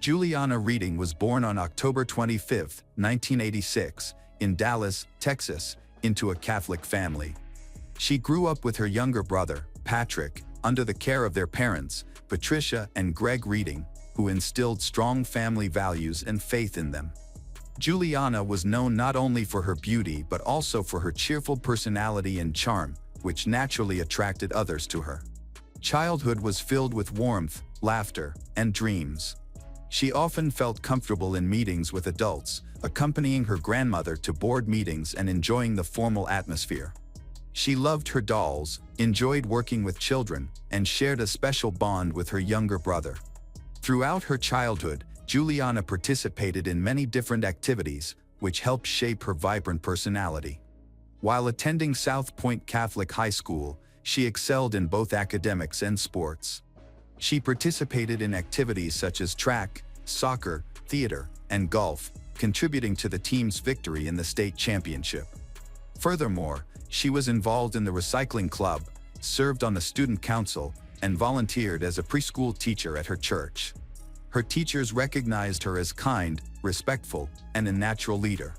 Juliana Reading was born on October 25, 1986, in Dallas, Texas, into a Catholic family. She grew up with her younger brother, Patrick, under the care of their parents, Patricia and Greg Reading, who instilled strong family values and faith in them. Juliana was known not only for her beauty but also for her cheerful personality and charm, which naturally attracted others to her. Childhood was filled with warmth, laughter, and dreams. She often felt comfortable in meetings with adults, accompanying her grandmother to board meetings and enjoying the formal atmosphere. She loved her dolls, enjoyed working with children, and shared a special bond with her younger brother. Throughout her childhood, Juliana participated in many different activities, which helped shape her vibrant personality. While attending South Point Catholic High School, she excelled in both academics and sports. She participated in activities such as track, soccer, theater, and golf, contributing to the team's victory in the state championship. Furthermore, she was involved in the recycling club, served on the student council, and volunteered as a preschool teacher at her church. Her teachers recognized her as kind, respectful, and a natural leader.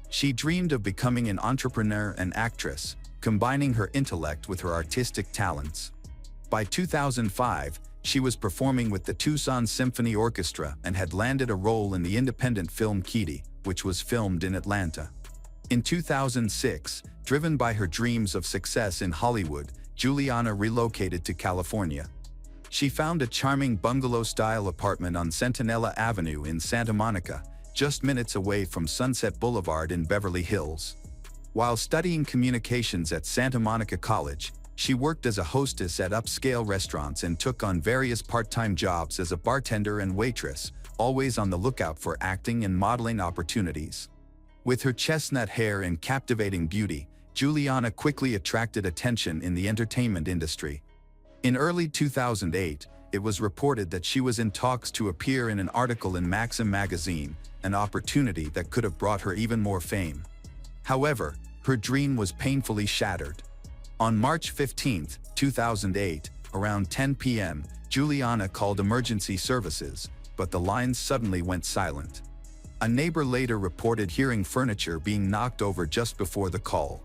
She dreamed of becoming an entrepreneur and actress, combining her intellect with her artistic talents. By 2005, she was performing with the Tucson Symphony Orchestra and had landed a role in the independent film Kitty, which was filmed in Atlanta. In 2006, driven by her dreams of success in Hollywood, Juliana relocated to California. She found a charming bungalow-style apartment on Centinela Avenue in Santa Monica, just minutes away from Sunset Boulevard in Beverly Hills. While studying communications at Santa Monica College, she worked as a hostess at upscale restaurants and took on various part-time jobs as a bartender and waitress, always on the lookout for acting and modeling opportunities. With her chestnut hair and captivating beauty, Juliana quickly attracted attention in the entertainment industry. In early 2008, it was reported that she was in talks to appear in an article in Maxim magazine, an opportunity that could have brought her even more fame. However, her dream was painfully shattered. On March 15, 2008, around 10 p.m., Juliana called emergency services, but the lines suddenly went silent. A neighbor later reported hearing furniture being knocked over just before the call.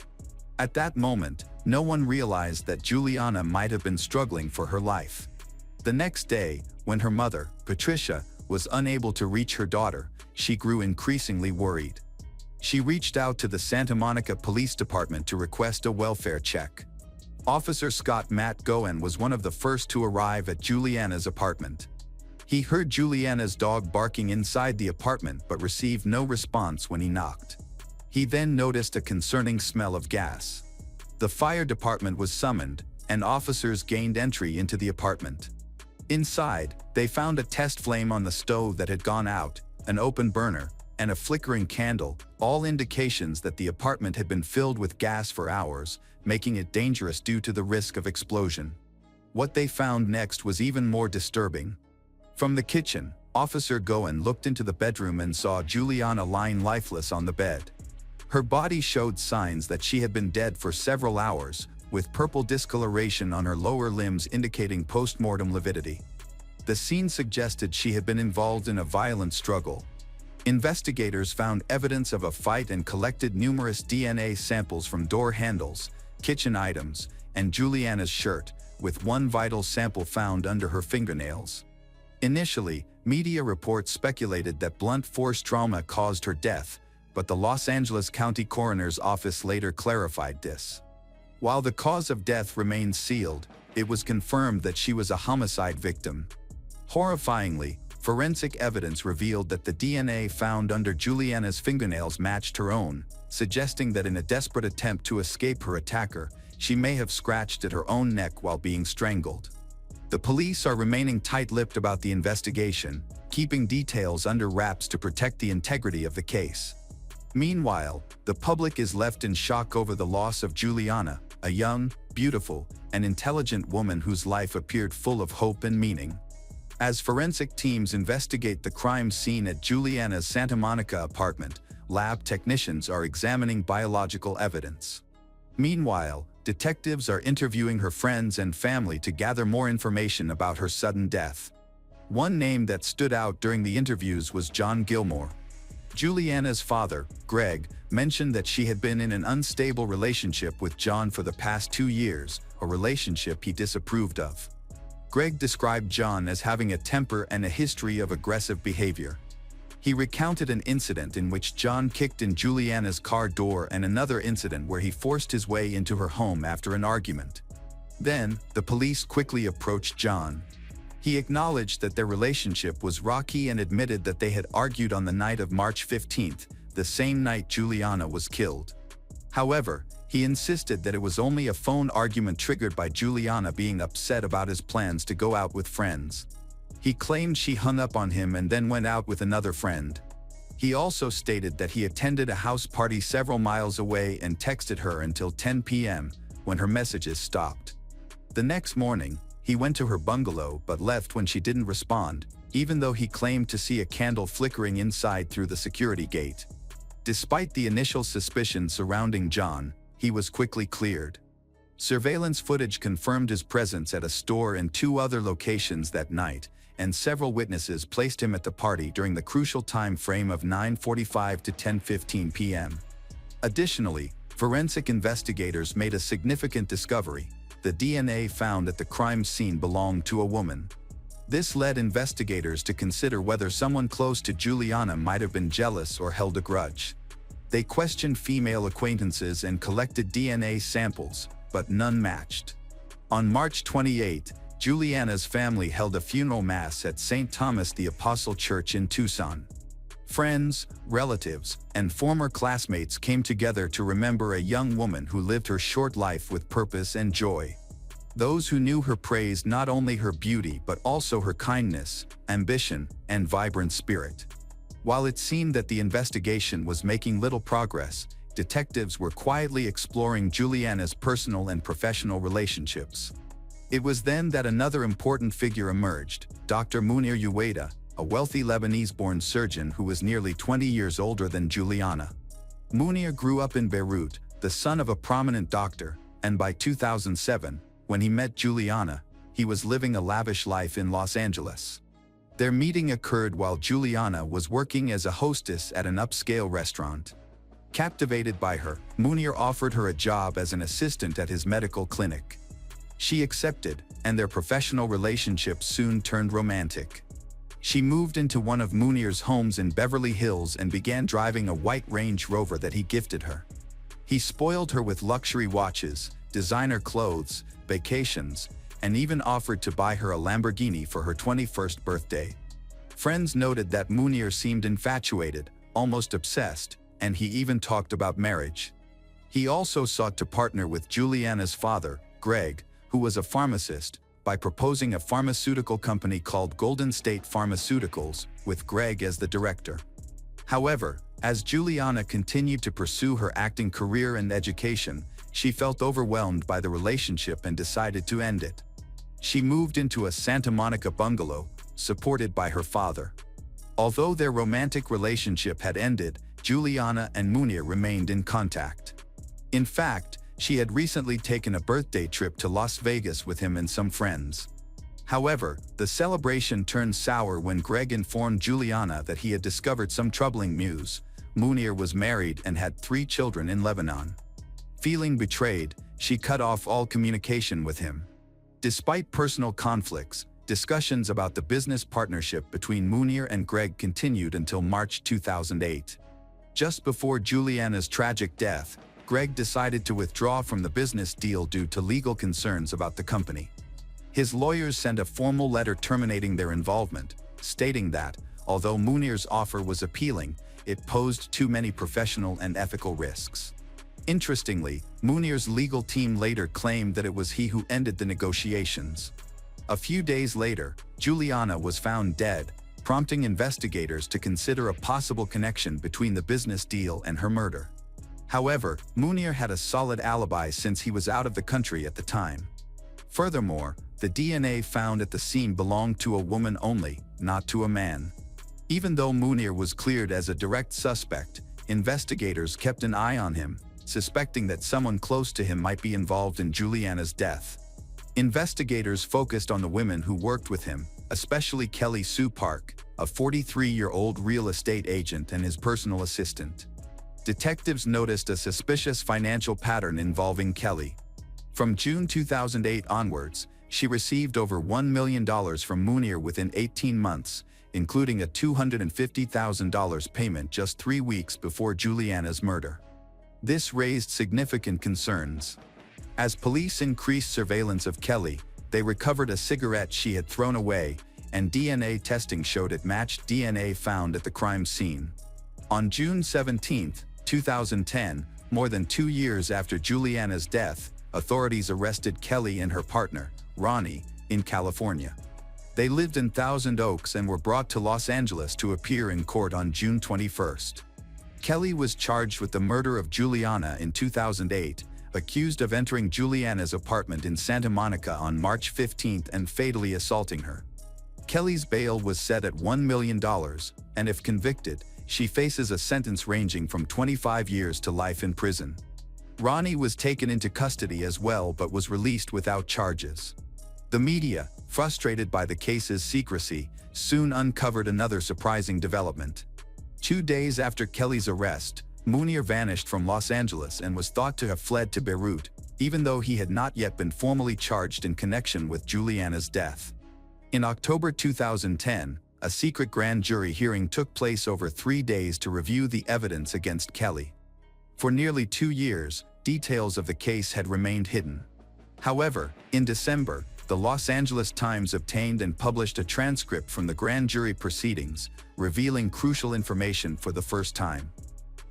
At that moment, no one realized that Juliana might have been struggling for her life. The next day, when her mother, Patricia, was unable to reach her daughter, she grew increasingly worried. She reached out to the Santa Monica Police Department to request a welfare check. Officer Scott Matt Goen was one of the first to arrive at Juliana's apartment. He heard Juliana's dog barking inside the apartment but received no response when he knocked. He then noticed a concerning smell of gas. The fire department was summoned, and officers gained entry into the apartment. Inside, they found a test flame on the stove that had gone out, an open burner, and a flickering candle, all indications that the apartment had been filled with gas for hours, making it dangerous due to the risk of explosion. What they found next was even more disturbing. From the kitchen, Officer Goen looked into the bedroom and saw Juliana lying lifeless on the bed. Her body showed signs that she had been dead for several hours, with purple discoloration on her lower limbs indicating post-mortem lividity. The scene suggested she had been involved in a violent struggle. Investigators found evidence of a fight and collected numerous DNA samples from door handles, kitchen items, and Juliana's shirt, with one vital sample found under her fingernails. Initially, media reports speculated that blunt force trauma caused her death, but the Los Angeles County Coroner's Office later clarified this. While the cause of death remained sealed, it was confirmed that she was a homicide victim. Horrifyingly, forensic evidence revealed that the DNA found under Juliana's fingernails matched her own, suggesting that in a desperate attempt to escape her attacker, she may have scratched at her own neck while being strangled. The police are remaining tight-lipped about the investigation, keeping details under wraps to protect the integrity of the case. Meanwhile, the public is left in shock over the loss of Juliana, a young, beautiful, and intelligent woman whose life appeared full of hope and meaning. As forensic teams investigate the crime scene at Juliana's Santa Monica apartment, lab technicians are examining biological evidence. Meanwhile, detectives are interviewing her friends and family to gather more information about her sudden death. One name that stood out during the interviews was John Gilmore. Juliana's father, Greg, mentioned that she had been in an unstable relationship with John for the past 2 years, a relationship he disapproved of. Greg described John as having a temper and a history of aggressive behavior. He recounted an incident in which John kicked in Juliana's car door and another incident where he forced his way into her home after an argument. Then, the police quickly approached John. He acknowledged that their relationship was rocky and admitted that they had argued on the night of March 15th, the same night Juliana was killed. However, he insisted that it was only a phone argument triggered by Juliana being upset about his plans to go out with friends. He claimed she hung up on him and then went out with another friend. He also stated that he attended a house party several miles away and texted her until 10 p.m., when her messages stopped. The next morning, he went to her bungalow but left when she didn't respond, even though he claimed to see a candle flickering inside through the security gate. Despite the initial suspicion surrounding John, he was quickly cleared. Surveillance footage confirmed his presence at a store and 2 other locations that night, and several witnesses placed him at the party during the crucial time frame of 9:45 to 10:15 p.m. Additionally, forensic investigators made a significant discovery. The DNA found at the crime scene belonged to a woman. This led investigators to consider whether someone close to Juliana might have been jealous or held a grudge. They questioned female acquaintances and collected DNA samples, but none matched. On March 28, Juliana's family held a funeral mass at St. Thomas the Apostle Church in Tucson. Friends, relatives, and former classmates came together to remember a young woman who lived her short life with purpose and joy. Those who knew her praised not only her beauty but also her kindness, ambition, and vibrant spirit. While it seemed that the investigation was making little progress, detectives were quietly exploring Juliana's personal and professional relationships. It was then that another important figure emerged, Dr. Munir Uwaida, a wealthy Lebanese-born surgeon who was nearly 20 years older than Juliana. Munir grew up in Beirut, the son of a prominent doctor, and by 2007, when he met Juliana, he was living a lavish life in Los Angeles. Their meeting occurred while Juliana was working as a hostess at an upscale restaurant. Captivated by her, Munir offered her a job as an assistant at his medical clinic. She accepted, and their professional relationship soon turned romantic. She moved into one of Munir's homes in Beverly Hills and began driving a white Range Rover that he gifted her. He spoiled her with luxury watches, designer clothes, vacations, and even offered to buy her a Lamborghini for her 21st birthday. Friends noted that Munir seemed infatuated, almost obsessed, and he even talked about marriage. He also sought to partner with Juliana's father, Greg, who was a pharmacist, by proposing a pharmaceutical company called Golden State Pharmaceuticals, with Greg as the director. However, as Juliana continued to pursue her acting career and education, she felt overwhelmed by the relationship and decided to end it. She moved into a Santa Monica bungalow, supported by her father. Although their romantic relationship had ended, Juliana and Munir remained in contact. In fact, she had recently taken a birthday trip to Las Vegas with him and some friends. However, the celebration turned sour when Greg informed Juliana that he had discovered some troubling news. Munir was married and had 3 children in Lebanon. Feeling betrayed, she cut off all communication with him. Despite personal conflicts, discussions about the business partnership between Munir and Greg continued until March 2008. Just before Juliana's tragic death, Greg decided to withdraw from the business deal due to legal concerns about the company. His lawyers sent a formal letter terminating their involvement, stating that, although Munir's offer was appealing, it posed too many professional and ethical risks. Interestingly, Munir's legal team later claimed that it was he who ended the negotiations. A few days later, Juliana was found dead, prompting investigators to consider a possible connection between the business deal and her murder. However, Munir had a solid alibi since he was out of the country at the time. Furthermore, the DNA found at the scene belonged to a woman only, not to a man. Even though Munir was cleared as a direct suspect, investigators kept an eye on him, suspecting that someone close to him might be involved in Juliana's death. Investigators focused on the women who worked with him, especially Kelly Sue Park, a 43-year-old real estate agent and his personal assistant. Detectives noticed a suspicious financial pattern involving Kelly. From June 2008 onwards, she received over $1 million from Munir within 18 months, including a $250,000 payment just 3 weeks before Juliana's murder. This raised significant concerns. As police increased surveillance of Kelly, they recovered a cigarette she had thrown away, and DNA testing showed it matched DNA found at the crime scene. On June 17, 2010, more than 2 years after Juliana's death, authorities arrested Kelly and her partner, Ronnie, in California. They lived in Thousand Oaks and were brought to Los Angeles to appear in court on June 21. Kelly was charged with the murder of Juliana in 2008, accused of entering Juliana's apartment in Santa Monica on March 15 and fatally assaulting her. Kelly's bail was set at $1 million, and if convicted, she faces a sentence ranging from 25 years to life in prison. Ronnie was taken into custody as well but was released without charges. The media, frustrated by the case's secrecy, soon uncovered another surprising development. 2 days after Kelly's arrest, Munir vanished from Los Angeles and was thought to have fled to Beirut, even though he had not yet been formally charged in connection with Juliana's death. In October 2010, a secret grand jury hearing took place over 3 days to review the evidence against Kelly. For nearly 2 years, details of the case had remained hidden. However, in December, the Los Angeles Times obtained and published a transcript from the grand jury proceedings, revealing crucial information for the first time.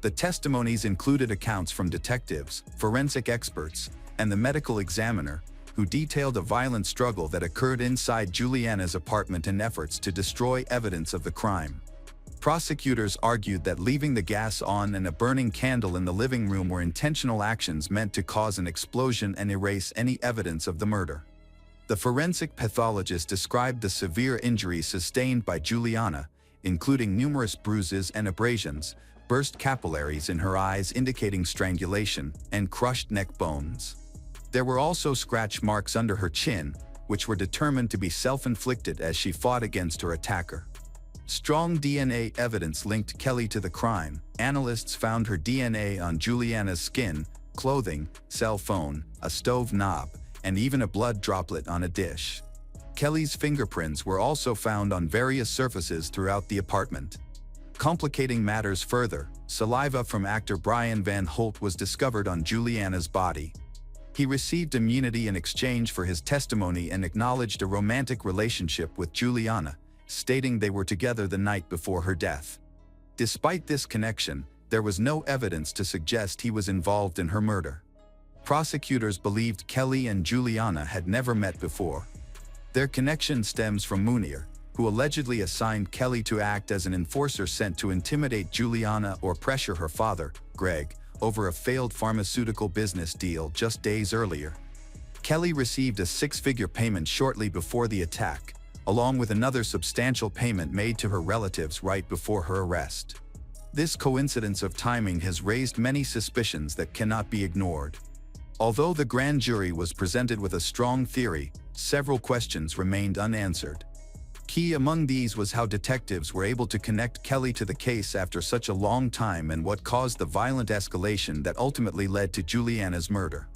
The testimonies included accounts from detectives, forensic experts, and the medical examiner, who detailed a violent struggle that occurred inside Juliana's apartment and efforts to destroy evidence of the crime. Prosecutors argued that leaving the gas on and a burning candle in the living room were intentional actions meant to cause an explosion and erase any evidence of the murder. The forensic pathologist described the severe injuries sustained by Juliana, including numerous bruises and abrasions, burst capillaries in her eyes indicating strangulation, and crushed neck bones. There were also scratch marks under her chin, which were determined to be self-inflicted as she fought against her attacker. Strong DNA evidence linked Kelly to the crime. Analysts found her DNA on Juliana's skin, clothing, cell phone, a stove knob, and even a blood droplet on a dish. Kelly's fingerprints were also found on various surfaces throughout the apartment. Complicating matters further, saliva from actor Brian Van Holt was discovered on Juliana's body. He received immunity in exchange for his testimony and acknowledged a romantic relationship with Juliana, stating they were together the night before her death. Despite this connection, there was no evidence to suggest he was involved in her murder. Prosecutors believed Kelly and Juliana had never met before. Their connection stems from Munir, who allegedly assigned Kelly to act as an enforcer sent to intimidate Juliana or pressure her father, Greg, over a failed pharmaceutical business deal just days earlier. Kelly received a 6-figure payment shortly before the attack, along with another substantial payment made to her relatives right before her arrest. This coincidence of timing has raised many suspicions that cannot be ignored. Although the grand jury was presented with a strong theory, several questions remained unanswered. Key among these was how detectives were able to connect Kelly to the case after such a long time and what caused the violent escalation that ultimately led to Juliana's murder.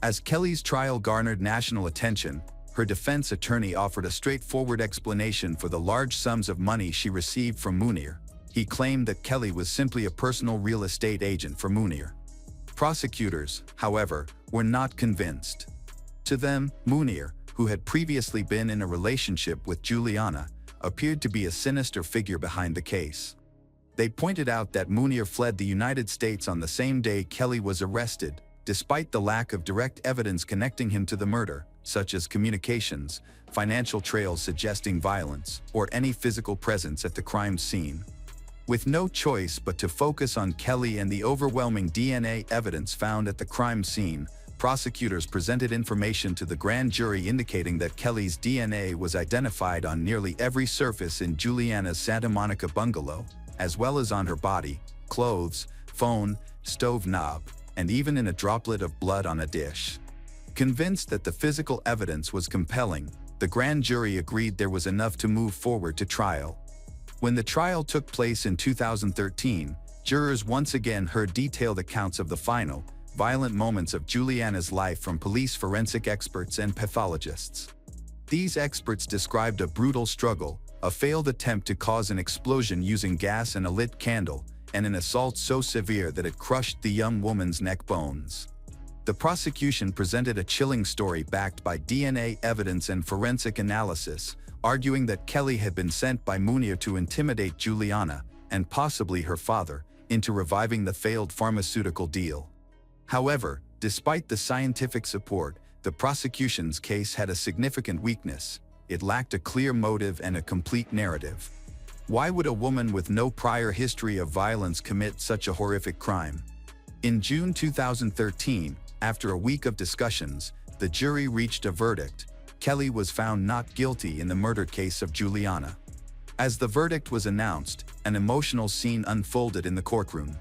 As Kelly's trial garnered national attention, her defense attorney offered a straightforward explanation for the large sums of money she received from Munir. He claimed that Kelly was simply a personal real estate agent for Munir. Prosecutors, however, were not convinced. To them, Munir, who had previously been in a relationship with Juliana, appeared to be a sinister figure behind the case. They pointed out that Munir fled the United States on the same day Kelly was arrested, despite the lack of direct evidence connecting him to the murder, such as communications, financial trails suggesting violence, or any physical presence at the crime scene. With no choice but to focus on Kelly and the overwhelming DNA evidence found at the crime scene, prosecutors presented information to the grand jury indicating that Kelly's DNA was identified on nearly every surface in Juliana's Santa Monica bungalow, as well as on her body, clothes, phone, stove knob, and even in a droplet of blood on a dish. Convinced that the physical evidence was compelling, the grand jury agreed there was enough to move forward to trial. When the trial took place in 2013, jurors once again heard detailed accounts of the final, violent moments of Juliana's life from police forensic experts and pathologists. These experts described a brutal struggle, a failed attempt to cause an explosion using gas and a lit candle, and an assault so severe that it crushed the young woman's neck bones. The prosecution presented a chilling story backed by DNA evidence and forensic analysis, arguing that Kelly had been sent by Munir to intimidate Juliana, and possibly her father, into reviving the failed pharmaceutical deal. However, despite the scientific support, the prosecution's case had a significant weakness. It lacked a clear motive and a complete narrative. Why would a woman with no prior history of violence commit such a horrific crime? In June 2013, after a week of discussions, the jury reached a verdict. Kelly was found not guilty in the murder case of Juliana. As the verdict was announced, an emotional scene unfolded in the courtroom.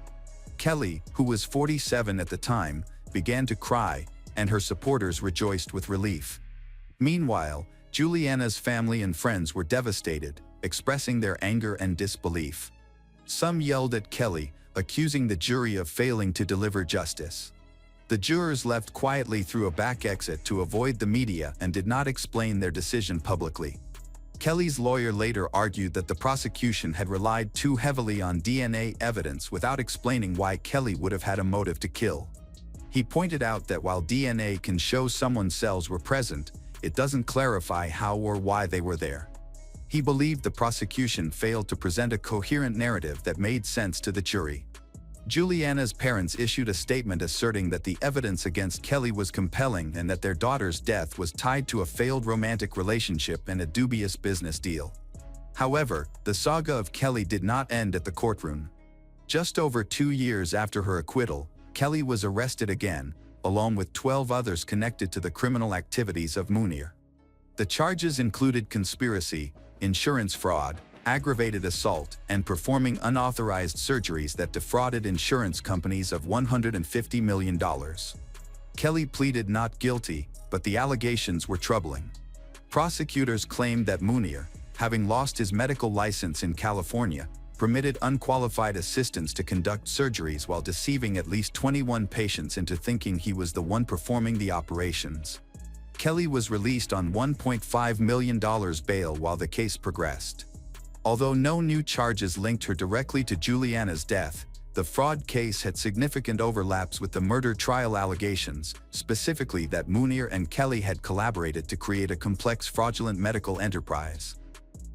Kelly, who was 47 at the time, began to cry, and her supporters rejoiced with relief. Meanwhile, Juliana's family and friends were devastated, expressing their anger and disbelief. Some yelled at Kelly, accusing the jury of failing to deliver justice. The jurors left quietly through a back exit to avoid the media and did not explain their decision publicly. Kelly's lawyer later argued that the prosecution had relied too heavily on DNA evidence without explaining why Kelly would have had a motive to kill. He pointed out that while DNA can show someone's cells were present, it doesn't clarify how or why they were there. He believed the prosecution failed to present a coherent narrative that made sense to the jury. Juliana's parents issued a statement asserting that the evidence against Kelly was compelling and that their daughter's death was tied to a failed romantic relationship and a dubious business deal. However, the saga of Kelly did not end at the courtroom. Just over 2 years after her acquittal, Kelly was arrested again, along with 12 others connected to the criminal activities of Munir. The charges included conspiracy, insurance fraud, aggravated assault, and performing unauthorized surgeries that defrauded insurance companies of $150 million. Kelly pleaded not guilty, but the allegations were troubling. Prosecutors claimed that Munir, having lost his medical license in California, permitted unqualified assistants to conduct surgeries while deceiving at least 21 patients into thinking he was the one performing the operations. Kelly was released on $1.5 million bail while the case progressed. Although no new charges linked her directly to Juliana's death, the fraud case had significant overlaps with the murder trial allegations, specifically that Munir and Kelly had collaborated to create a complex fraudulent medical enterprise.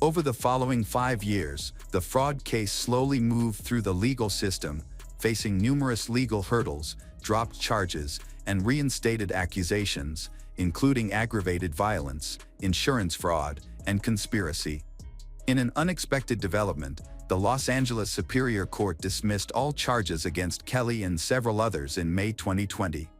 Over the following 5 years, the fraud case slowly moved through the legal system, facing numerous legal hurdles, dropped charges, and reinstated accusations, including aggravated violence, insurance fraud, and conspiracy. In an unexpected development, the Los Angeles Superior Court dismissed all charges against Kelly and several others in May 2020.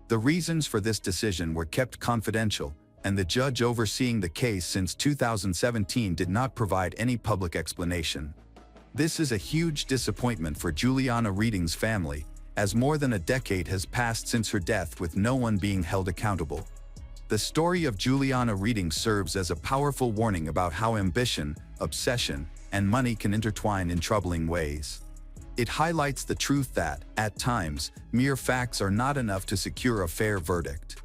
The reasons for this decision were kept confidential, and the judge overseeing the case since 2017 did not provide any public explanation. This is a huge disappointment for Juliana Reading's family, as more than a decade has passed since her death with no one being held accountable. The story of Juliana Reading serves as a powerful warning about how ambition, obsession, and money can intertwine in troubling ways. It highlights the truth that, at times, mere facts are not enough to secure a fair verdict.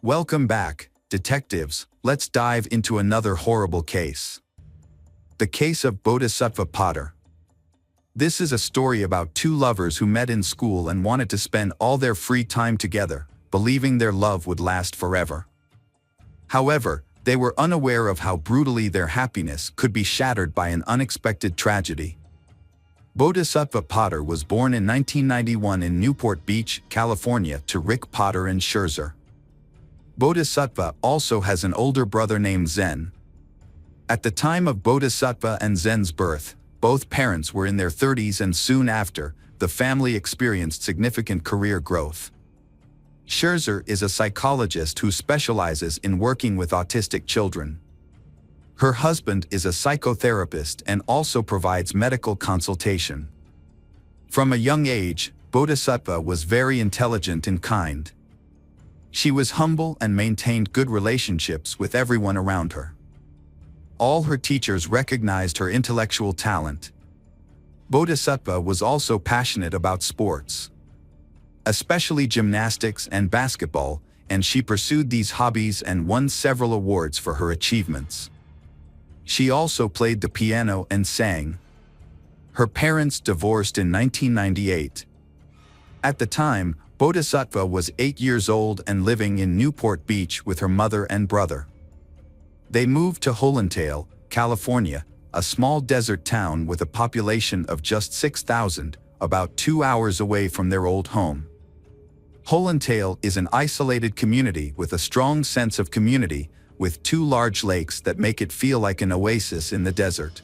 Welcome back, detectives. Let's dive into another horrible case. The case of Bodhisattva Potter. This is a story about two lovers who met in school and wanted to spend all their free time together, believing their love would last forever. However, they were unaware of how brutally their happiness could be shattered by an unexpected tragedy. Bodhisattva Potter was born in 1991 in Newport Beach, California, to Rick Potter and Scherzer. Bodhisattva also has an older brother named Zen. At the time of Bodhisattva and Zen's birth, both parents were in their 30s, and soon after, the family experienced significant career growth. Scherzer is a psychologist who specializes in working with autistic children. Her husband is a psychotherapist and also provides medical consultation. From a young age, Bodhisattva was very intelligent and kind. She was humble and maintained good relationships with everyone around her. All her teachers recognized her intellectual talent. Bodhisattva was also passionate about sports, especially gymnastics and basketball, and she pursued these hobbies and won several awards for her achievements. She also played the piano and sang. Her parents divorced in 1998. At the time, Bodhisattva was 8 years old and living in Newport Beach with her mother and brother. They moved to Hollandale, California, a small desert town with a population of just 6,000, about 2 hours away from their old home. Hollandale is an isolated community with a strong sense of community, with 2 large lakes that make it feel like an oasis in the desert.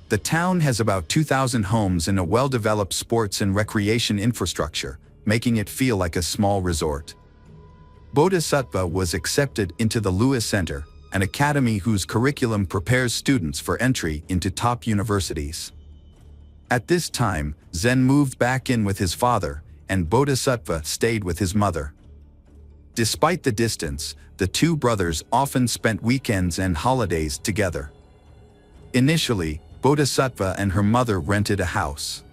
The town has about 2,000 homes and a well-developed sports and recreation infrastructure, making it feel like a small resort. Bodhisattva was accepted into the Lewis Center, an academy whose curriculum prepares students for entry into top universities. At this time, Zen moved back in with his father, and Bodhisattva stayed with his mother. Despite the distance, the 2 brothers often spent weekends and holidays together. Initially, Bodhisattva and her mother rented a house.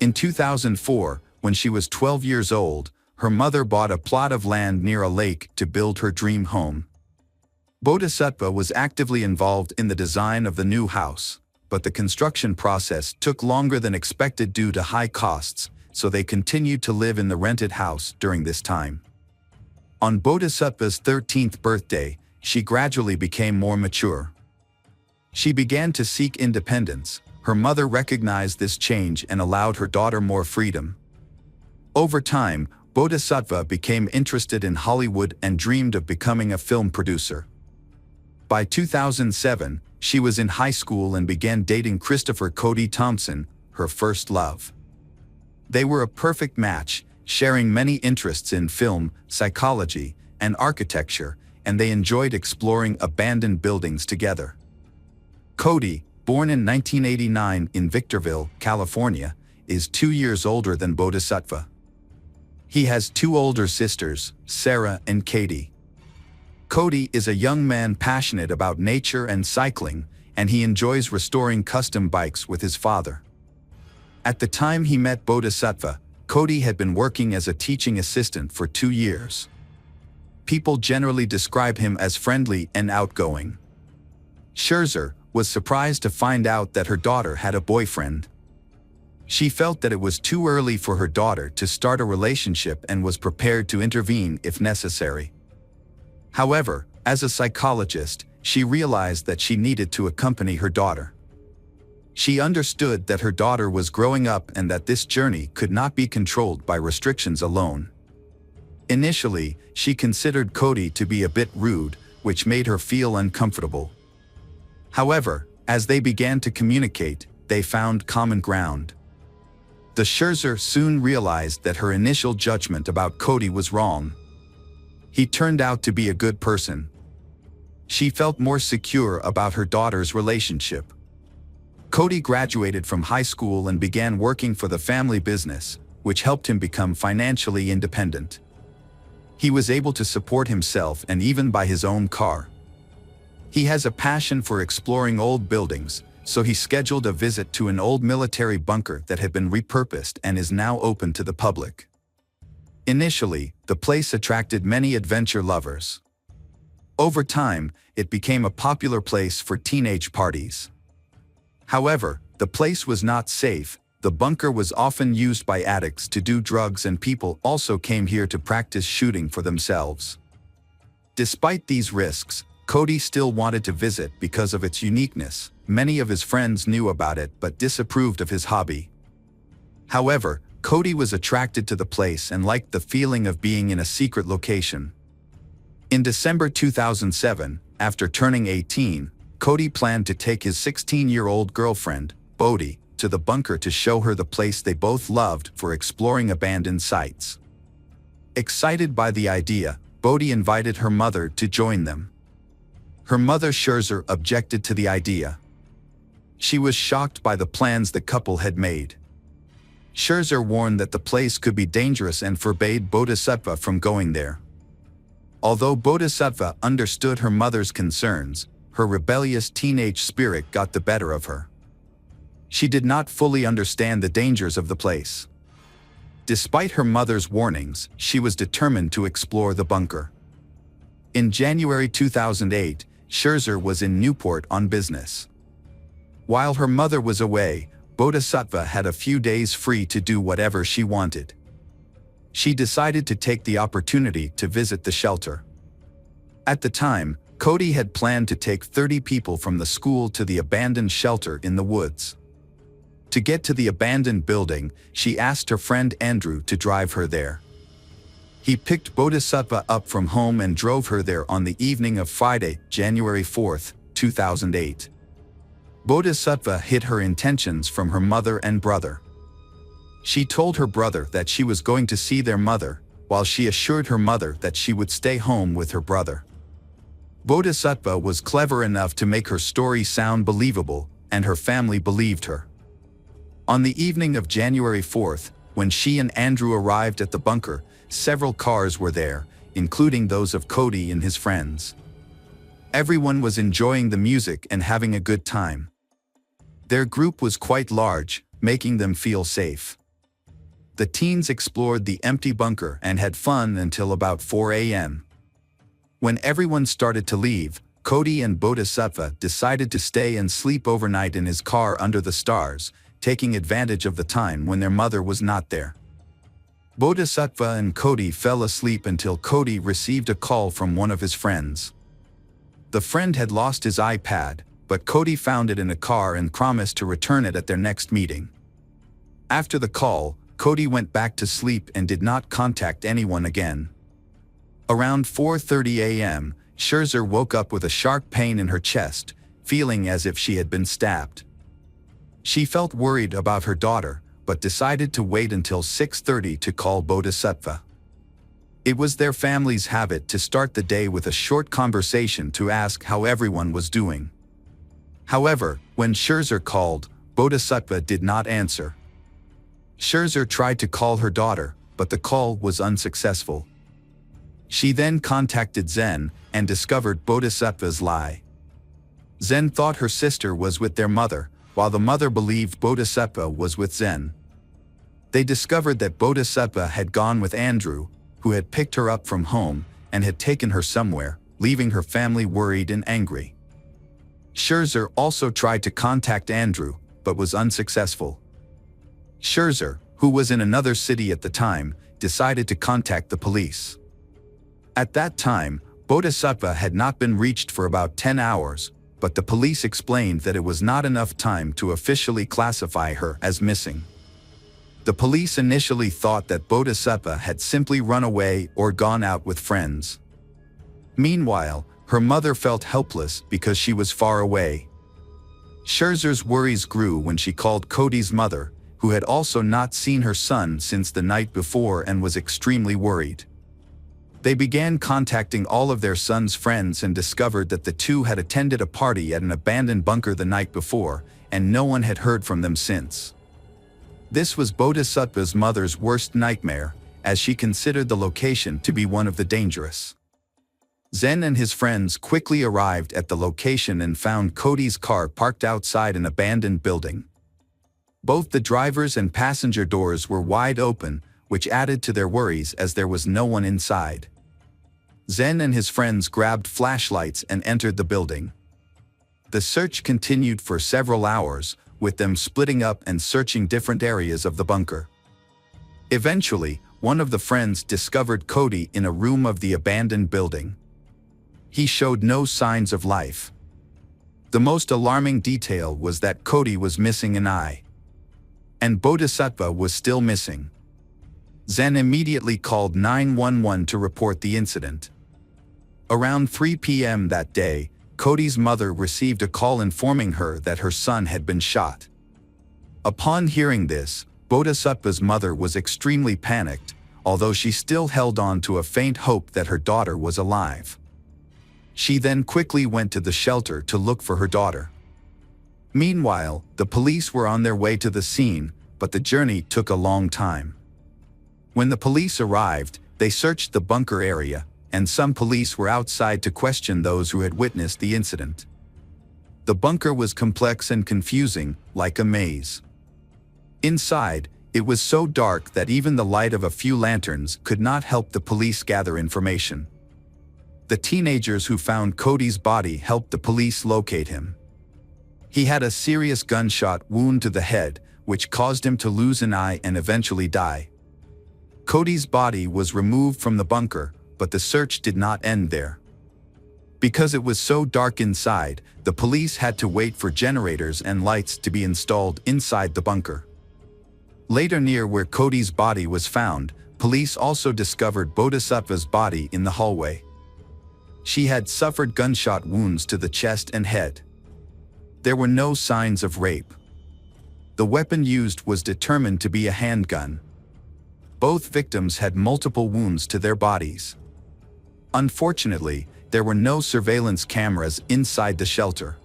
In 2004, when she was 12 years old, her mother bought a plot of land near a lake to build her dream home. Bodhisattva was actively involved in the design of the new house, but the construction process took longer than expected due to high costs, so they continued to live in the rented house during this time. On Bodhisattva's 13th birthday, she gradually became more mature. She began to seek independence. Her mother recognized this change and allowed her daughter more freedom. Over time, Bodhisattva became interested in Hollywood and dreamed of becoming a film producer. By 2007, she was in high school and began dating Christopher Cody Thompson, her first love. They were a perfect match, sharing many interests in film, psychology, and architecture, and they enjoyed exploring abandoned buildings together. Cody, born in 1989 in Victorville, California, is 2 years older than Bodhisattva. He has 2 older sisters, Sarah and Katie. Cody is a young man passionate about nature and cycling, and he enjoys restoring custom bikes with his father. At the time he met Bodhisattva, Cody had been working as a teaching assistant for 2 years. People generally describe him as friendly and outgoing. Scherzer was surprised to find out that her daughter had a boyfriend. She felt that it was too early for her daughter to start a relationship and was prepared to intervene if necessary. However, as a psychologist, she realized that she needed to accompany her daughter. She understood that her daughter was growing up and that this journey could not be controlled by restrictions alone. Initially, she considered Cody to be a bit rude, which made her feel uncomfortable. However, as they began to communicate, they found common ground. The Scherzer soon realized that her initial judgment about Cody was wrong. He turned out to be a good person. She felt more secure about her daughter's relationship. Cody graduated from high school and began working for the family business, which helped him become financially independent. He was able to support himself and even buy his own car. He has a passion for exploring old buildings, so he scheduled a visit to an old military bunker that had been repurposed and is now open to the public. Initially, the place attracted many adventure lovers. Over time, it became a popular place for teenage parties. However, the place was not safe. The bunker was often used by addicts to do drugs, and people also came here to practice shooting for themselves. Despite these risks, Cody still wanted to visit because of its uniqueness. Many of his friends knew about it but disapproved of his hobby. However, Cody was attracted to the place and liked the feeling of being in a secret location. In December 2007, after turning 18, Cody planned to take his 16-year-old girlfriend, Bodhi, to the bunker to show her the place they both loved for exploring abandoned sites. Excited by the idea, Bodhi invited her mother to join them. Her mother Scherzer objected to the idea. She was shocked by the plans the couple had made. Scherzer warned that the place could be dangerous and forbade Bodhisattva from going there. Although Bodhisattva understood her mother's concerns, her rebellious teenage spirit got the better of her. She did not fully understand the dangers of the place. Despite her mother's warnings, she was determined to explore the bunker. In January 2008, Scherzer was in Newport on business. While her mother was away, Bodhisattva had a few days free to do whatever she wanted. She decided to take the opportunity to visit the shelter. At the time, Cody had planned to take 30 people from the school to the abandoned shelter in the woods. To get to the abandoned building, she asked her friend Andrew to drive her there. He picked Bodhisattva up from home and drove her there on the evening of Friday, January 4, 2008. Bodhisattva hid her intentions from her mother and brother. She told her brother that she was going to see their mother, while she assured her mother that she would stay home with her brother. Bodhisattva was clever enough to make her story sound believable, and her family believed her. On the evening of January 4th, when she and Andrew arrived at the bunker, several cars were there, including those of Cody and his friends. Everyone was enjoying the music and having a good time. Their group was quite large, making them feel safe. The teens explored the empty bunker and had fun until about 4 a.m. When everyone started to leave, Cody and Bodhisattva decided to stay and sleep overnight in his car under the stars, taking advantage of the time when their mother was not there. Bodhisattva and Cody fell asleep until Cody received a call from one of his friends. The friend had lost his iPad, but Cody found it in a car and promised to return it at their next meeting. After the call, Cody went back to sleep and did not contact anyone again. Around 4:30 a.m., Scherzer woke up with a sharp pain in her chest, feeling as if she had been stabbed. She felt worried about her daughter, but decided to wait until 6:30 to call Bodhisattva. It was their family's habit to start the day with a short conversation to ask how everyone was doing. However, when Scherzer called, Bodhisattva did not answer. Scherzer tried to call her daughter, but the call was unsuccessful. She then contacted Zen and discovered Bodhisattva's lie. Zen thought her sister was with their mother, while the mother believed Bodhisattva was with Zen. They discovered that Bodhisattva had gone with Andrew, who had picked her up from home and had taken her somewhere, leaving her family worried and angry. Scherzer also tried to contact Andrew, but was unsuccessful. Scherzer, who was in another city at the time, decided to contact the police. At that time, Bodhisattva had not been reached for about 10 hours, but the police explained that it was not enough time to officially classify her as missing. The police initially thought that Bodhisattva had simply run away or gone out with friends. Meanwhile, her mother felt helpless because she was far away. Scherzer's worries grew when she called Cody's mother, who had also not seen her son since the night before and was extremely worried. They began contacting all of their son's friends and discovered that the two had attended a party at an abandoned bunker the night before, and no one had heard from them since. This was Bodhisattva's mother's worst nightmare, as she considered the location to be one of the dangerous. Zen and his friends quickly arrived at the location and found Cody's car parked outside an abandoned building. Both the driver's and passenger doors were wide open, which added to their worries as there was no one inside. Zen and his friends grabbed flashlights and entered the building. The search continued for several hours, with them splitting up and searching different areas of the bunker. Eventually, one of the friends discovered Cody in a room of the abandoned building. He showed no signs of life. The most alarming detail was that Cody was missing an eye. And Bodhisattva was still missing. Zen immediately called 911 to report the incident. Around 3 p.m. that day, Cody's mother received a call informing her that her son had been shot. Upon hearing this, Bodhisattva's mother was extremely panicked, although she still held on to a faint hope that her daughter was alive. She then quickly went to the shelter to look for her daughter. Meanwhile, the police were on their way to the scene, but the journey took a long time. When the police arrived, they searched the bunker area, and some police were outside to question those who had witnessed the incident. The bunker was complex and confusing, like a maze. Inside, it was so dark that even the light of a few lanterns could not help the police gather information. The teenagers who found Cody's body helped the police locate him. He had a serious gunshot wound to the head, which caused him to lose an eye and eventually die. Cody's body was removed from the bunker, but the search did not end there. Because it was so dark inside, the police had to wait for generators and lights to be installed inside the bunker. Later, near where Cody's body was found, police also discovered Bodhisattva's body in the hallway. She had suffered gunshot wounds to the chest and head. There were no signs of rape. The weapon used was determined to be a handgun. Both victims had multiple wounds to their bodies. Unfortunately, there were no surveillance cameras inside the shelter.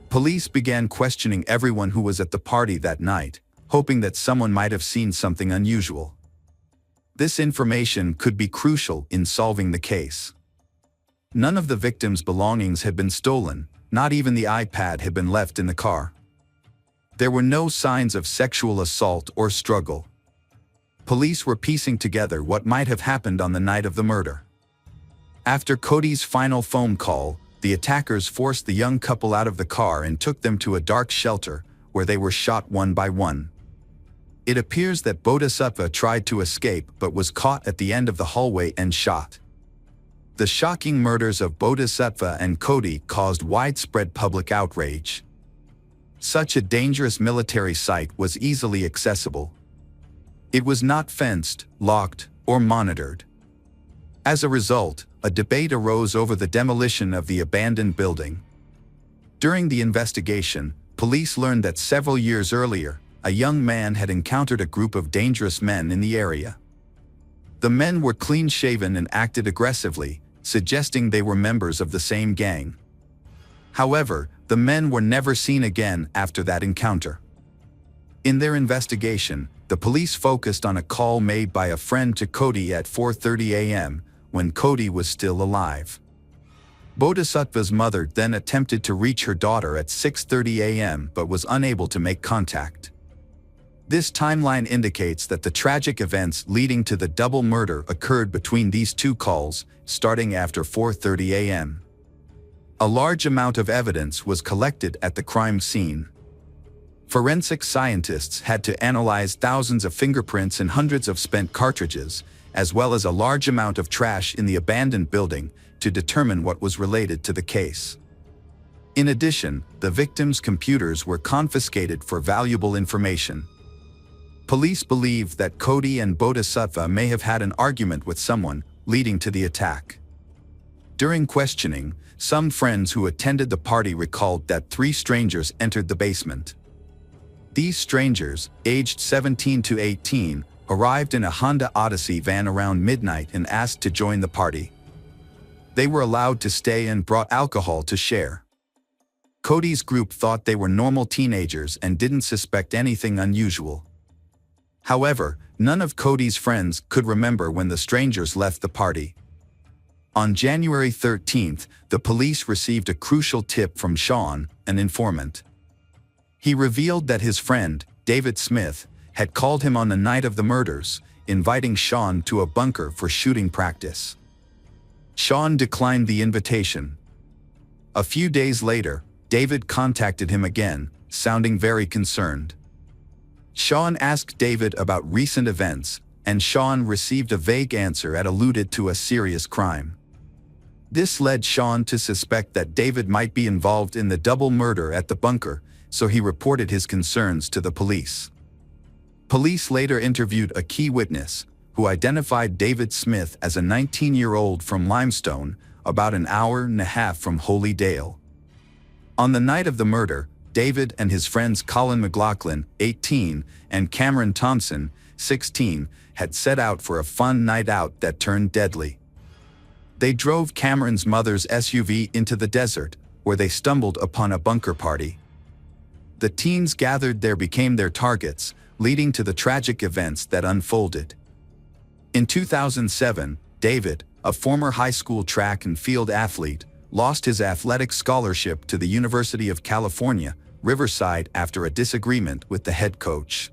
Police began questioning everyone who was at the party that night, hoping that someone might have seen something unusual. This information could be crucial in solving the case. None of the victims' belongings had been stolen, not even the iPad had been left in the car. There were no signs of sexual assault or struggle. Police were piecing together what might have happened on the night of the murder. After Cody's final phone call, the attackers forced the young couple out of the car and took them to a dark shelter, where they were shot one by one. It appears that Bodhisattva tried to escape but was caught at the end of the hallway and shot. The shocking murders of Bodhisattva and Cody caused widespread public outrage. Such a dangerous military site was easily accessible. It was not fenced, locked, or monitored. As a result, a debate arose over the demolition of the abandoned building. During the investigation, police learned that several years earlier, a young man had encountered a group of dangerous men in the area. The men were clean-shaven and acted aggressively, suggesting they were members of the same gang. However, the men were never seen again after that encounter. In their investigation, the police focused on a call made by a friend to Cody at 4:30 a.m., when Cody was still alive. Bodhisattva's mother then attempted to reach her daughter at 6:30 a.m. but was unable to make contact. This timeline indicates that the tragic events leading to the double murder occurred between these two calls, starting after 4:30 a.m. A large amount of evidence was collected at the crime scene. Forensic scientists had to analyze thousands of fingerprints and hundreds of spent cartridges, as well as a large amount of trash in the abandoned building, to determine what was related to the case. In addition, the victims' computers were confiscated for valuable information. Police believe that Cody and Bodhisattva may have had an argument with someone, leading to the attack. During questioning, some friends who attended the party recalled that 3 strangers entered the basement. These strangers, aged 17 to 18, arrived in a Honda Odyssey van around midnight and asked to join the party. They were allowed to stay and brought alcohol to share. Cody's group thought they were normal teenagers and didn't suspect anything unusual. However, none of Cody's friends could remember when the strangers left the party. On January 13th, the police received a crucial tip from Sean, an informant. He revealed that his friend, David Smith, had called him on the night of the murders, inviting Sean to a bunker for shooting practice. Sean declined the invitation. A few days later, David contacted him again, sounding very concerned. Sean asked David about recent events, and Sean received a vague answer that alluded to a serious crime. This led Sean to suspect that David might be involved in the double murder at the bunker, so he reported his concerns to the police. Police later interviewed a key witness, who identified David Smith as a 19-year-old from Limestone, about an hour and a half from Holy Dale. On the night of the murder, David and his friends Colin McLaughlin, 18, and Cameron Thompson, 16, had set out for a fun night out that turned deadly. They drove Cameron's mother's SUV into the desert, where they stumbled upon a bunker party. The teens gathered there became their targets, leading to the tragic events that unfolded. In 2007, David, a former high school track and field athlete, lost his athletic scholarship to the University of California, Riverside after a disagreement with the head coach.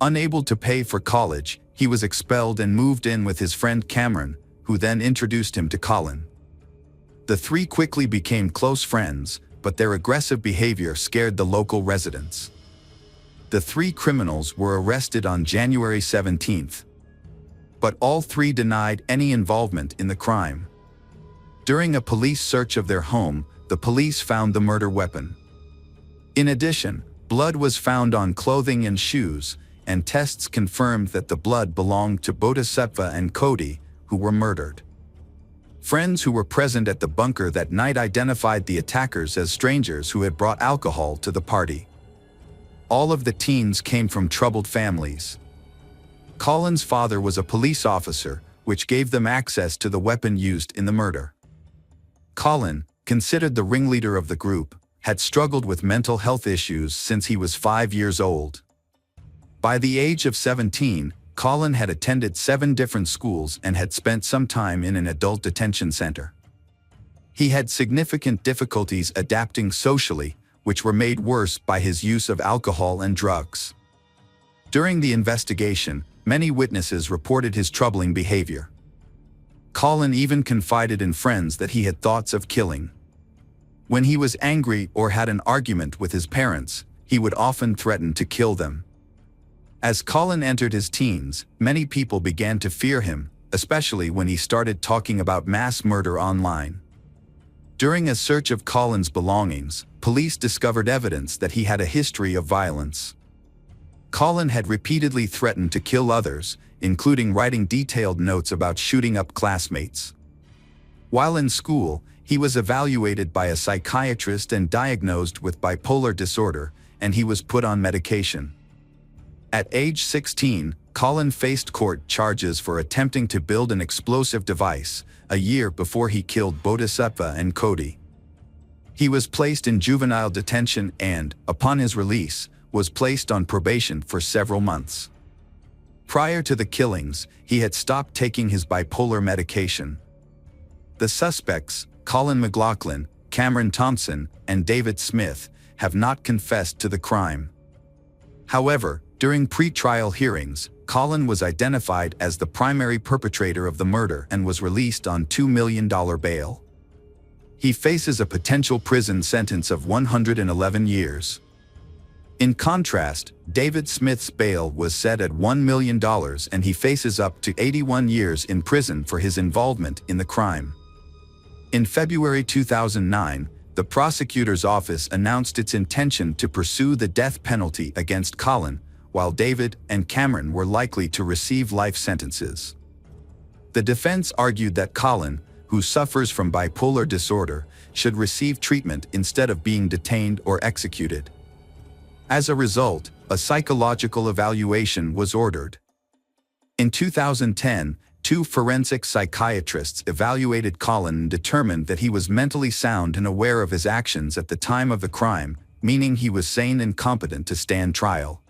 Unable to pay for college, he was expelled and moved in with his friend Cameron, who then introduced him to Colin. The three quickly became close friends, but their aggressive behavior scared the local residents. The three criminals were arrested on January 17th. But all three denied any involvement in the crime. During a police search of their home, the police found the murder weapon. In addition, blood was found on clothing and shoes, and tests confirmed that the blood belonged to Bodhisattva and Cody, who were murdered. Friends who were present at the bunker that night identified the attackers as strangers who had brought alcohol to the party. All of the teens came from troubled families. Colin's father was a police officer, which gave them access to the weapon used in the murder. Colin, considered the ringleader of the group, had struggled with mental health issues since he was 5 years old. By the age of 17, Colin had attended 7 different schools and had spent some time in an adult detention center. He had significant difficulties adapting socially, which were made worse by his use of alcohol and drugs. During the investigation, many witnesses reported his troubling behavior. Colin even confided in friends that he had thoughts of killing. When he was angry or had an argument with his parents, he would often threaten to kill them. As Colin entered his teens, many people began to fear him, especially when he started talking about mass murder online. During a search of Colin's belongings, police discovered evidence that he had a history of violence. Colin had repeatedly threatened to kill others, including writing detailed notes about shooting up classmates. While in school, he was evaluated by a psychiatrist and diagnosed with bipolar disorder, and he was put on medication. At age 16, Colin faced court charges for attempting to build an explosive device, a year before he killed Bodhisattva and Cody. He was placed in juvenile detention and, upon his release, was placed on probation for several months. Prior to the killings, he had stopped taking his bipolar medication. The suspects, Colin McLaughlin, Cameron Thompson, and David Smith, have not confessed to the crime. However, during pre-trial hearings, Colin was identified as the primary perpetrator of the murder and was released on $2 million bail. He faces a potential prison sentence of 111 years. In contrast, David Smith's bail was set at $1 million and he faces up to 81 years in prison for his involvement in the crime. In February 2009, the prosecutor's office announced its intention to pursue the death penalty against Colin, while David and Cameron were likely to receive life sentences. The defense argued that Colin, who suffers from bipolar disorder, should receive treatment instead of being detained or executed. As a result, a psychological evaluation was ordered. In 2010, 2 forensic psychiatrists evaluated Colin and determined that he was mentally sound and aware of his actions at the time of the crime, meaning he was sane and competent to stand trial.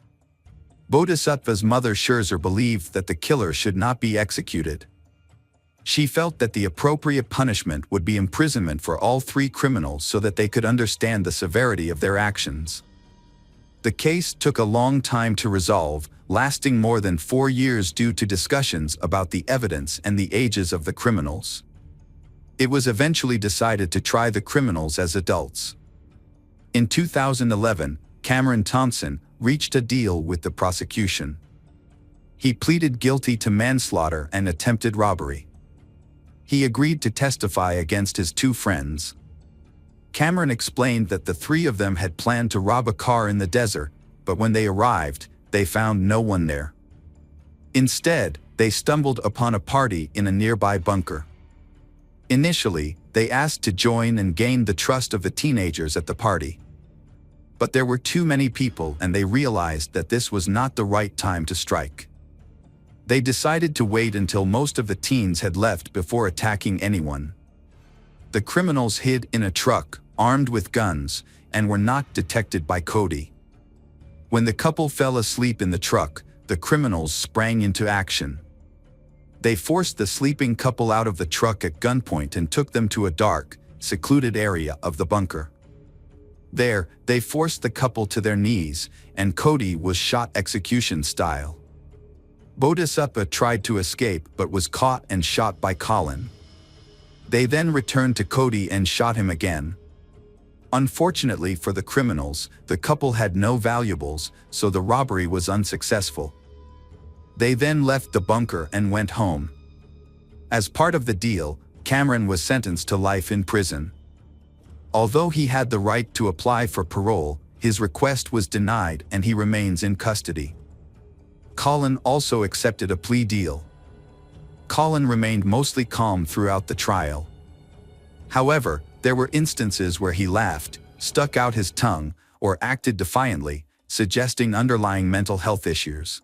Bodhisattva's mother Scherzer believed that the killer should not be executed. She felt that the appropriate punishment would be imprisonment for all 3 criminals so that they could understand the severity of their actions. The case took a long time to resolve, lasting more than 4 years due to discussions about the evidence and the ages of the criminals. It was eventually decided to try the criminals as adults. In 2011, Cameron Thompson reached a deal with the prosecution. He pleaded guilty to manslaughter and attempted robbery. He agreed to testify against his 2 friends. Cameron explained that the 3 of them had planned to rob a car in the desert, but when they arrived, they found no one there. Instead, they stumbled upon a party in a nearby bunker. Initially, they asked to join and gain the trust of the teenagers at the party. But there were too many people and they realized that this was not the right time to strike. They decided to wait until most of the teens had left before attacking anyone. The criminals hid in a truck, armed with guns, and were not detected by Cody. When the couple fell asleep in the truck, the criminals sprang into action. They forced the sleeping couple out of the truck at gunpoint and took them to a dark, secluded area of the bunker. There, they forced the couple to their knees, and Cody was shot execution style. Bodhisattva tried to escape but was caught and shot by Colin. They then returned to Cody and shot him again. Unfortunately for the criminals, the couple had no valuables, so the robbery was unsuccessful. They then left the bunker and went home. As part of the deal, Cameron was sentenced to life in prison. Although he had the right to apply for parole, his request was denied and he remains in custody. Colin also accepted a plea deal. Colin remained mostly calm throughout the trial. However, there were instances where he laughed, stuck out his tongue, or acted defiantly, suggesting underlying mental health issues.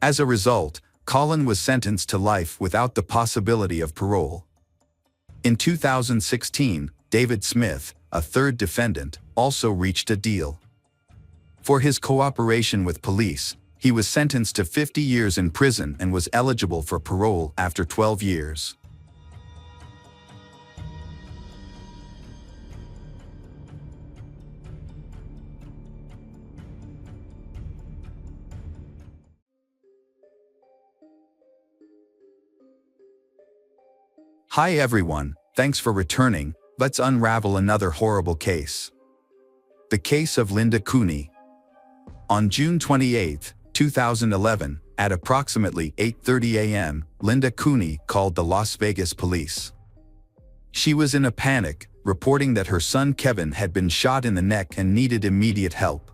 As a result, Colin was sentenced to life without the possibility of parole. In 2016, David Smith, a third defendant, also reached a deal. For his cooperation with police, he was sentenced to 50 years in prison and was eligible for parole after 12 years. Hi everyone, thanks for returning. Let's unravel another horrible case. The case of Linda Cooney. On June 28, 2011, at approximately 8:30 a.m., Linda Cooney called the Las Vegas police. She was in a panic, reporting that her son Kevin had been shot in the neck and needed immediate help.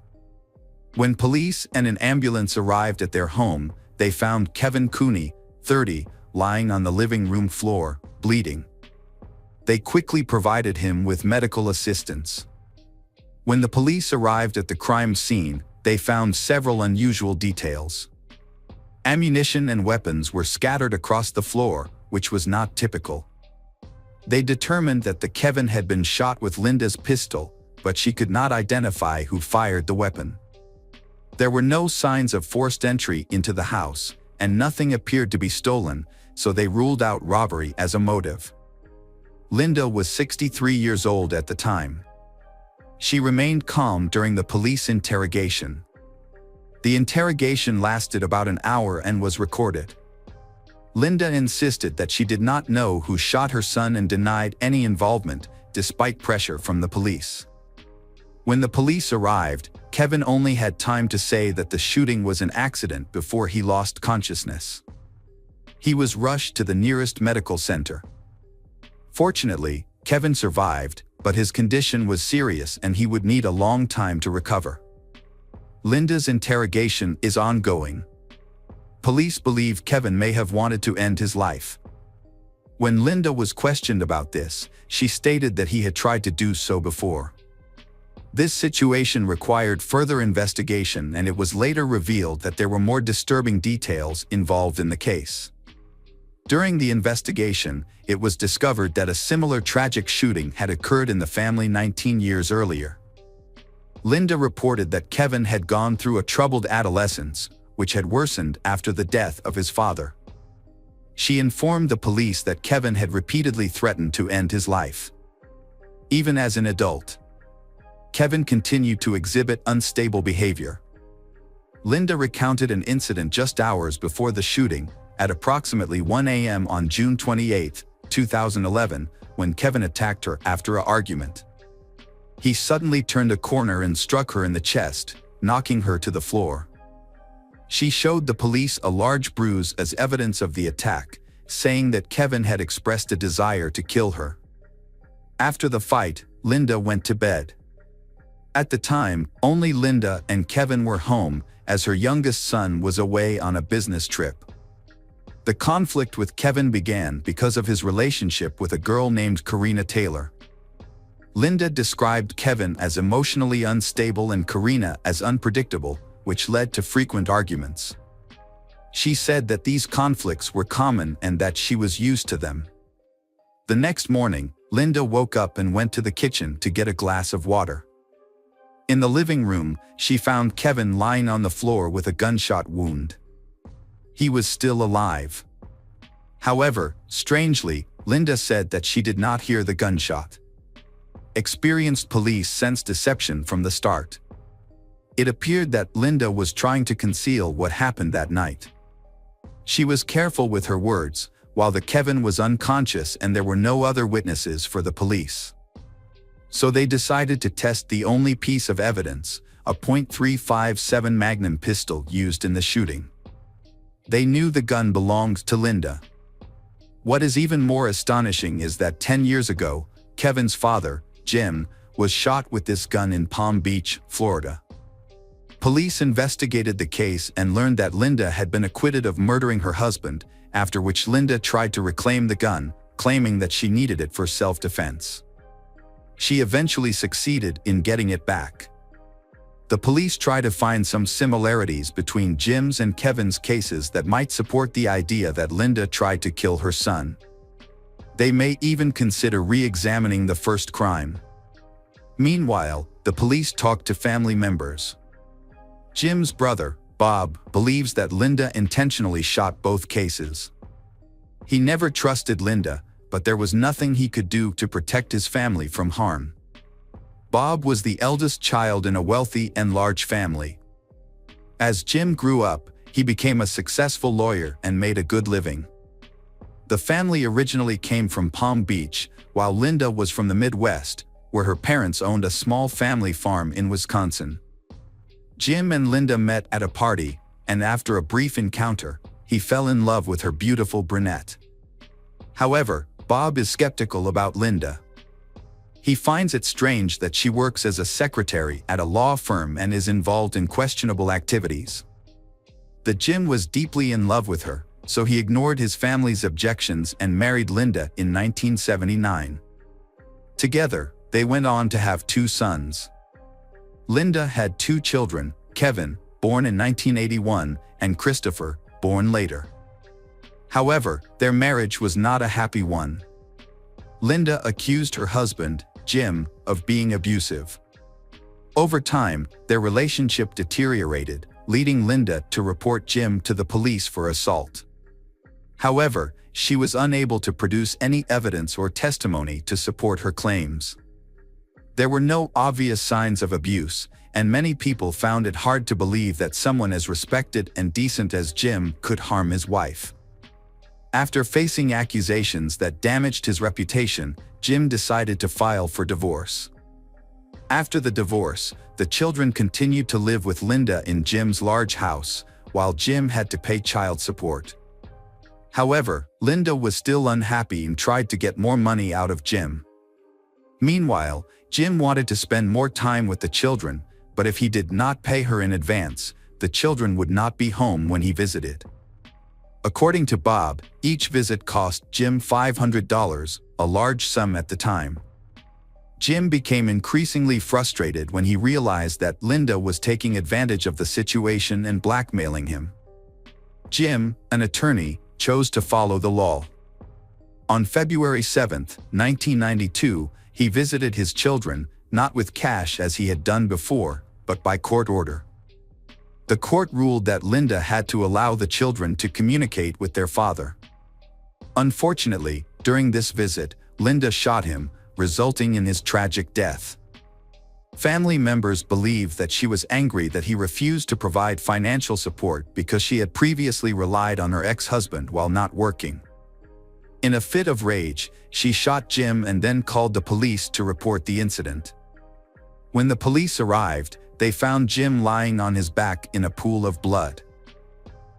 When police and an ambulance arrived at their home, they found Kevin Cooney, 30, lying on the living room floor, bleeding. They quickly provided him with medical assistance. When the police arrived at the crime scene, they found several unusual details. Ammunition and weapons were scattered across the floor, which was not typical. They determined that the Kevin had been shot with Linda's pistol, but she could not identify who fired the weapon. There were no signs of forced entry into the house, and nothing appeared to be stolen, so they ruled out robbery as a motive. Linda was 63 years old at the time. She remained calm during the police interrogation. The interrogation lasted about an hour and was recorded. Linda insisted that she did not know who shot her son and denied any involvement, despite pressure from the police. When the police arrived, Kevin only had time to say that the shooting was an accident before he lost consciousness. He was rushed to the nearest medical center. Fortunately, Kevin survived, but his condition was serious and he would need a long time to recover. Linda's interrogation is ongoing. Police believe Kevin may have wanted to end his life. When Linda was questioned about this, she stated that he had tried to do so before. This situation required further investigation, and it was later revealed that there were more disturbing details involved in the case. During the investigation, it was discovered that a similar tragic shooting had occurred in the family 19 years earlier. Linda reported that Kevin had gone through a troubled adolescence, which had worsened after the death of his father. She informed the police that Kevin had repeatedly threatened to end his life. Even as an adult, Kevin continued to exhibit unstable behavior. Linda recounted an incident just hours before the shooting, at approximately 1 a.m. on June 28, 2011, when Kevin attacked her after an argument. He suddenly turned a corner and struck her in the chest, knocking her to the floor. She showed the police a large bruise as evidence of the attack, saying that Kevin had expressed a desire to kill her. After the fight, Linda went to bed. At the time, only Linda and Kevin were home, as her youngest son was away on a business trip. The conflict with Kevin began because of his relationship with a girl named Karina Taylor. Linda described Kevin as emotionally unstable and Karina as unpredictable, which led to frequent arguments. She said that these conflicts were common and that she was used to them. The next morning, Linda woke up and went to the kitchen to get a glass of water. In the living room, she found Kevin lying on the floor with a gunshot wound. He was still alive. However, strangely, Linda said that she did not hear the gunshot. Experienced police sensed deception from the start. It appeared that Linda was trying to conceal what happened that night. She was careful with her words, while the Kevin was unconscious and there were no other witnesses for the police. So they decided to test the only piece of evidence, a .357 Magnum pistol used in the shooting. They knew the gun belonged to Linda. What is even more astonishing is that 10 years ago, Kevin's father, Jim, was shot with this gun in Palm Beach, Florida. Police investigated the case and learned that Linda had been acquitted of murdering her husband, after which Linda tried to reclaim the gun, claiming that she needed it for self-defense. She eventually succeeded in getting it back. The police try to find some similarities between Jim's and Kevin's cases that might support the idea that Linda tried to kill her son. They may even consider re-examining the first crime. Meanwhile, the police talk to family members. Jim's brother, Bob, believes that Linda intentionally shot both cases. He never trusted Linda, but there was nothing he could do to protect his family from harm. Bob was the eldest child in a wealthy and large family. As Jim grew up, he became a successful lawyer and made a good living. The family originally came from Palm Beach, while Linda was from the Midwest, where her parents owned a small family farm in Wisconsin. Jim and Linda met at a party, and after a brief encounter, he fell in love with her beautiful brunette. However, Bob is skeptical about Linda. He finds it strange that she works as a secretary at a law firm and is involved in questionable activities. Jim was deeply in love with her, so he ignored his family's objections and married Linda in 1979. Together, they went on to have 2 sons. Linda had 2 children, Kevin, born in 1981, and Christopher, born later. However, their marriage was not a happy one. Linda accused her husband, Jim, of being abusive. Over time, their relationship deteriorated, leading Linda to report Jim to the police for assault. However, she was unable to produce any evidence or testimony to support her claims. There were no obvious signs of abuse, and many people found it hard to believe that someone as respected and decent as Jim could harm his wife. After facing accusations that damaged his reputation, Jim decided to file for divorce. After the divorce, the children continued to live with Linda in Jim's large house, while Jim had to pay child support. However, Linda was still unhappy and tried to get more money out of Jim. Meanwhile, Jim wanted to spend more time with the children, but if he did not pay her in advance, the children would not be home when he visited. According to Bob, each visit cost Jim $500, a large sum at the time. Jim became increasingly frustrated when he realized that Linda was taking advantage of the situation and blackmailing him. Jim, an attorney, chose to follow the law. On February 7, 1992, he visited his children, not with cash as he had done before, but by court order. The court ruled that Linda had to allow the children to communicate with their father. Unfortunately, during this visit, Linda shot him, resulting in his tragic death. Family members believe that she was angry that he refused to provide financial support because she had previously relied on her ex-husband while not working. In a fit of rage, she shot Jim and then called the police to report the incident. When the police arrived, they found Jim lying on his back in a pool of blood.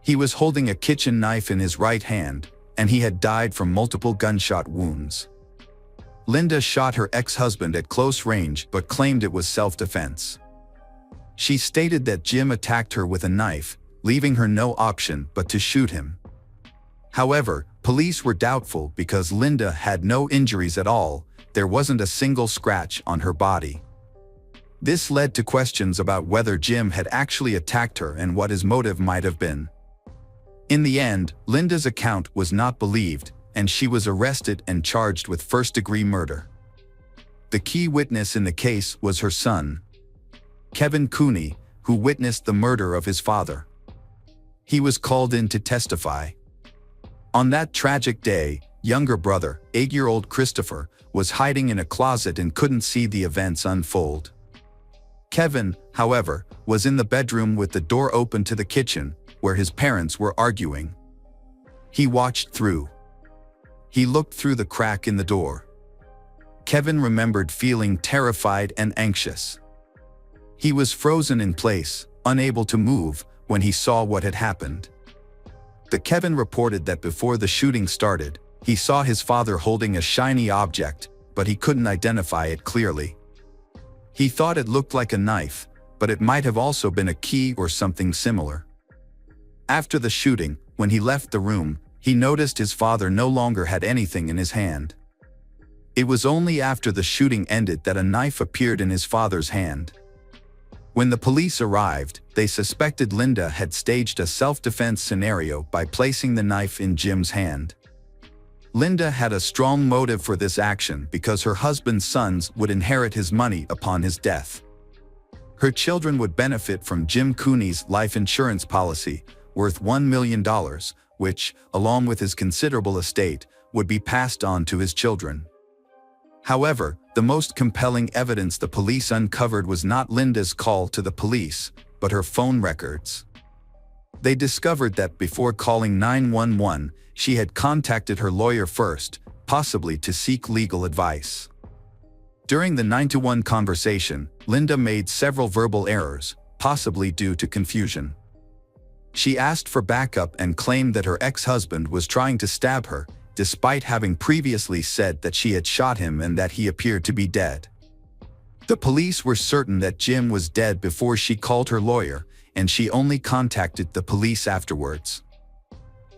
He was holding a kitchen knife in his right hand, and he had died from multiple gunshot wounds. Linda shot her ex-husband at close range but claimed it was self-defense. She stated that Jim attacked her with a knife, leaving her no option but to shoot him. However, police were doubtful because Linda had no injuries at all. There wasn't a single scratch on her body. This led to questions about whether Jim had actually attacked her and what his motive might have been. In the end, Linda's account was not believed, and she was arrested and charged with first-degree murder. The key witness in the case was her son, Kevin Cooney, who witnessed the murder of his father. He was called in to testify. On that tragic day, younger brother, 8-year-old Christopher, was hiding in a closet and couldn't see the events unfold. Kevin, however, was in the bedroom with the door open to the kitchen, where his parents were arguing. He watched through. He looked through the crack in the door. Kevin remembered feeling terrified and anxious. He was frozen in place, unable to move, when he saw what had happened. Kevin reported that before the shooting started, he saw his father holding a shiny object, but he couldn't identify it clearly. He thought it looked like a knife, but it might have also been a key or something similar. After the shooting, when he left the room, he noticed his father no longer had anything in his hand. It was only after the shooting ended that a knife appeared in his father's hand. When the police arrived, they suspected Linda had staged a self-defense scenario by placing the knife in Jim's hand. Linda had a strong motive for this action because her husband's sons would inherit his money upon his death. Her children would benefit from Jim Cooney's life insurance policy, worth $1 million, which, along with his considerable estate, would be passed on to his children. However, the most compelling evidence the police uncovered was not Linda's call to the police, but her phone records. They discovered that before calling 911, she had contacted her lawyer first, possibly to seek legal advice. During the 911 conversation, Linda made several verbal errors, possibly due to confusion. She asked for backup and claimed that her ex-husband was trying to stab her, despite having previously said that she had shot him and that he appeared to be dead. The police were certain that Jim was dead before she called her lawyer, and she only contacted the police afterwards.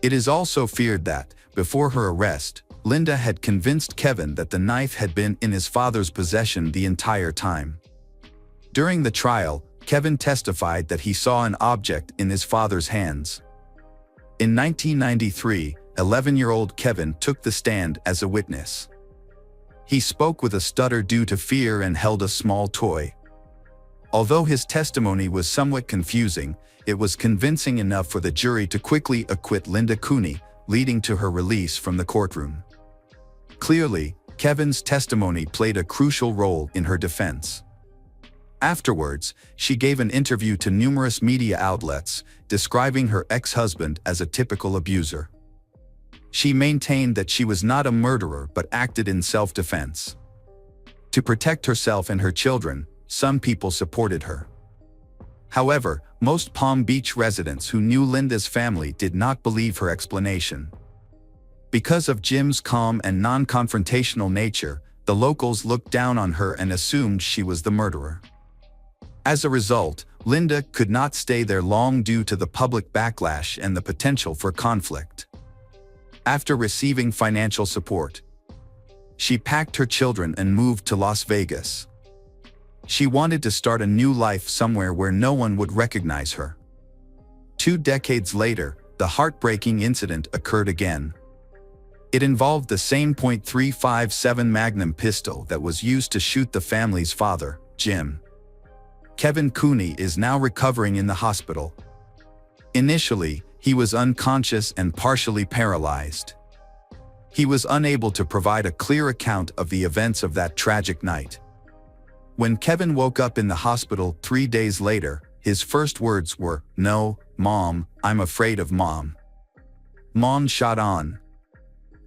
It is also feared that, before her arrest, Linda had convinced Kevin that the knife had been in his father's possession the entire time. During the trial, Kevin testified that he saw an object in his father's hands. In 1993, 11-year-old Kevin took the stand as a witness. He spoke with a stutter due to fear and held a small toy. Although his testimony was somewhat confusing, it was convincing enough for the jury to quickly acquit Linda Cooney, leading to her release from the courtroom. Clearly, Kevin's testimony played a crucial role in her defense. Afterwards, she gave an interview to numerous media outlets, describing her ex-husband as a typical abuser. She maintained that she was not a murderer but acted in self-defense. To protect herself and her children, some people supported her. However, most Palm Beach residents who knew Linda's family did not believe her explanation. Because of Jim's calm and non-confrontational nature, the locals looked down on her and assumed she was the murderer. As a result, Linda could not stay there long due to the public backlash and the potential for conflict. After receiving financial support, she packed her children and moved to Las Vegas. She wanted to start a new life somewhere where no one would recognize her. 2 decades later, the heartbreaking incident occurred again. It involved the same .357 Magnum pistol that was used to shoot the family's father, Jim. Kevin Cooney is now recovering in the hospital. Initially, he was unconscious and partially paralyzed. He was unable to provide a clear account of the events of that tragic night. When Kevin woke up in the hospital 3 days later, his first words were, "No, Mom, I'm afraid of Mom." Mom shot on.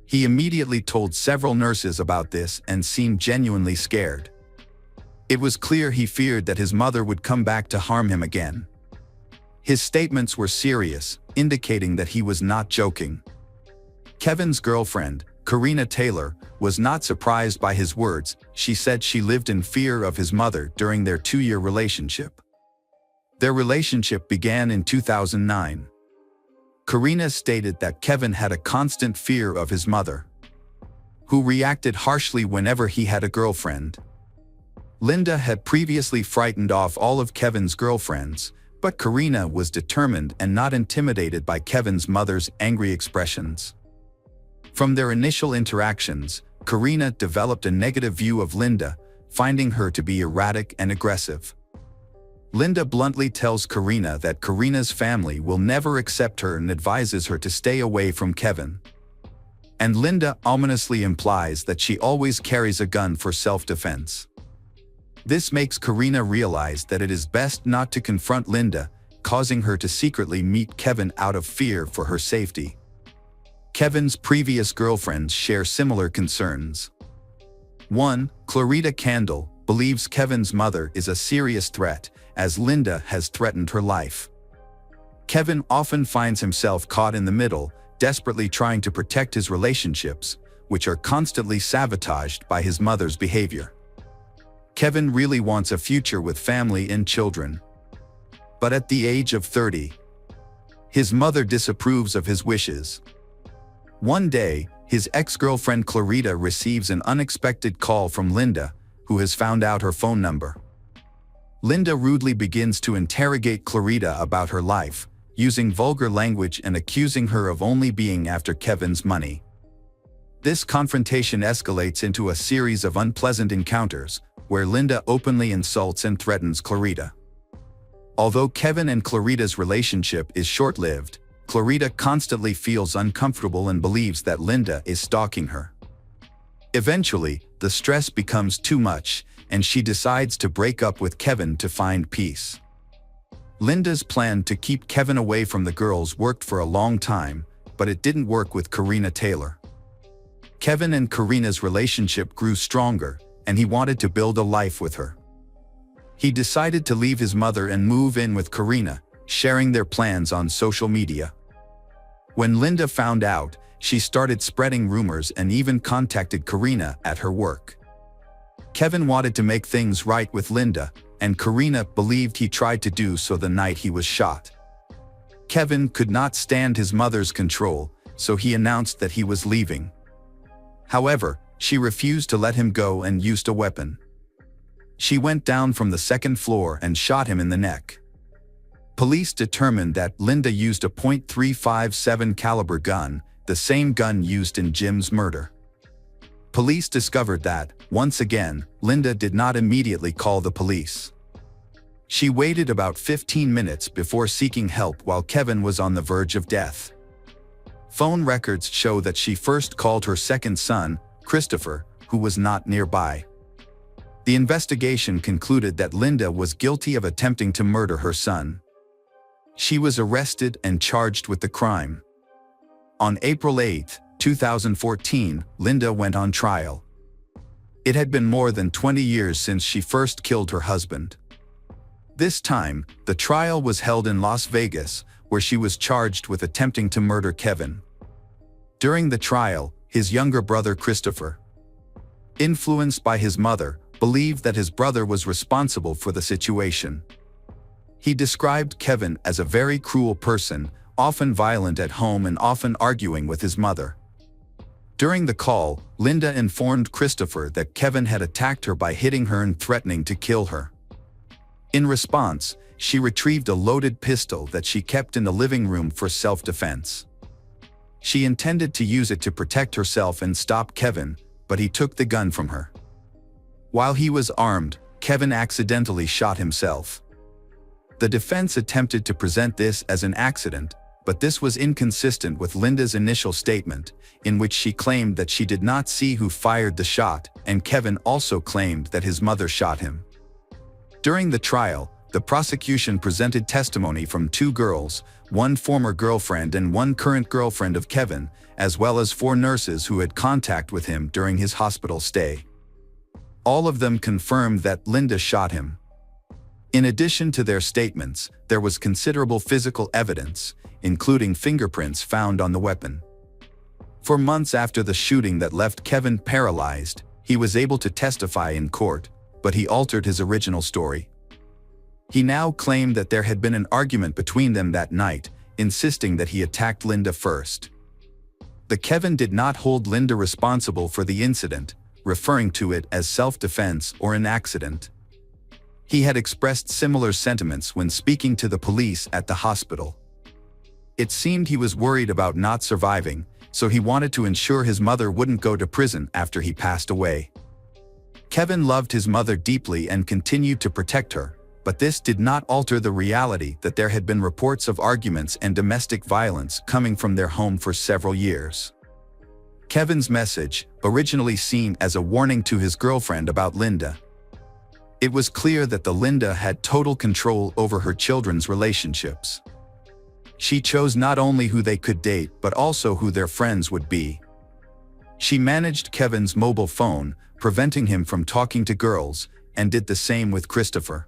He immediately told several nurses about this and seemed genuinely scared. It was clear he feared that his mother would come back to harm him again. His statements were serious, indicating that he was not joking. Kevin's girlfriend, Karina Taylor, was not surprised by his words. She said she lived in fear of his mother during their 2-year relationship. Their relationship began in 2009. Karina stated that Kevin had a constant fear of his mother, who reacted harshly whenever he had a girlfriend. Linda had previously frightened off all of Kevin's girlfriends, But Karina was determined and not intimidated by Kevin's mother's angry expressions. From their initial interactions, Karina developed a negative view of Linda, finding her to be erratic and aggressive. Linda bluntly tells Karina that Karina's family will never accept her and advises her to stay away from Kevin. And Linda ominously implies that she always carries a gun for self-defense. This makes Karina realize that it is best not to confront Linda, causing her to secretly meet Kevin out of fear for her safety. Kevin's previous girlfriends share similar concerns. 1. Clarita Candle believes Kevin's mother is a serious threat, as Linda has threatened her life. Kevin often finds himself caught in the middle, desperately trying to protect his relationships, which are constantly sabotaged by his mother's behavior. Kevin really wants a future with family and children. But at the age of 30, his mother disapproves of his wishes. One day, his ex-girlfriend Clarita receives an unexpected call from Linda, who has found out her phone number. Linda rudely begins to interrogate Clarita about her life, using vulgar language and accusing her of only being after Kevin's money. This confrontation escalates into a series of unpleasant encounters, where Linda openly insults and threatens Clarita. Although Kevin and Clarita's relationship is short-lived, Clarita constantly feels uncomfortable and believes that Linda is stalking her. Eventually, the stress becomes too much, and she decides to break up with Kevin to find peace. Linda's plan to keep Kevin away from the girls worked for a long time, but it didn't work with Karina Taylor. Kevin and Karina's relationship grew stronger, and he wanted to build a life with her. He decided to leave his mother and move in with Karina, sharing their plans on social media. When Linda found out, she started spreading rumors and even contacted Karina at her work. Kevin wanted to make things right with Linda, and Karina believed he tried to do so the night he was shot. Kevin could not stand his mother's control, so he announced that he was leaving. However, she refused to let him go and used a weapon. She went down from the second floor and shot him in the neck. Police determined that Linda used a .357 caliber gun, the same gun used in Jim's murder. Police discovered that, once again, Linda did not immediately call the police. She waited about 15 minutes before seeking help while Kevin was on the verge of death. Phone records show that she first called her second son, Christopher, who was not nearby. The investigation concluded that Linda was guilty of attempting to murder her son. She was arrested and charged with the crime. On April 8, 2014, Linda went on trial. It had been more than 20 years since she first killed her husband. This time, the trial was held in Las Vegas, where she was charged with attempting to murder Kevin. During the trial, his younger brother Christopher, influenced by his mother, believed that his brother was responsible for the situation. He described Kevin as a very cruel person, often violent at home and often arguing with his mother. During the call, Linda informed Christopher that Kevin had attacked her by hitting her and threatening to kill her. In response, she retrieved a loaded pistol that she kept in the living room for self-defense. She intended to use it to protect herself and stop Kevin, but he took the gun from her. While he was armed, Kevin accidentally shot himself. The defense attempted to present this as an accident, but this was inconsistent with Linda's initial statement, in which she claimed that she did not see who fired the shot, and Kevin also claimed that his mother shot him. During the trial, the prosecution presented testimony from 2 girls, one former girlfriend and one current girlfriend of Kevin, as well as 4 nurses who had contact with him during his hospital stay. All of them confirmed that Linda shot him. In addition to their statements, there was considerable physical evidence, including fingerprints found on the weapon. For months after the shooting that left Kevin paralyzed, he was able to testify in court, but he altered his original story. He now claimed that there had been an argument between them that night, insisting that he attacked Linda first. The Kevin did not hold Linda responsible for the incident, referring to it as self-defense or an accident. He had expressed similar sentiments when speaking to the police at the hospital. It seemed he was worried about not surviving, so he wanted to ensure his mother wouldn't go to prison after he passed away. Kevin loved his mother deeply and continued to protect her, but this did not alter the reality that there had been reports of arguments and domestic violence coming from their home for several years. Kevin's message, originally seen as a warning to his girlfriend about Linda. It was clear that the Linda had total control over her children's relationships. She chose not only who they could date but also who their friends would be. She managed Kevin's mobile phone, preventing him from talking to girls, and did the same with Christopher.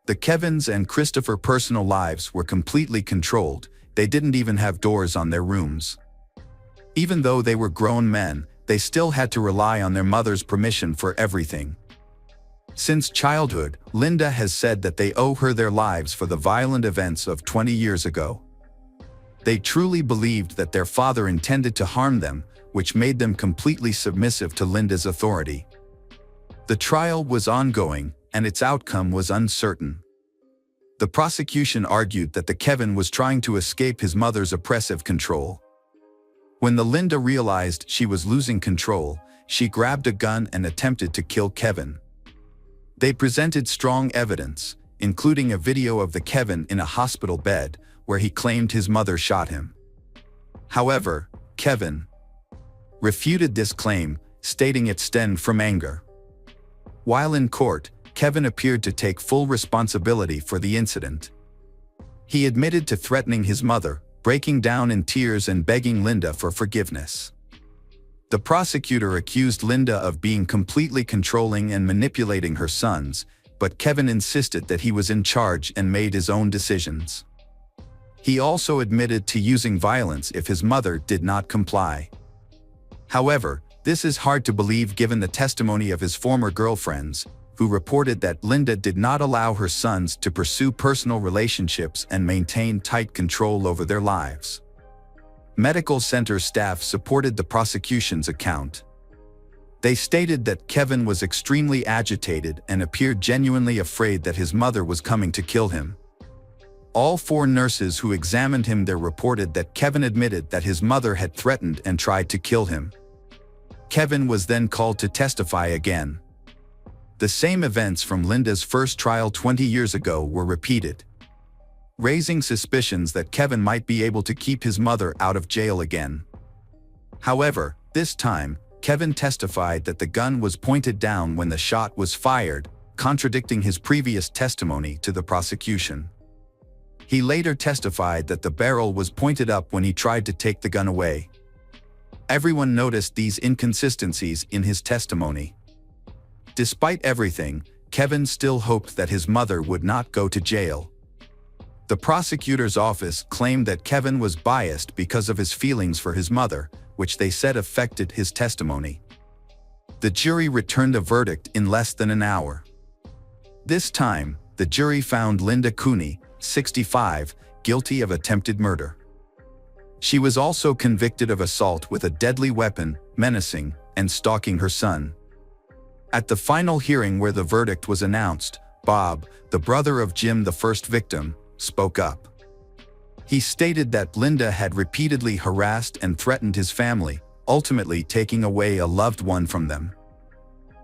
The Kevins and Christopher personal lives were completely controlled. They didn't even have doors on their rooms. Even though they were grown men, they still had to rely on their mother's permission for everything. Since childhood, Linda has said that they owe her their lives for the violent events of 20 years ago. They truly believed that their father intended to harm them, which made them completely submissive to Linda's authority. The trial was ongoing, and its outcome was uncertain. The prosecution argued that the Kevin was trying to escape his mother's oppressive control. When the Linda realized she was losing control, she grabbed a gun and attempted to kill Kevin. They presented strong evidence, including a video of the Kevin in a hospital bed, where he claimed his mother shot him. However, Kevin refuted this claim, stating it stemmed from anger. While in court, Kevin appeared to take full responsibility for the incident. He admitted to threatening his mother, breaking down in tears and begging Linda for forgiveness. The prosecutor accused Linda of being completely controlling and manipulating her sons, but Kevin insisted that he was in charge and made his own decisions. He also admitted to using violence if his mother did not comply. However, this is hard to believe given the testimony of his former girlfriends, who reported that Linda did not allow her sons to pursue personal relationships and maintain tight control over their lives. Medical center staff supported the prosecution's account. They stated that Kevin was extremely agitated and appeared genuinely afraid that his mother was coming to kill him. All 4 nurses who examined him there reported that Kevin admitted that his mother had threatened and tried to kill him. Kevin was then called to testify again. The same events from Linda's first trial 20 years ago were repeated, raising suspicions that Kevin might be able to keep his mother out of jail again. However, this time, Kevin testified that the gun was pointed down when the shot was fired, contradicting his previous testimony to the prosecution. He later testified that the barrel was pointed up when he tried to take the gun away. Everyone noticed these inconsistencies in his testimony. Despite everything, Kevin still hoped that his mother would not go to jail. The prosecutor's office claimed that Kevin was biased because of his feelings for his mother, which they said affected his testimony. The jury returned a verdict in less than an hour. This time, the jury found Linda Cooney, 65, guilty of attempted murder. She was also convicted of assault with a deadly weapon, menacing, and stalking her son. At the final hearing where the verdict was announced, Bob, the brother of Jim, the first victim, spoke up. He stated that Linda had repeatedly harassed and threatened his family, ultimately taking away a loved one from them.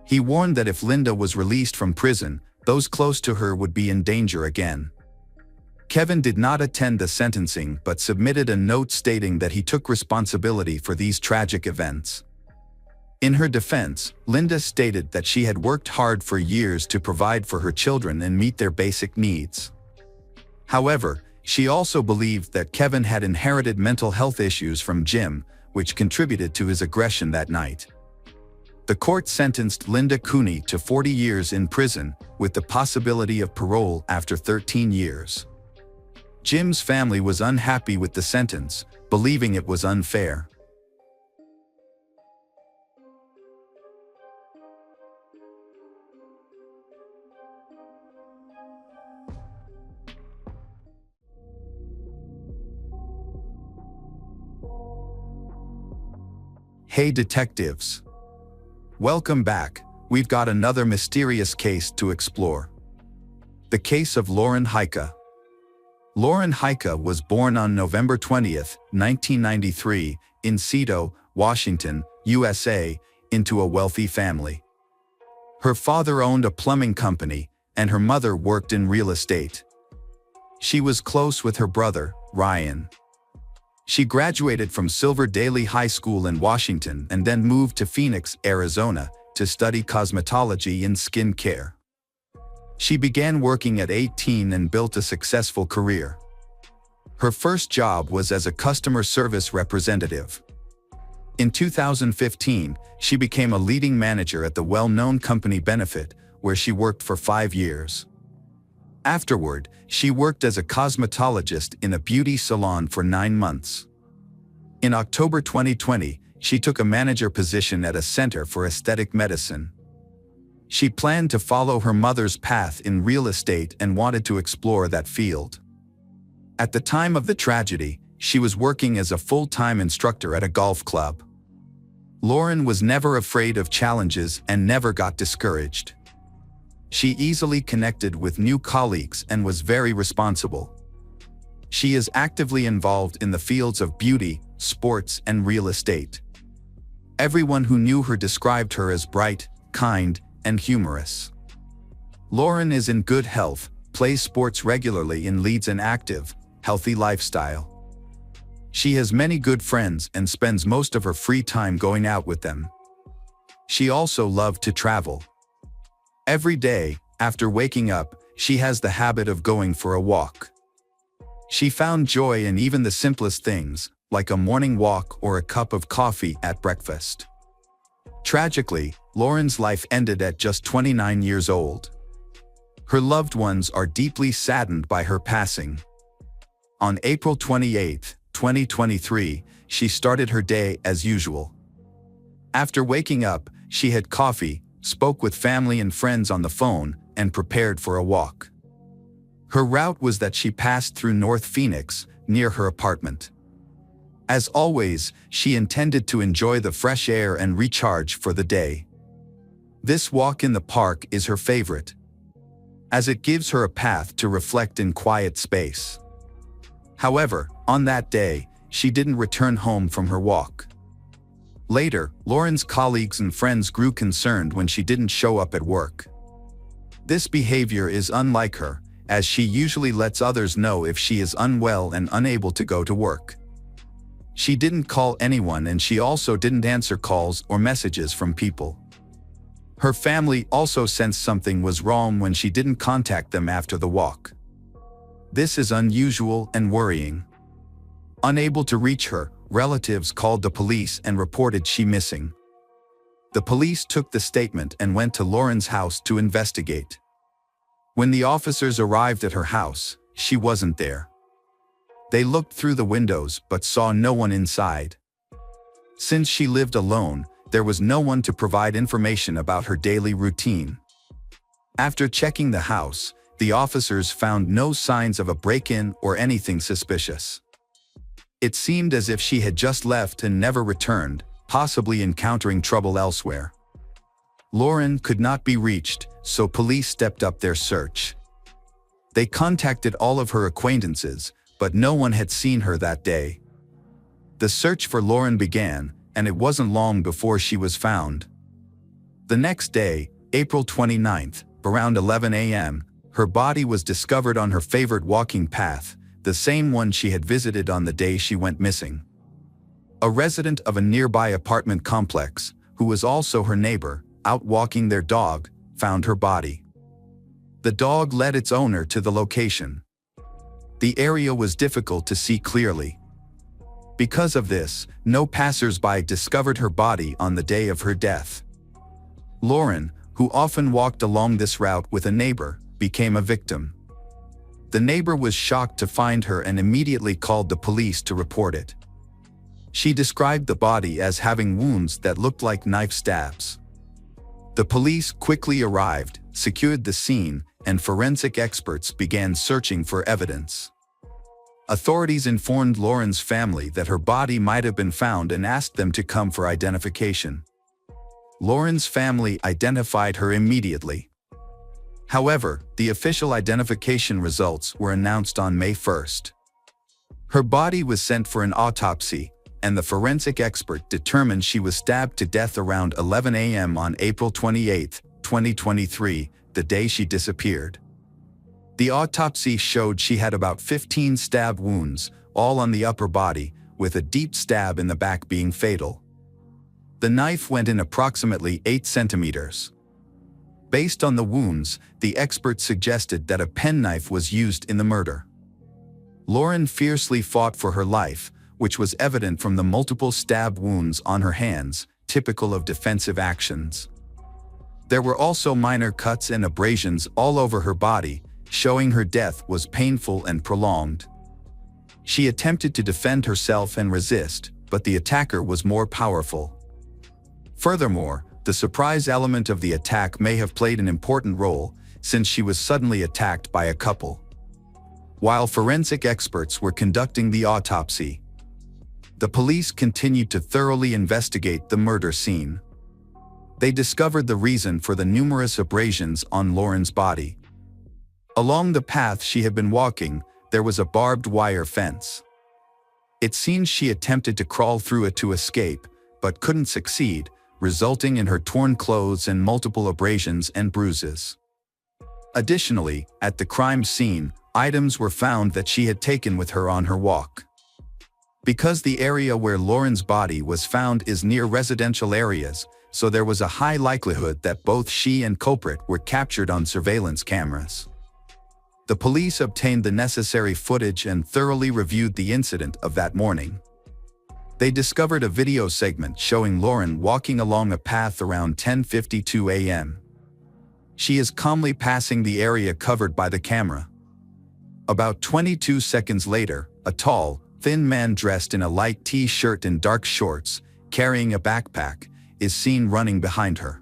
He warned that if Linda was released from prison, those close to her would be in danger again. Kevin did not attend the sentencing but submitted a note stating that he took responsibility for these tragic events. In her defense, Linda stated that she had worked hard for years to provide for her children and meet their basic needs. However, she also believed that Kevin had inherited mental health issues from Jim, which contributed to his aggression that night. The court sentenced Linda Cooney to 40 years in prison, with the possibility of parole after 13 years. Jim's family was unhappy with the sentence, believing it was unfair. Hey detectives! Welcome back. We've got another mysterious case to explore. The case of Lauren Heike. Lauren Heike was born on November 20, 1993, in Seattle, Washington, USA, into a wealthy family. Her father owned a plumbing company, and her mother worked in real estate. She was close with her brother, Ryan. She graduated from Silver Daily High School in Washington and then moved to Phoenix, Arizona, to study cosmetology and skin care. She began working at 18 and built a successful career. Her first job was as a customer service representative. In 2015, she became a leading manager at the well-known company Benefit, where she worked for 5 years. Afterward, she worked as a cosmetologist in a beauty salon for 9 months. In October 2020, she took a manager position at a center for aesthetic medicine. She planned to follow her mother's path in real estate and wanted to explore that field. At the time of the tragedy, she was working as a full-time instructor at a golf club. Lauren was never afraid of challenges and never got discouraged. She easily connected with new colleagues and was very responsible. She is actively involved in the fields of beauty, sports, and real estate. Everyone who knew her described her as bright, kind, and humorous. Lauren is in good health, plays sports regularly and leads an active, healthy lifestyle. She has many good friends and spends most of her free time going out with them. She also loved to travel. Every day, after waking up, she has the habit of going for a walk. She found joy in even the simplest things, like a morning walk or a cup of coffee at breakfast. Tragically, Lauren's life ended at just 29 years old. Her loved ones are deeply saddened by her passing. On April 28, 2023, she started her day as usual. After waking up, she had coffee, spoke with family and friends on the phone, and prepared for a walk. Her route was that she passed through North Phoenix, near her apartment. As always, she intended to enjoy the fresh air and recharge for the day. This walk in the park is her favorite, as it gives her a path to reflect in quiet space. However, on that day, she didn't return home from her walk. Later, Lauren's colleagues and friends grew concerned when she didn't show up at work. This behavior is unlike her, as she usually lets others know if she is unwell and unable to go to work. She didn't call anyone, and she also didn't answer calls or messages from people. Her family also sensed something was wrong when she didn't contact them after the walk. This is unusual and worrying. Unable to reach her, relatives called the police and reported she missing. The police took the statement and went to Lauren's house to investigate. When the officers arrived at her house, she wasn't there. They looked through the windows but saw no one inside. Since she lived alone, there was no one to provide information about her daily routine. After checking the house, the officers found no signs of a break-in or anything suspicious. It seemed as if she had just left and never returned, possibly encountering trouble elsewhere. Lauren could not be reached, so police stepped up their search. They contacted all of her acquaintances, but no one had seen her that day. The search for Lauren began, and it wasn't long before she was found. The next day, April 29th, around 11 a.m., her body was discovered on her favorite walking path, the same one she had visited on the day she went missing. A resident of a nearby apartment complex, who was also her neighbor, out walking their dog, found her body. The dog led its owner to the location. The area was difficult to see clearly. Because of this, no passers-by discovered her body on the day of her death. Lauren, who often walked along this route with a neighbor, became a victim. The neighbor was shocked to find her and immediately called the police to report it. She described the body as having wounds that looked like knife stabs. The police quickly arrived, secured the scene, and forensic experts began searching for evidence. Authorities informed Lauren's family that her body might have been found and asked them to come for identification. Lauren's family identified her immediately. However, the official identification results were announced on May 1st. Her body was sent for an autopsy, and the forensic expert determined she was stabbed to death around 11 a.m. on April 28, 2023, the day she disappeared. The autopsy showed she had about 15 stab wounds, all on the upper body, with a deep stab in the back being fatal. The knife went in approximately 8 centimeters. Based on the wounds, the expert suggested that a penknife was used in the murder. Lauren fiercely fought for her life, which was evident from the multiple stab wounds on her hands, typical of defensive actions. There were also minor cuts and abrasions all over her body, showing her death was painful and prolonged. She attempted to defend herself and resist, but the attacker was more powerful. Furthermore, the surprise element of the attack may have played an important role, since she was suddenly attacked by a couple. While forensic experts were conducting the autopsy, the police continued to thoroughly investigate the murder scene. They discovered the reason for the numerous abrasions on Lauren's body. Along the path she had been walking, there was a barbed wire fence. It seems she attempted to crawl through it to escape, but couldn't succeed, resulting in her torn clothes and multiple abrasions and bruises. Additionally, at the crime scene, items were found that she had taken with her on her walk. Because the area where Lauren's body was found is near residential areas, so there was a high likelihood that both she and culprit were captured on surveillance cameras. The police obtained the necessary footage and thoroughly reviewed the incident of that morning. They discovered a video segment showing Lauren walking along a path around 10:52 a.m. She is calmly passing the area covered by the camera. About 22 seconds later, a tall, thin man dressed in a light t-shirt and dark shorts, carrying a backpack, is seen running behind her.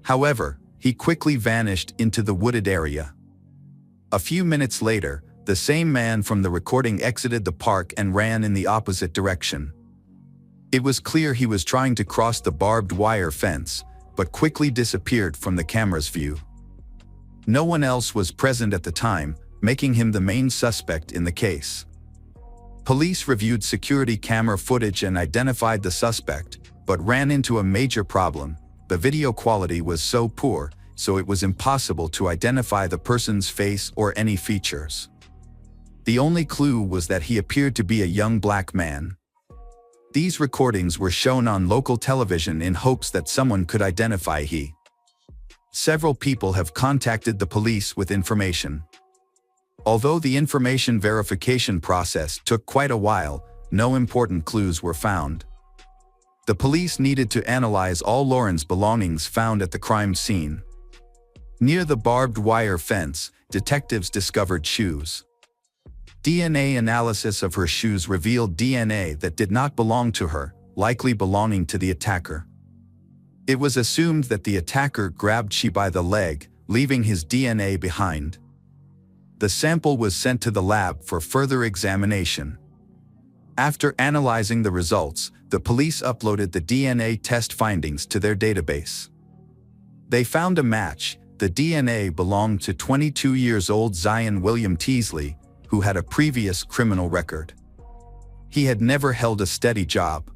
However, he quickly vanished into the wooded area. A few minutes later, the same man from the recording exited the park and ran in the opposite direction. It was clear he was trying to cross the barbed wire fence, but quickly disappeared from the camera's view. No one else was present at the time, making him the main suspect in the case. Police reviewed security camera footage and identified the suspect, but ran into a major problem. The video quality was so poor, so it was impossible to identify the person's face or any features. The only clue was that he appeared to be a young black man. These recordings were shown on local television in hopes that someone could identify he. Several people have contacted the police with information. Although the information verification process took quite a while, no important clues were found. The police needed to analyze all Lauren's belongings found at the crime scene. Near the barbed wire fence, detectives discovered shoes. DNA analysis of her shoes revealed DNA that did not belong to her, likely belonging to the attacker. It was assumed that the attacker grabbed she by the leg, leaving his DNA behind. The sample was sent to the lab for further examination. After analyzing the results, the police uploaded the DNA test findings to their database. They found a match. The DNA belonged to 22-year-old Zion William Teasley, who had a previous criminal record. He had never held a steady job.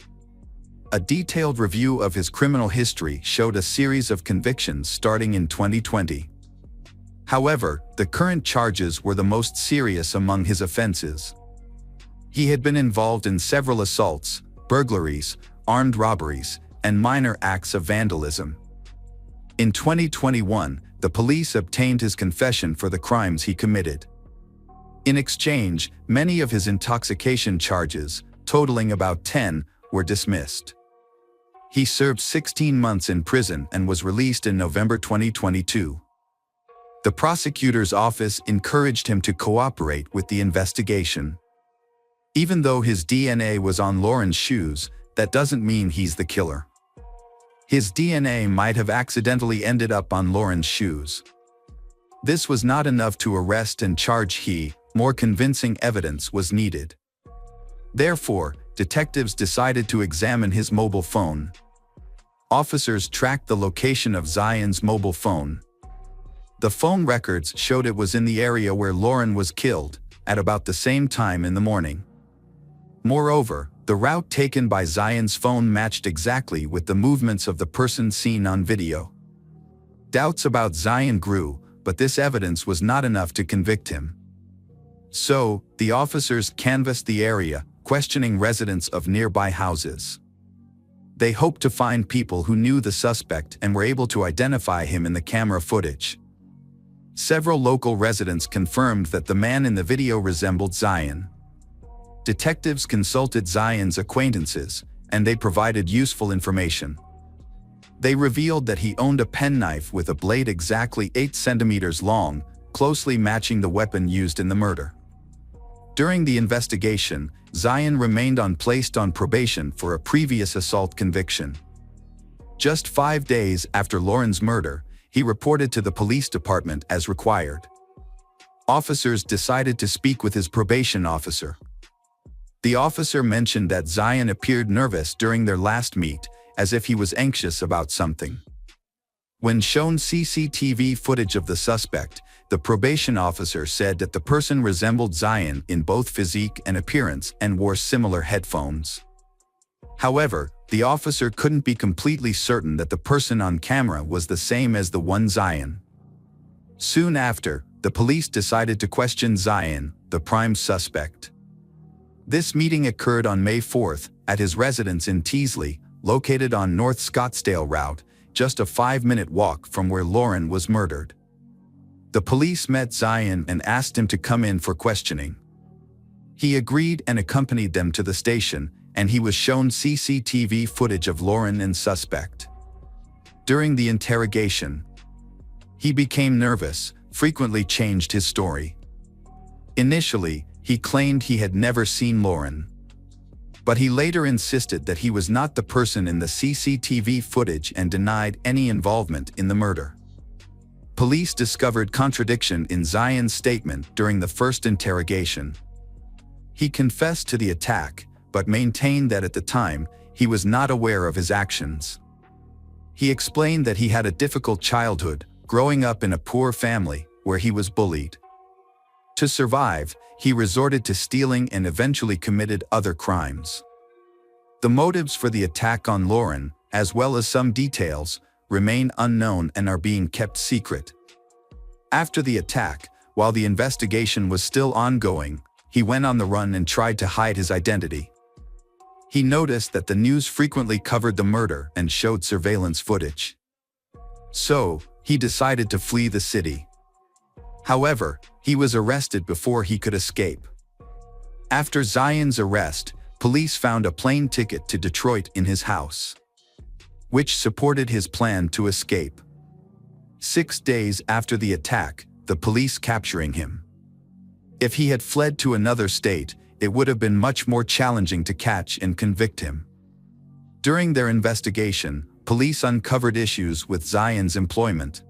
A detailed review of his criminal history showed a series of convictions starting in 2020. However, the current charges were the most serious among his offenses. He had been involved in several assaults, burglaries, armed robberies, and minor acts of vandalism. In 2021, the police obtained his confession for the crimes he committed. In exchange, many of his intoxication charges, totaling about 10, were dismissed. He served 16 months in prison and was released in November 2022. The prosecutor's office encouraged him to cooperate with the investigation. Even though his DNA was on Lauren's shoes, that doesn't mean he's the killer. His DNA might have accidentally ended up on Lauren's shoes. This was not enough to arrest and charge he. More convincing evidence was needed. Therefore, detectives decided to examine his mobile phone. Officers tracked the location of Zion's mobile phone. The phone records showed it was in the area where Lauren was killed, at about the same time in the morning. Moreover, the route taken by Zion's phone matched exactly with the movements of the person seen on video. Doubts about Zion grew, but this evidence was not enough to convict him. So, the officers canvassed the area, questioning residents of nearby houses. They hoped to find people who knew the suspect and were able to identify him in the camera footage. Several local residents confirmed that the man in the video resembled Zion. Detectives consulted Zion's acquaintances, and they provided useful information. They revealed that he owned a penknife with a blade exactly 8 centimeters long, closely matching the weapon used in the murder. During the investigation, Zion remained placed on probation for a previous assault conviction. Just 5 days after Lauren's murder, he reported to the police department as required. Officers decided to speak with his probation officer. The officer mentioned that Zion appeared nervous during their last meet, as if he was anxious about something. When shown CCTV footage of the suspect, the probation officer said that the person resembled Zion in both physique and appearance and wore similar headphones. However, the officer couldn't be completely certain that the person on camera was the same as the one Zion. Soon after, the police decided to question Zion, the prime suspect. This meeting occurred on May 4th at his residence in Teasley, located on North Scottsdale Route, just a 5-minute walk from where Lauren was murdered. The police met Zion and asked him to come in for questioning. He agreed and accompanied them to the station, and he was shown CCTV footage of Lauren and suspect. During the interrogation, he became nervous, frequently changed his story. Initially, he claimed he had never seen Lauren. But he later insisted that he was not the person in the CCTV footage and denied any involvement in the murder. Police discovered contradiction in Zion's statement during the first interrogation. He confessed to the attack, but maintained that at the time, he was not aware of his actions. He explained that he had a difficult childhood, growing up in a poor family, where he was bullied. To survive, he resorted to stealing and eventually committed other crimes. The motives for the attack on Lauren, as well as some details, remain unknown and are being kept secret. After the attack, while the investigation was still ongoing, he went on the run and tried to hide his identity. He noticed that the news frequently covered the murder and showed surveillance footage. So, he decided to flee the city. However, he was arrested before he could escape. After Zion's arrest, police found a plane ticket to Detroit in his house, which supported his plan to escape. 6 days after the attack, the police capturing him. If he had fled to another state, it would have been much more challenging to catch and convict him. During their investigation, police uncovered issues with Zion's employment.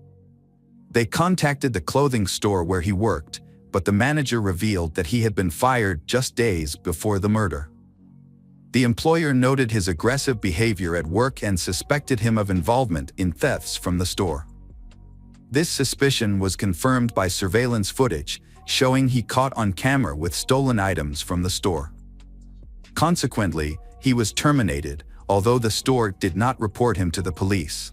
They contacted the clothing store where he worked, but the manager revealed that he had been fired just days before the murder. The employer noted his aggressive behavior at work and suspected him of involvement in thefts from the store. This suspicion was confirmed by surveillance footage, showing he caught on camera with stolen items from the store. Consequently, he was terminated, although the store did not report him to the police.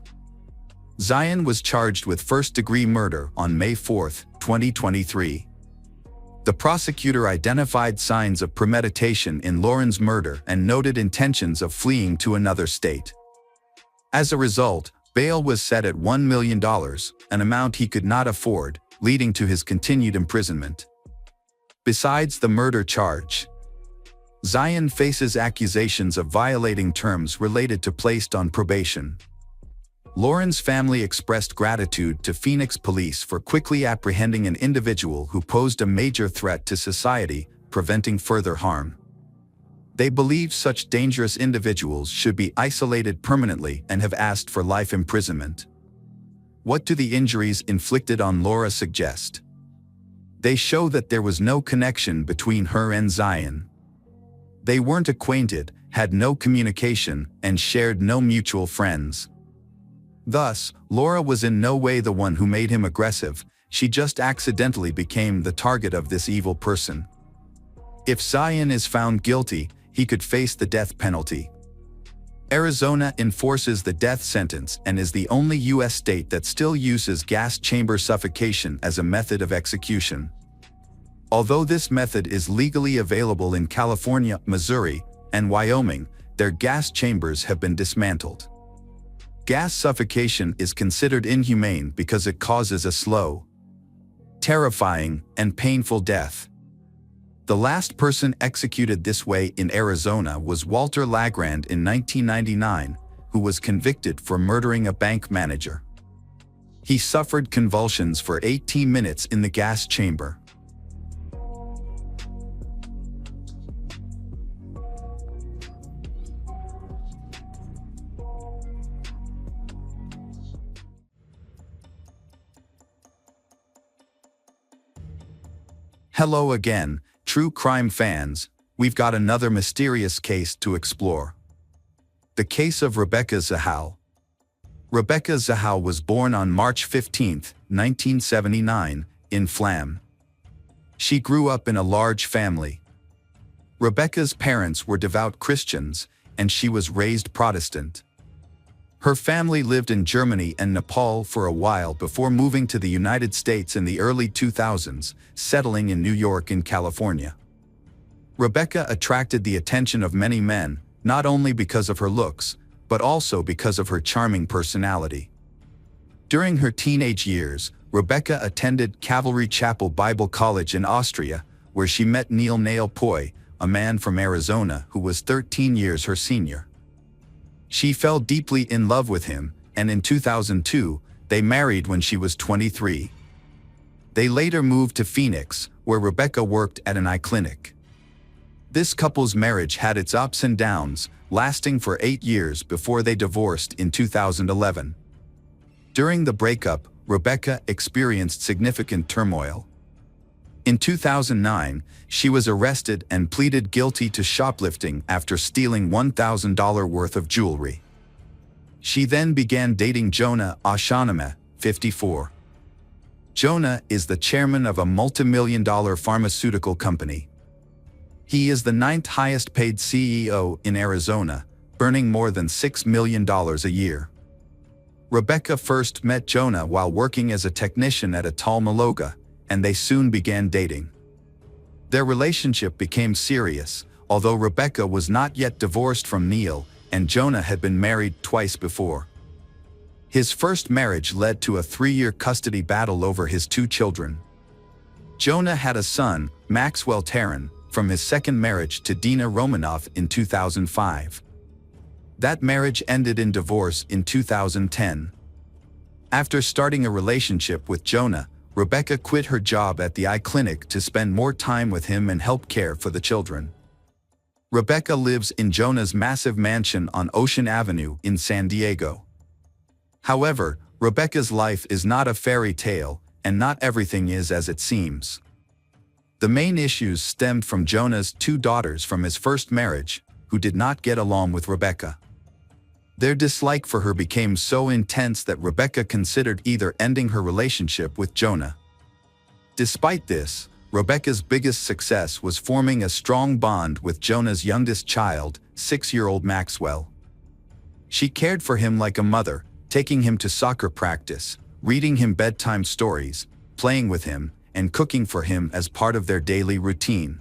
Zion was charged with first-degree murder on May 4, 2023. The prosecutor identified signs of premeditation in Lauren's murder and noted intentions of fleeing to another state. As a result, bail was set at $1 million, an amount he could not afford, leading to his continued imprisonment. Besides the murder charge, Zion faces accusations of violating terms related to placed on probation. Lauren's family expressed gratitude to Phoenix police for quickly apprehending an individual who posed a major threat to society, preventing further harm. They believe such dangerous individuals should be isolated permanently and have asked for life imprisonment. What do the injuries inflicted on Laura suggest? They show that there was no connection between her and Zion. They weren't acquainted, had no communication, and shared no mutual friends. Thus, Laura was in no way the one who made him aggressive, she just accidentally became the target of this evil person. If Zion is found guilty, he could face the death penalty. Arizona enforces the death sentence and is the only U.S. state that still uses gas chamber suffocation as a method of execution. Although this method is legally available in California, Missouri, and Wyoming, their gas chambers have been dismantled. Gas suffocation is considered inhumane because it causes a slow, terrifying, and painful death. The last person executed this way in Arizona was Walter Lagrand in 1999, who was convicted for murdering a bank manager. He suffered convulsions for 18 minutes in the gas chamber. Hello again, true crime fans. We've got another mysterious case to explore. The case of Rebecca Zahau. Rebecca Zahau was born on March 15, 1979, in Flam. She grew up in a large family. Rebecca's parents were devout Christians, and she was raised Protestant. Her family lived in Germany and Nepal for a while before moving to the United States in the early 2000s, settling in New York and California. Rebecca attracted the attention of many men, not only because of her looks, but also because of her charming personality. During her teenage years, Rebecca attended Cavalry Chapel Bible College in Austria, where she met Neil Nail Poi, a man from Arizona who was 13 years her senior. She fell deeply in love with him, and in 2002, they married when she was 23. They later moved to Phoenix, where Rebecca worked at an eye clinic. This couple's marriage had its ups and downs, lasting for 8 years before they divorced in 2011. During the breakup, Rebecca experienced significant turmoil. In 2009, she was arrested and pleaded guilty to shoplifting after stealing $1,000 worth of jewelry. She then began dating Jonah Ashanama, 54. Jonah is the chairman of a multi-million-dollar pharmaceutical company. He is the 9th highest-paid CEO in Arizona, earning more than $6 million a year. Rebecca first met Jonah while working as a technician at Atalmaloga, and they soon began dating. Their relationship became serious, although Rebecca was not yet divorced from Neil, and Jonah had been married twice before. His first marriage led to a 3-year custody battle over his 2 children. Jonah had a son, Maxwell Taryn, from his second marriage to Dina Romanoff in 2005. That marriage ended in divorce in 2010. After starting a relationship with Jonah, Rebecca quit her job at the eye clinic to spend more time with him and help care for the children. Rebecca lives in Jonah's massive mansion on Ocean Avenue in San Diego. However, Rebecca's life is not a fairy tale, and not everything is as it seems. The main issues stemmed from Jonah's 2 daughters from his first marriage, who did not get along with Rebecca. Their dislike for her became so intense that Rebecca considered either ending her relationship with Jonah. Despite this, Rebecca's biggest success was forming a strong bond with Jonah's youngest child, 6-year-old Maxwell. She cared for him like a mother, taking him to soccer practice, reading him bedtime stories, playing with him, and cooking for him as part of their daily routine.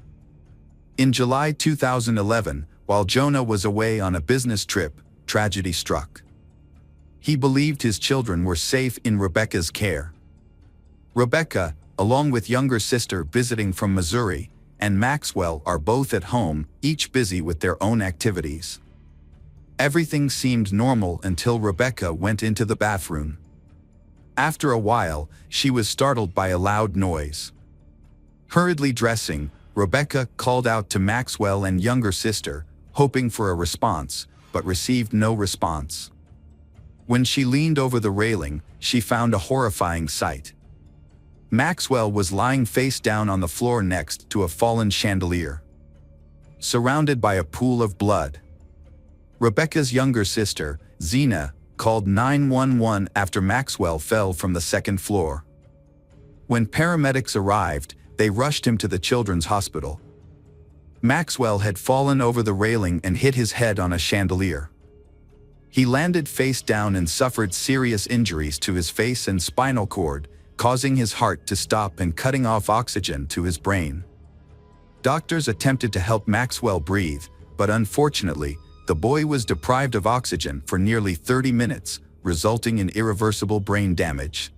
In July 2011, while Jonah was away on a business trip, tragedy struck. He believed his children were safe in Rebecca's care. Rebecca, along with younger sister visiting from Missouri, and Maxwell are both at home, each busy with their own activities. Everything seemed normal until Rebecca went into the bathroom. After a while, she was startled by a loud noise. Hurriedly dressing, Rebecca called out to Maxwell and younger sister, hoping for a response, but received no response. When she leaned over the railing, she found a horrifying sight. Maxwell was lying face down on the floor next to a fallen chandelier, surrounded by a pool of blood. Rebecca's younger sister, Zena, called 911 after Maxwell fell from the second floor. When paramedics arrived, they rushed him to the children's hospital. Maxwell had fallen over the railing and hit his head on a chandelier. He landed face down and suffered serious injuries to his face and spinal cord, causing his heart to stop and cutting off oxygen to his brain. Doctors attempted to help Maxwell breathe, but unfortunately, the boy was deprived of oxygen for nearly 30 minutes, resulting in irreversible brain damage.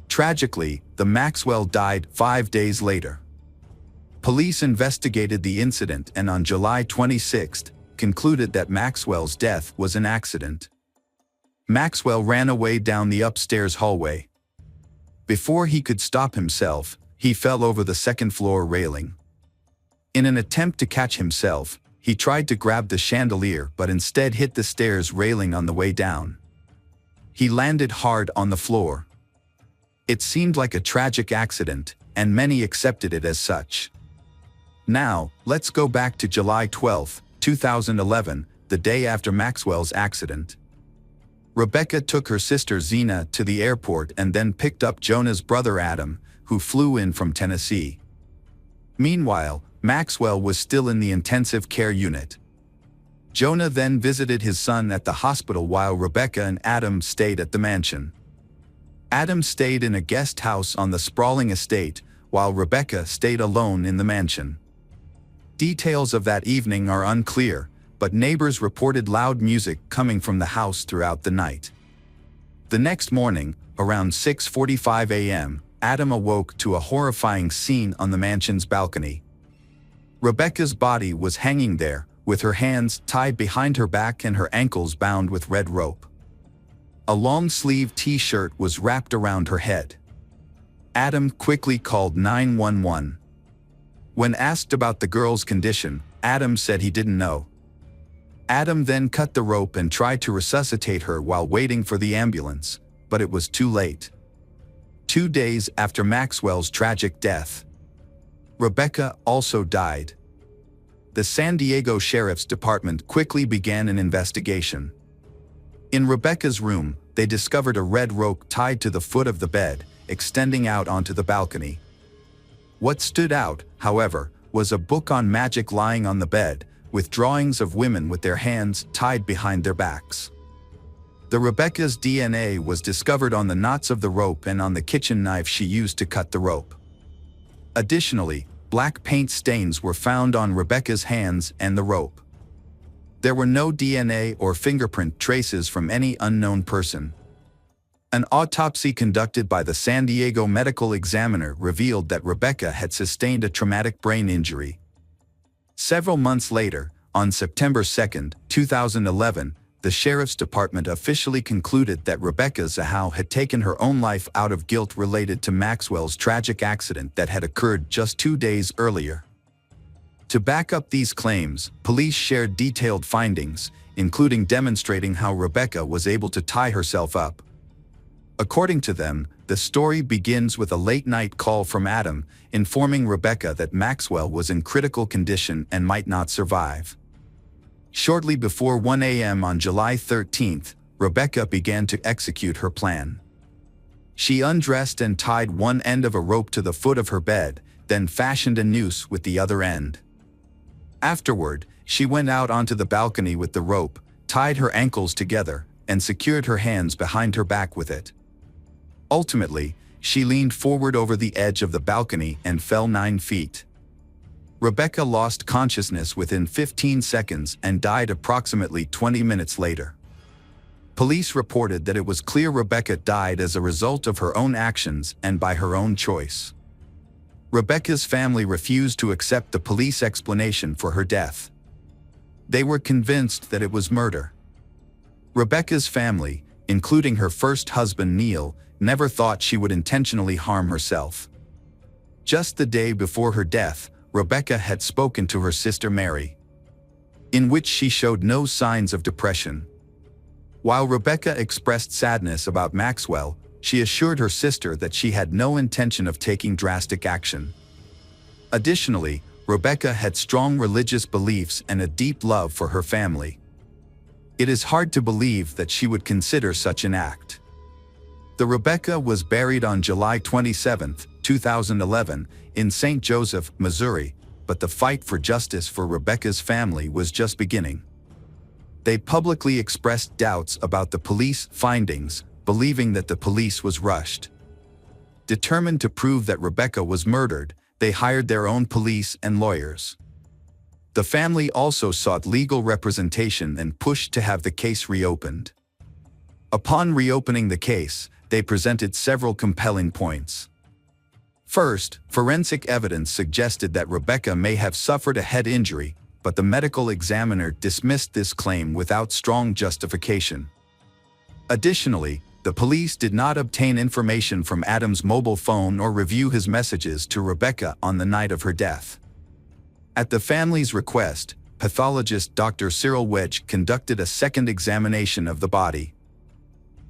Tragically, the Maxwell died 5 days later. Police investigated the incident and on July 26, concluded that Maxwell's death was an accident. Maxwell ran away down the upstairs hallway. Before he could stop himself, he fell over the second-floor railing. In an attempt to catch himself, he tried to grab the chandelier but instead hit the stairs railing on the way down. He landed hard on the floor. It seemed like a tragic accident, and many accepted it as such. Now, let's go back to July 12, 2011, the day after Maxwell's accident. Rebecca took her sister Zena to the airport and then picked up Jonah's brother Adam, who flew in from Tennessee. Meanwhile, Maxwell was still in the intensive care unit. Jonah then visited his son at the hospital while Rebecca and Adam stayed at the mansion. Adam stayed in a guest house on the sprawling estate, while Rebecca stayed alone in the mansion. Details of that evening are unclear, but neighbors reported loud music coming from the house throughout the night. The next morning, around 6:45 a.m., Adam awoke to a horrifying scene on the mansion's balcony. Rebecca's body was hanging there, with her hands tied behind her back and her ankles bound with red rope. A long-sleeved t-shirt was wrapped around her head. Adam quickly called 911. When asked about the girl's condition, Adam said he didn't know. Adam then cut the rope and tried to resuscitate her while waiting for the ambulance, but it was too late. 2 days after Maxwell's tragic death, Rebecca also died. The San Diego Sheriff's Department quickly began an investigation. In Rebecca's room, they discovered a red rope tied to the foot of the bed, extending out onto the balcony. What stood out, however, was a book on magic lying on the bed, with drawings of women with their hands tied behind their backs. The Rebecca's DNA was discovered on the knots of the rope and on the kitchen knife she used to cut the rope. Additionally, black paint stains were found on Rebecca's hands and the rope. There were no DNA or fingerprint traces from any unknown person. An autopsy conducted by the San Diego Medical Examiner revealed that Rebecca had sustained a traumatic brain injury. Several months later, on September 2, 2011, the Sheriff's Department officially concluded that Rebecca Zahau had taken her own life out of guilt related to Maxwell's tragic accident that had occurred just 2 days earlier. To back up these claims, police shared detailed findings, including demonstrating how Rebecca was able to tie herself up. According to them, the story begins with a late-night call from Adam, informing Rebecca that Maxwell was in critical condition and might not survive. Shortly before 1 a.m. on July 13, Rebecca began to execute her plan. She undressed and tied one end of a rope to the foot of her bed, then fashioned a noose with the other end. Afterward, she went out onto the balcony with the rope, tied her ankles together, and secured her hands behind her back with it. Ultimately, she leaned forward over the edge of the balcony and fell 9 feet. Rebecca lost consciousness within 15 seconds and died approximately 20 minutes later. Police reported that it was clear Rebecca died as a result of her own actions and by her own choice. Rebecca's family refused to accept the police explanation for her death. They were convinced that it was murder. Rebecca's family, including her first husband Neil, never thought she would intentionally harm herself. Just the day before her death, Rebecca had spoken to her sister Mary, in which she showed no signs of depression. While Rebecca expressed sadness about Maxwell, she assured her sister that she had no intention of taking drastic action. Additionally, Rebecca had strong religious beliefs and a deep love for her family. It is hard to believe that she would consider such an act. The Rebecca was buried on July 27, 2011, in St. Joseph, Missouri, but the fight for justice for Rebecca's family was just beginning. They publicly expressed doubts about the police findings, believing that the police was rushed. Determined to prove that Rebecca was murdered, they hired their own police and lawyers. The family also sought legal representation and pushed to have the case reopened. Upon reopening the case, they presented several compelling points. First, forensic evidence suggested that Rebecca may have suffered a head injury, but the medical examiner dismissed this claim without strong justification. Additionally, the police did not obtain information from Adam's mobile phone or review his messages to Rebecca on the night of her death. At the family's request, pathologist Dr. Cyril Wedge conducted a second examination of the body.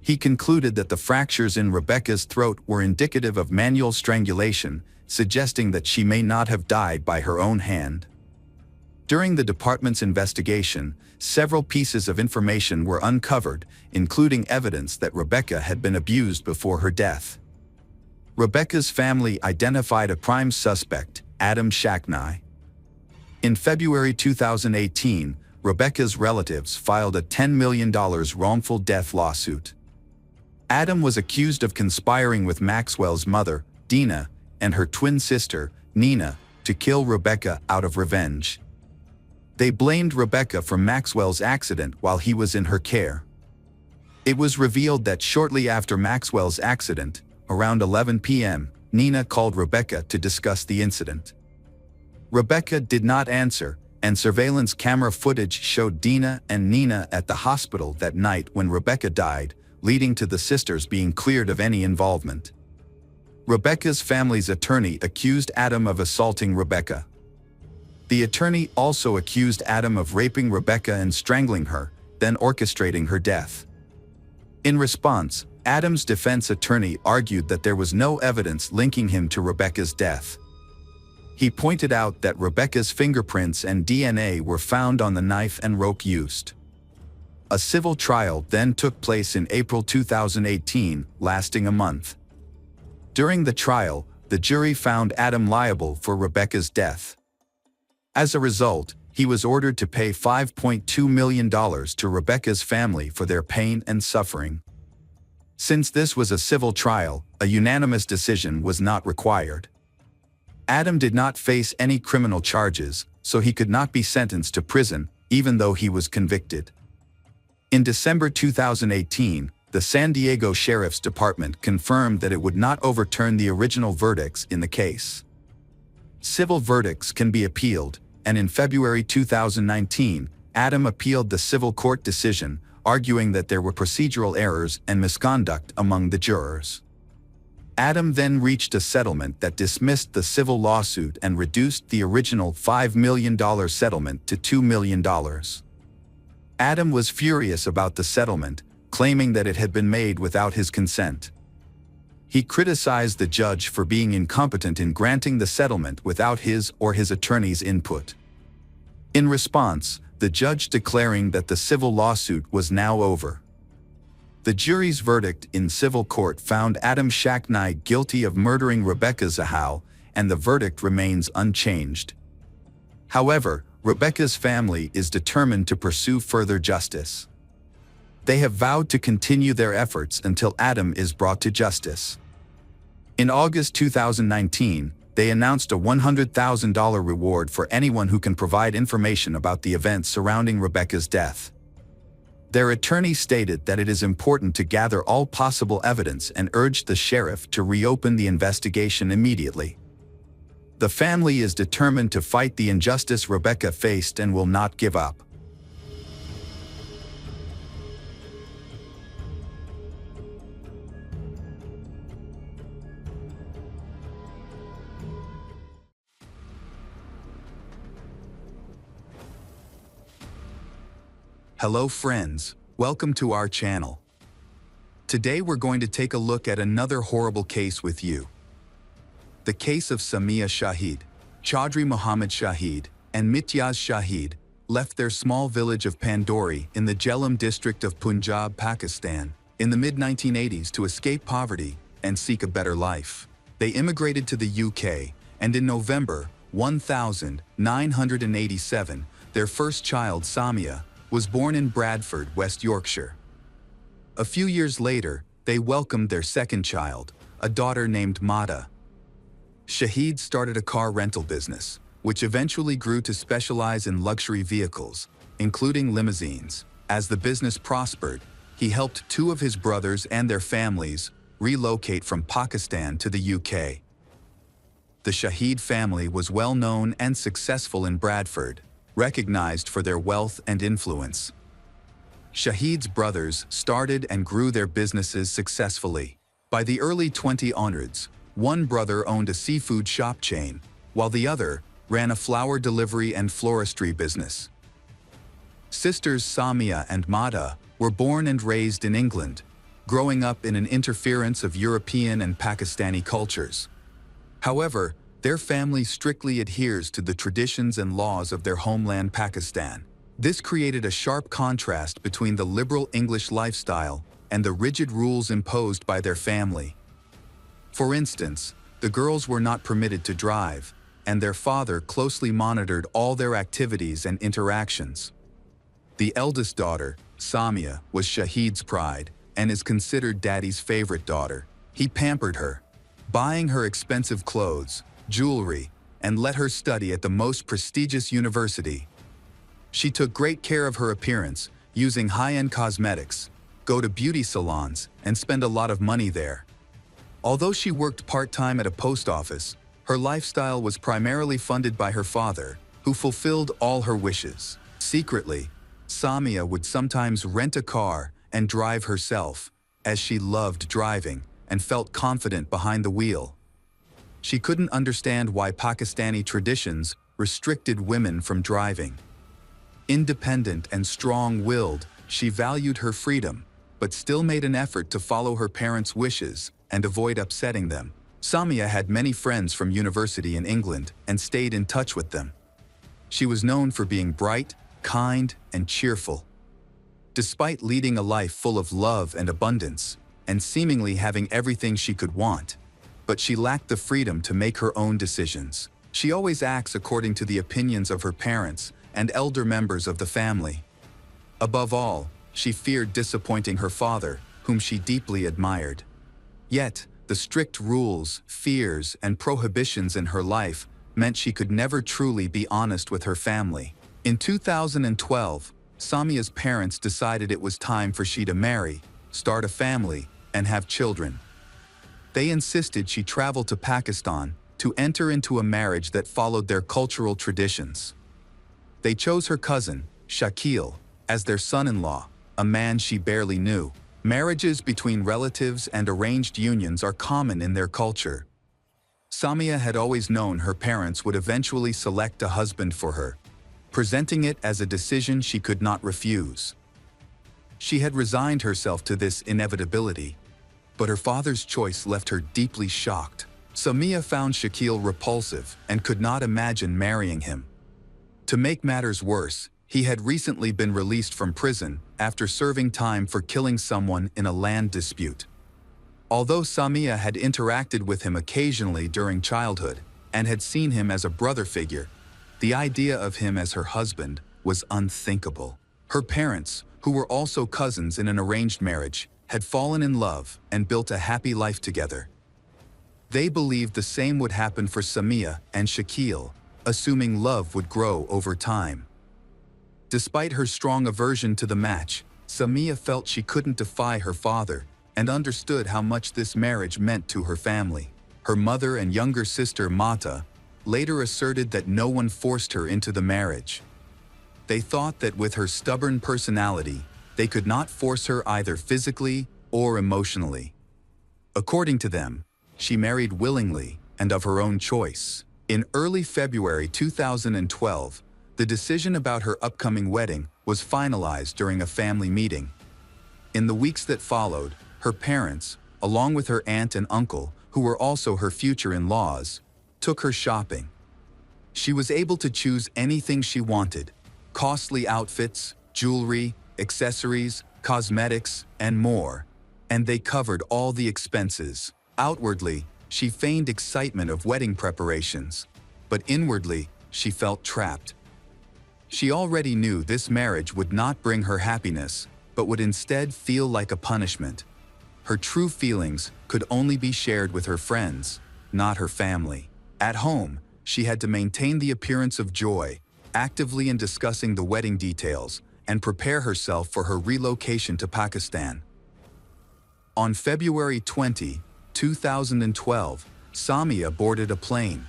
He concluded that the fractures in Rebecca's throat were indicative of manual strangulation, suggesting that she may not have died by her own hand. During the department's investigation, several pieces of information were uncovered, including evidence that Rebecca had been abused before her death. Rebecca's family identified a prime suspect, Adam Shacknai. In February 2018, Rebecca's relatives filed a $10 million wrongful death lawsuit. Adam was accused of conspiring with Maxwell's mother, Dina, and her twin sister, Nina, to kill Rebecca out of revenge. They blamed Rebecca for Maxwell's accident while he was in her care. It was revealed that shortly after Maxwell's accident, around 11 p.m., Nina called Rebecca to discuss the incident. Rebecca did not answer, and surveillance camera footage showed Dina and Nina at the hospital that night when Rebecca died, leading to the sisters being cleared of any involvement. Rebecca's family's attorney accused Adam of assaulting Rebecca. The attorney also accused Adam of raping Rebecca and strangling her, then orchestrating her death. In response, Adam's defense attorney argued that there was no evidence linking him to Rebecca's death. He pointed out that Rebecca's fingerprints and DNA were found on the knife and rope used. A civil trial then took place in April 2018, lasting a month. During the trial, the jury found Adam liable for Rebecca's death. As a result, he was ordered to pay $5.2 million to Rebecca's family for their pain and suffering. Since this was a civil trial, a unanimous decision was not required. Adam did not face any criminal charges, so he could not be sentenced to prison, even though he was convicted. In December 2018, the San Diego Sheriff's Department confirmed that it would not overturn the original verdicts in the case. Civil verdicts can be appealed, and in February 2019, Adam appealed the civil court decision, arguing that there were procedural errors and misconduct among the jurors. Adam then reached a settlement that dismissed the civil lawsuit and reduced the original $5 million settlement to $2 million. Adam was furious about the settlement, claiming that it had been made without his consent. He criticized the judge for being incompetent in granting the settlement without his or his attorney's input. In response, the judge declaring that the civil lawsuit was now over. The jury's verdict in civil court found Adam Shacknai guilty of murdering Rebecca Zahau, and the verdict remains unchanged. However, Rebecca's family is determined to pursue further justice. They have vowed to continue their efforts until Adam is brought to justice. In August 2019, they announced a $100,000 reward for anyone who can provide information about the events surrounding Rebecca's death. Their attorney stated that it is important to gather all possible evidence and urged the sheriff to reopen the investigation immediately. The family is determined to fight the injustice Rebecca faced and will not give up. Hello friends, welcome to our channel. Today we're going to take a look at another horrible case with you. The case of Samia Shahid, Chaudhry Mohammad Shahid, and Mityaz Shahid, left their small village of Pandori in the Jhelum district of Punjab, Pakistan, in the mid-1980s to escape poverty and seek a better life. They immigrated to the UK, and in November 1987, their first child, Samia, was born in Bradford, West Yorkshire. A few years later, they welcomed their second child, a daughter named Mata. Shahid started a car rental business, which eventually grew to specialize in luxury vehicles, including limousines. As the business prospered, he helped two of his brothers and their families relocate from Pakistan to the UK. The Shahid family was well known and successful in Bradford, recognized for their wealth and influence. Shahid's brothers started and grew their businesses successfully. By the early 2000s, one brother owned a seafood shop chain, while the other ran a flower delivery and floristry business. Sisters Samia and Mata were born and raised in England, growing up in an interference of European and Pakistani cultures. However, their family strictly adheres to the traditions and laws of their homeland Pakistan. This created a sharp contrast between the liberal English lifestyle and the rigid rules imposed by their family. For instance, the girls were not permitted to drive, and their father closely monitored all their activities and interactions. The eldest daughter, Samia, was Shahid's pride and is considered Daddy's favorite daughter. He pampered her, buying her expensive clothes, jewelry, and let her study at the most prestigious university. She took great care of her appearance, using high-end cosmetics, go to beauty salons, and spend a lot of money there. Although she worked part-time at a post office, her lifestyle was primarily funded by her father, who fulfilled all her wishes. Secretly, Samia would sometimes rent a car and drive herself, as she loved driving and felt confident behind the wheel. She couldn't understand why Pakistani traditions restricted women from driving. Independent and strong-willed, she valued her freedom, but still made an effort to follow her parents' wishes and avoid upsetting them. Samia had many friends from university in England and stayed in touch with them. She was known for being bright, kind, and cheerful. Despite leading a life full of love and abundance, and seemingly having everything she could want, but she lacked the freedom to make her own decisions. She always acts according to the opinions of her parents and elder members of the family. Above all, she feared disappointing her father, whom she deeply admired. Yet, the strict rules, fears, and prohibitions in her life meant she could never truly be honest with her family. In 2012, Samia's parents decided it was time for she to marry, start a family, and have children. They insisted she travel to Pakistan to enter into a marriage that followed their cultural traditions. They chose her cousin, Shakil, as their son-in-law, a man she barely knew. Marriages between relatives and arranged unions are common in their culture. Samia had always known her parents would eventually select a husband for her, presenting it as a decision she could not refuse. She had resigned herself to this inevitability, but her father's choice left her deeply shocked. Samia found Shakil repulsive and could not imagine marrying him. To make matters worse, he had recently been released from prison after serving time for killing someone in a land dispute. Although Samia had interacted with him occasionally during childhood and had seen him as a brother figure, the idea of him as her husband was unthinkable. Her parents, who were also cousins in an arranged marriage, had fallen in love and built a happy life together. They believed the same would happen for Samia and Shakil, assuming love would grow over time. Despite her strong aversion to the match, Samia felt she couldn't defy her father and understood how much this marriage meant to her family. Her mother and younger sister Mata later asserted that no one forced her into the marriage. They thought that with her stubborn personality, they could not force her either physically or emotionally. According to them, she married willingly and of her own choice. In early February 2012, the decision about her upcoming wedding was finalized during a family meeting. In the weeks that followed, her parents, along with her aunt and uncle, who were also her future in-laws, took her shopping. She was able to choose anything she wanted: costly outfits, jewelry, accessories, cosmetics, and more, and they covered all the expenses. Outwardly, she feigned excitement of wedding preparations, but inwardly, she felt trapped. She already knew this marriage would not bring her happiness, but would instead feel like a punishment. Her true feelings could only be shared with her friends, not her family. At home, she had to maintain the appearance of joy, actively discussing the wedding details, and prepare herself for her relocation to Pakistan. On February 20, 2012, Samia boarded a plane.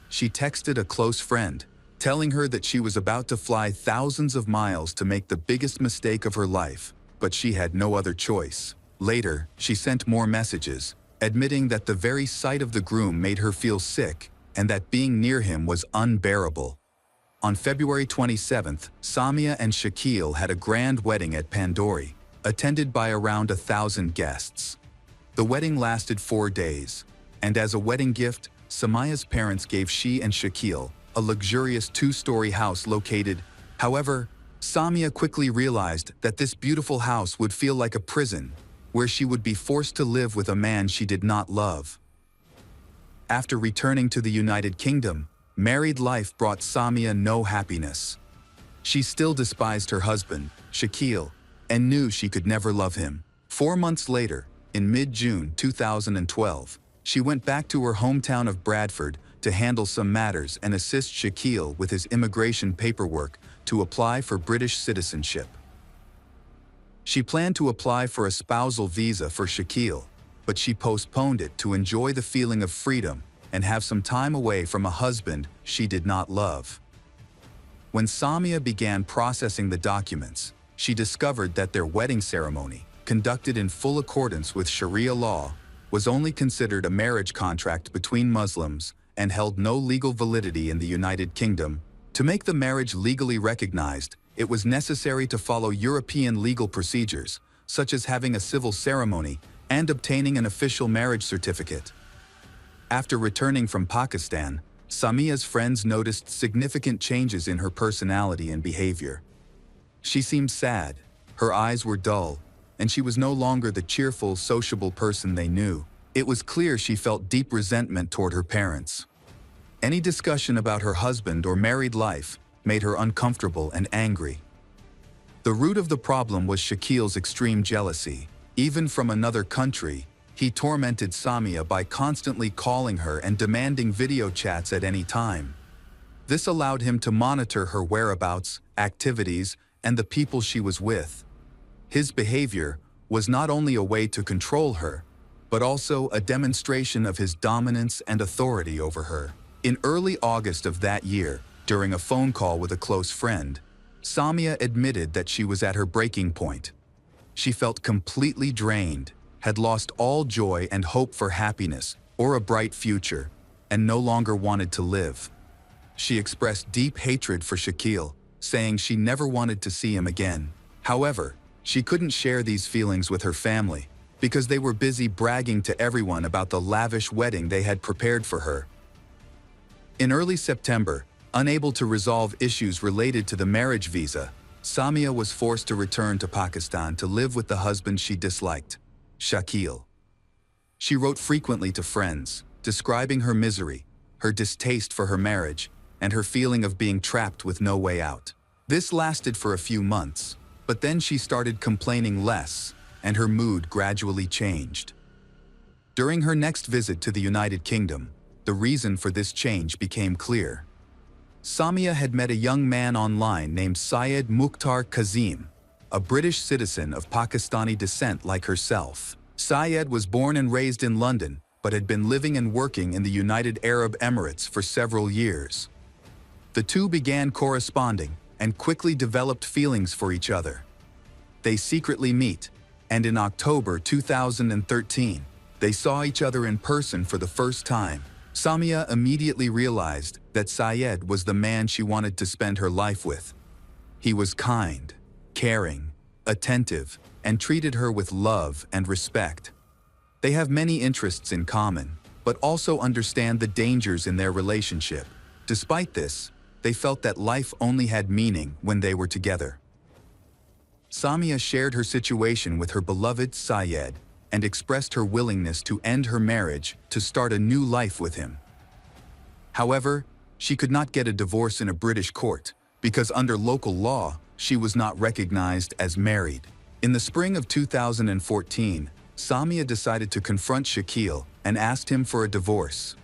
She texted a close friend, telling her that she was about to fly thousands of miles to make the biggest mistake of her life, but she had no other choice. Later, she sent more messages, admitting that the very sight of the groom made her feel sick and that being near him was unbearable. On February 27th, Samia and Shakil had a grand wedding at Pandori, attended by around 1,000 guests. The wedding lasted 4 days, and as a wedding gift, Samia's parents gave she and Shakil a luxurious 2-story house located. However, Samia quickly realized that this beautiful house would feel like a prison, where she would be forced to live with a man she did not love. After returning to the United Kingdom, married life brought Samia no happiness. She still despised her husband, Shakil, and knew she could never love him. 4 months later, in mid-June 2012, she went back to her hometown of Bradford to handle some matters and assist Shakil with his immigration paperwork to apply for British citizenship. She planned to apply for a spousal visa for Shakil, but she postponed it to enjoy the feeling of freedom and have some time away from a husband she did not love. When Samia began processing the documents, she discovered that their wedding ceremony, conducted in full accordance with Sharia law, was only considered a marriage contract between Muslims and held no legal validity in the United Kingdom. To make the marriage legally recognized, it was necessary to follow European legal procedures, such as having a civil ceremony and obtaining an official marriage certificate. After returning from Pakistan, Samia's friends noticed significant changes in her personality and behavior. She seemed sad, her eyes were dull, and she was no longer the cheerful, sociable person they knew. It was clear she felt deep resentment toward her parents. Any discussion about her husband or married life made her uncomfortable and angry. The root of the problem was Shakil's extreme jealousy. Even from another country, he tormented Samia by constantly calling her and demanding video chats at any time. This allowed him to monitor her whereabouts, activities, and the people she was with. His behavior was not only a way to control her, but also a demonstration of his dominance and authority over her. In early August of that year, during a phone call with a close friend, Samia admitted that she was at her breaking point. She felt completely drained, had lost all joy and hope for happiness or a bright future, and no longer wanted to live. She expressed deep hatred for Shakil, saying she never wanted to see him again. However, she couldn't share these feelings with her family because they were busy bragging to everyone about the lavish wedding they had prepared for her. In early September, unable to resolve issues related to the marriage visa, Samia was forced to return to Pakistan to live with the husband she disliked, Shakil. She wrote frequently to friends, describing her misery, her distaste for her marriage, and her feeling of being trapped with no way out. This lasted for a few months, but then she started complaining less, and her mood gradually changed. During her next visit to the United Kingdom, the reason for this change became clear. Samia had met a young man online named Syed Mukhtar Kazim, a British citizen of Pakistani descent like herself. Syed was born and raised in London, but had been living and working in the United Arab Emirates for several years. The two began corresponding and quickly developed feelings for each other. They secretly meet, and in October 2013, they saw each other in person for the first time. Samia immediately realized that Syed was the man she wanted to spend her life with. He was kind, caring, attentive, and treated her with love and respect. They have many interests in common, but also understand the dangers in their relationship. Despite this, they felt that life only had meaning when they were together. Samia shared her situation with her beloved Syed and expressed her willingness to end her marriage to start a new life with him. However, she could not get a divorce in a British court because under local law, she was not recognized as married. In the spring of 2014, Samia decided to confront Shakil and asked him for a divorce.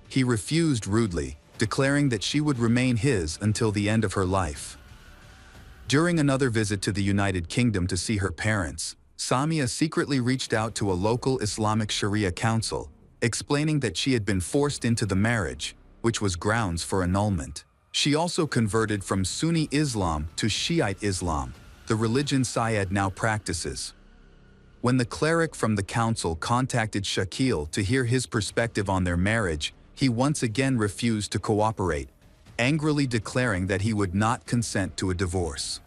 He refused rudely, declaring that she would remain his until the end of her life. During another visit to the United Kingdom to see her parents, Samia secretly reached out to a local Islamic Sharia council, explaining that she had been forced into the marriage, which was grounds for annulment. She also converted from Sunni Islam to Shiite Islam, the religion Syed now practices. When the cleric from the council contacted Shakil to hear his perspective on their marriage, he once again refused to cooperate, angrily declaring that he would not consent to a divorce.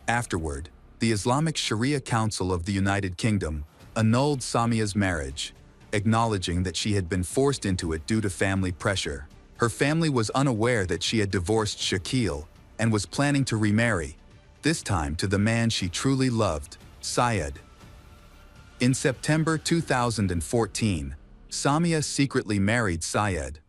Afterward, the Islamic Sharia Council of the United Kingdom annulled Samia's marriage, acknowledging that she had been forced into it due to family pressure. Her family was unaware that she had divorced Shakil and was planning to remarry, this time to the man she truly loved, Syed. In September 2014, Samia secretly married Syed.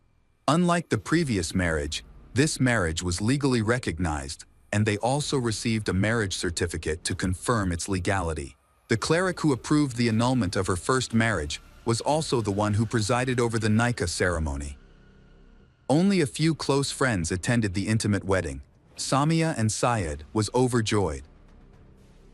Unlike the previous marriage, this marriage was legally recognized, and they also received a marriage certificate to confirm its legality. The cleric who approved the annulment of her first marriage was also the one who presided over the nikah ceremony. Only a few close friends attended the intimate wedding. Samia and Syed was overjoyed.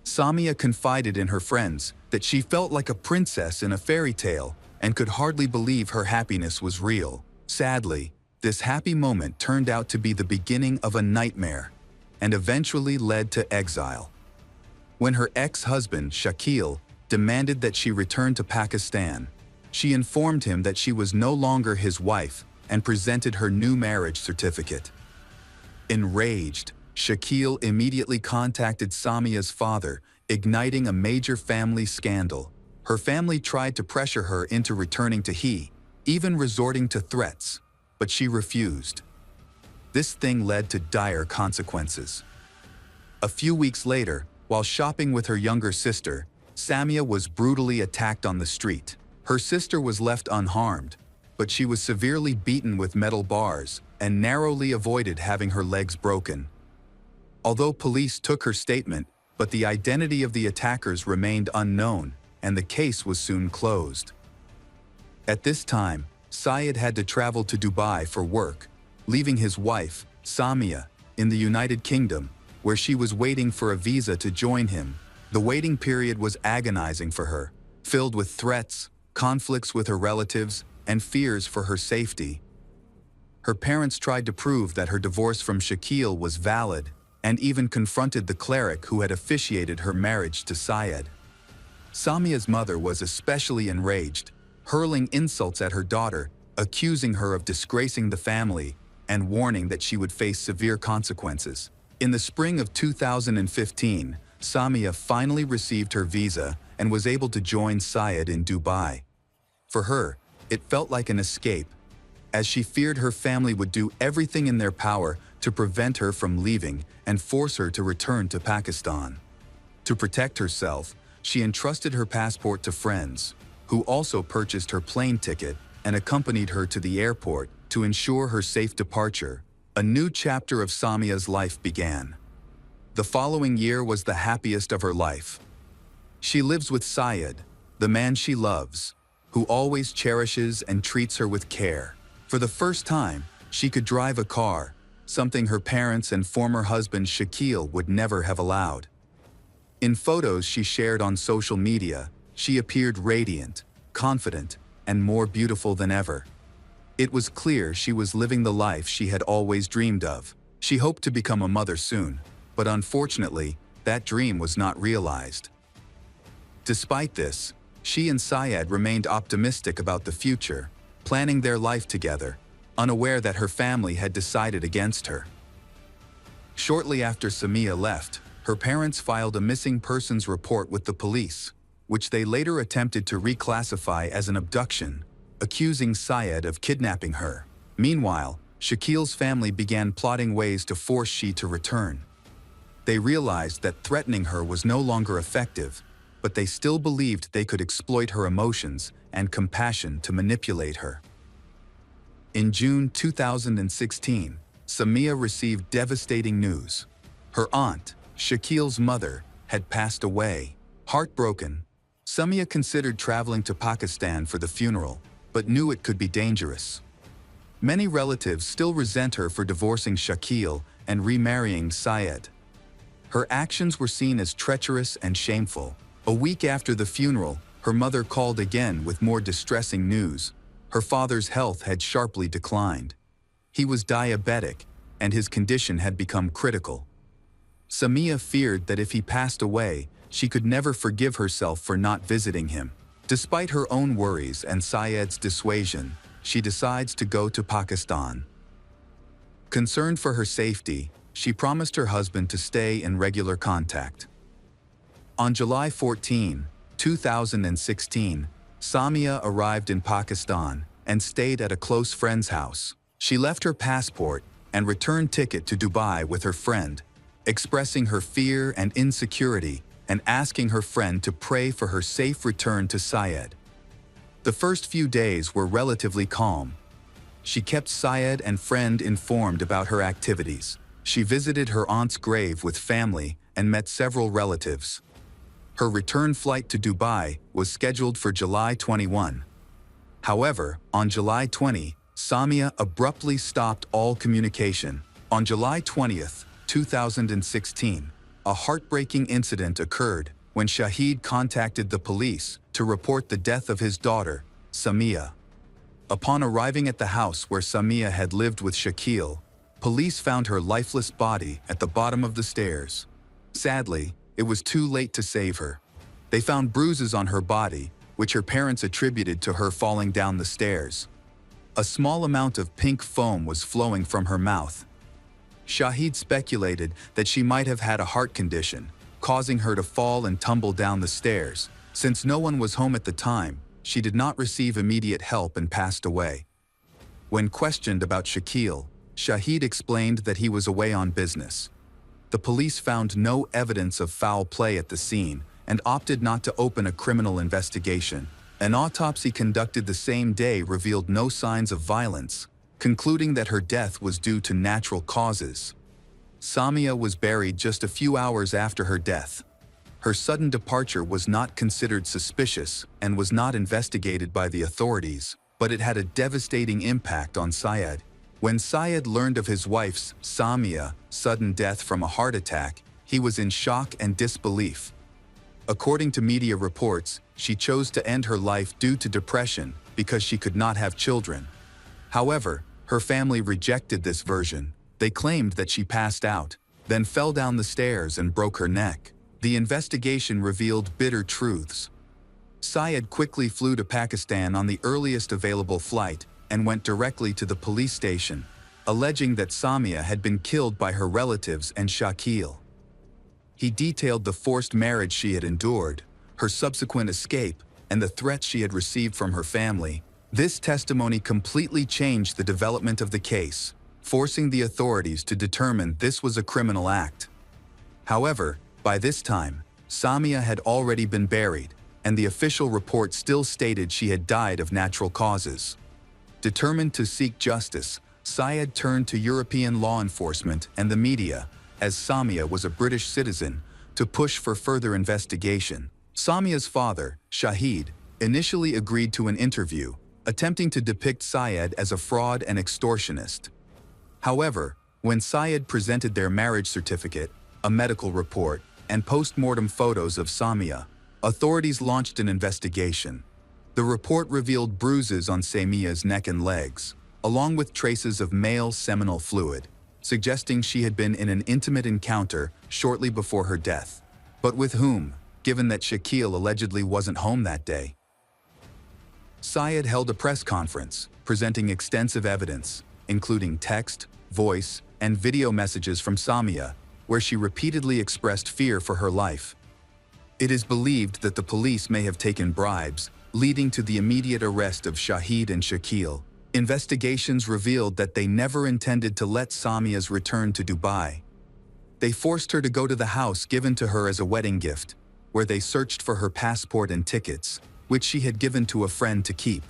Samia confided in her friends that she felt like a princess in a fairy tale and could hardly believe her happiness was real. Sadly, this happy moment turned out to be the beginning of a nightmare and eventually led to exile. When her ex-husband, Shakil, demanded that she return to Pakistan, she informed him that she was no longer his wife and presented her new marriage certificate. Enraged, Shakil immediately contacted Samia's father, igniting a major family scandal. Her family tried to pressure her into returning to he, even resorting to threats, but she refused. This thing led to dire consequences. A few weeks later, while shopping with her younger sister, Samia was brutally attacked on the street. Her sister was left unharmed, but she was severely beaten with metal bars and narrowly avoided having her legs broken. Although police took her statement, but the identity of the attackers remained unknown, and the case was soon closed. At this time, Syed had to travel to Dubai for work, leaving his wife, Samia, in the United Kingdom, where she was waiting for a visa to join him. The waiting period was agonizing for her, filled with threats, conflicts with her relatives, and fears for her safety. Her parents tried to prove that her divorce from Shakil was valid, and even confronted the cleric who had officiated her marriage to Syed. Samia's mother was especially enraged, hurling insults at her daughter, accusing her of disgracing the family, and warning that she would face severe consequences. In the spring of 2015, Samia finally received her visa and was able to join Syed in Dubai. For her, it felt like an escape, as she feared her family would do everything in their power to prevent her from leaving and force her to return to Pakistan. To protect herself, she entrusted her passport to friends, who also purchased her plane ticket and accompanied her to the airport to ensure her safe departure. A new chapter of Samia's life began. The following year was the happiest of her life. She lives with Syed, the man she loves, who always cherishes and treats her with care. For the first time, she could drive a car, something her parents and former husband Shakil would never have allowed. In photos she shared on social media, she appeared radiant, confident, and more beautiful than ever. It was clear she was living the life she had always dreamed of. She hoped to become a mother soon, but unfortunately, that dream was not realized. Despite this, she and Syed remained optimistic about the future, planning their life together, unaware that her family had decided against her. Shortly after Samia left, her parents filed a missing persons report with the police, which they later attempted to reclassify as an abduction, accusing Syed of kidnapping her. Meanwhile, Shakil's family began plotting ways to force she to return. They realized that threatening her was no longer effective, but they still believed they could exploit her emotions and compassion to manipulate her. In June 2016, Samia received devastating news. Her aunt, Shakil's mother, had passed away. Heartbroken, Samia considered traveling to Pakistan for the funeral, but knew it could be dangerous. Many relatives still resent her for divorcing Shakil and remarrying Syed. Her actions were seen as treacherous and shameful. A week after the funeral, her mother called again with more distressing news. Her father's health had sharply declined. He was diabetic, and his condition had become critical. Samia feared that if he passed away, she could never forgive herself for not visiting him. Despite her own worries and Syed's dissuasion, she decides to go to Pakistan. Concerned for her safety, she promised her husband to stay in regular contact. On July 14, 2016, Samia arrived in Pakistan and stayed at a close friend's house. She left her passport and return ticket to Dubai with her friend, expressing her fear and insecurity and asking her friend to pray for her safe return to Syed. The first few days were relatively calm. She kept Syed and friend informed about her activities. She visited her aunt's grave with family and met several relatives. Her return flight to Dubai was scheduled for July 21. However, on July 20, Samia abruptly stopped all communication. On July 20, 2016, a heartbreaking incident occurred when Shahid contacted the police to report the death of his daughter, Samia. Upon arriving at the house where Samia had lived with Shakil, police found her lifeless body at the bottom of the stairs. Sadly, it was too late to save her. They found bruises on her body, which her parents attributed to her falling down the stairs. A small amount of pink foam was flowing from her mouth. Shahid speculated that she might have had a heart condition, causing her to fall and tumble down the stairs. Since no one was home at the time, she did not receive immediate help and passed away. When questioned about Shakil, Shahid explained that he was away on business. The police found no evidence of foul play at the scene and opted not to open a criminal investigation. An autopsy conducted the same day revealed no signs of violence, concluding that her death was due to natural causes. Samia was buried just a few hours after her death. Her sudden departure was not considered suspicious and was not investigated by the authorities, but it had a devastating impact on Syed. When Syed learned of his wife's, Samia's, sudden death from a heart attack, he was in shock and disbelief. According to media reports, she chose to end her life due to depression because she could not have children. However, her family rejected this version. They claimed that she passed out, then fell down the stairs and broke her neck. The investigation revealed bitter truths. Syed quickly flew to Pakistan on the earliest available flight and went directly to the police station, alleging that Samia had been killed by her relatives and Shakil. He detailed the forced marriage she had endured, her subsequent escape, and the threats she had received from her family. This testimony completely changed the development of the case, forcing the authorities to determine this was a criminal act. However, by this time, Samia had already been buried, and the official report still stated she had died of natural causes. Determined to seek justice, Syed turned to European law enforcement and the media, as Samia was a British citizen, to push for further investigation. Samia's father, Shahid, initially agreed to an interview, attempting to depict Syed as a fraud and extortionist. However, when Syed presented their marriage certificate, a medical report, and post-mortem photos of Samia, authorities launched an investigation. The report revealed bruises on Samia's neck and legs, along with traces of male seminal fluid, suggesting she had been in an intimate encounter shortly before her death. But with whom, given that Shakil allegedly wasn't home that day? Syed held a press conference, presenting extensive evidence, including text, voice, and video messages from Samia, where she repeatedly expressed fear for her life. It is believed that the police may have taken bribes, leading to the immediate arrest of Shahid and Shakil. Investigations revealed that they never intended to let Samia's return to Dubai. They forced her to go to the house given to her as a wedding gift, where they searched for her passport and tickets, which she had given to a friend to keep.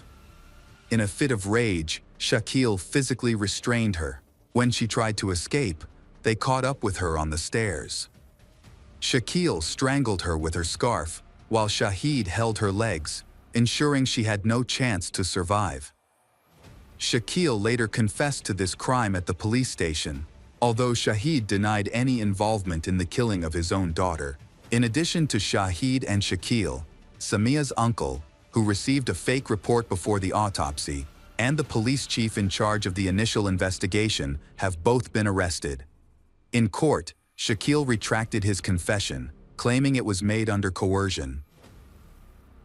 In a fit of rage, Shakil physically restrained her. When she tried to escape, they caught up with her on the stairs. Shakil strangled her with her scarf, while Shahid held her legs, ensuring she had no chance to survive. Shakil later confessed to this crime at the police station, although Shahid denied any involvement in the killing of his own daughter. In addition to Shahid and Shakil, Samia's uncle, who received a fake report before the autopsy, and the police chief in charge of the initial investigation have both been arrested. In court, Shakil retracted his confession, claiming it was made under coercion.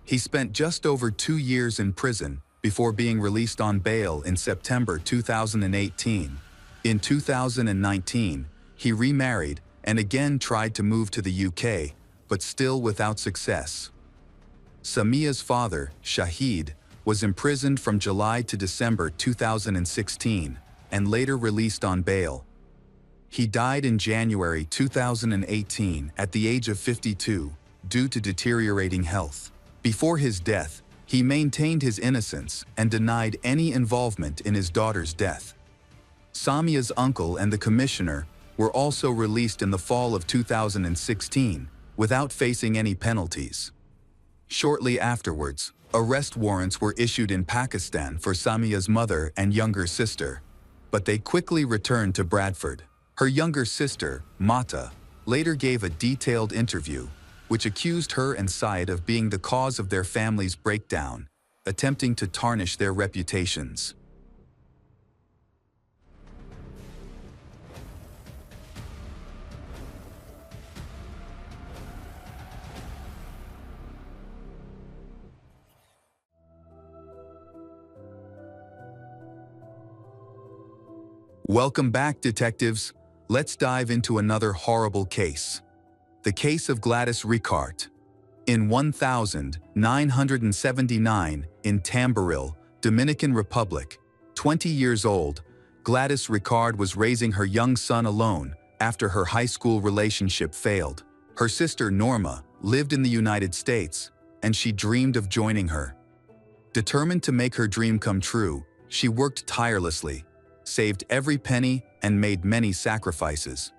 He spent just over 2 years in prison before being released on bail in September 2018. In 2019, he remarried and again tried to move to the UK, but still without success. Samia's father, Shahid, was imprisoned from July to December 2016 and later released on bail. He died in January 2018 at the age of 52 due to deteriorating health. Before his death, he maintained his innocence and denied any involvement in his daughter's death. Samia's uncle and the commissioner were also released in the fall of 2016 without facing any penalties. Shortly afterwards, arrest warrants were issued in Pakistan for Samia's mother and younger sister, but they quickly returned to Bradford. Her younger sister, Mata, later gave a detailed interview, which accused her and Syed of being the cause of their family's breakdown, attempting to tarnish their reputations. Welcome back, detectives. Let's dive into another horrible case. The case of Gladys Ricart. In 1979, in Tamboril, Dominican Republic, 20 years old, Gladys Ricart was raising her young son alone after her high school relationship failed. Her sister Norma lived in the United States, and she dreamed of joining her. Determined to make her dream come true, she worked tirelessly, saved every penny, and made many sacrifices.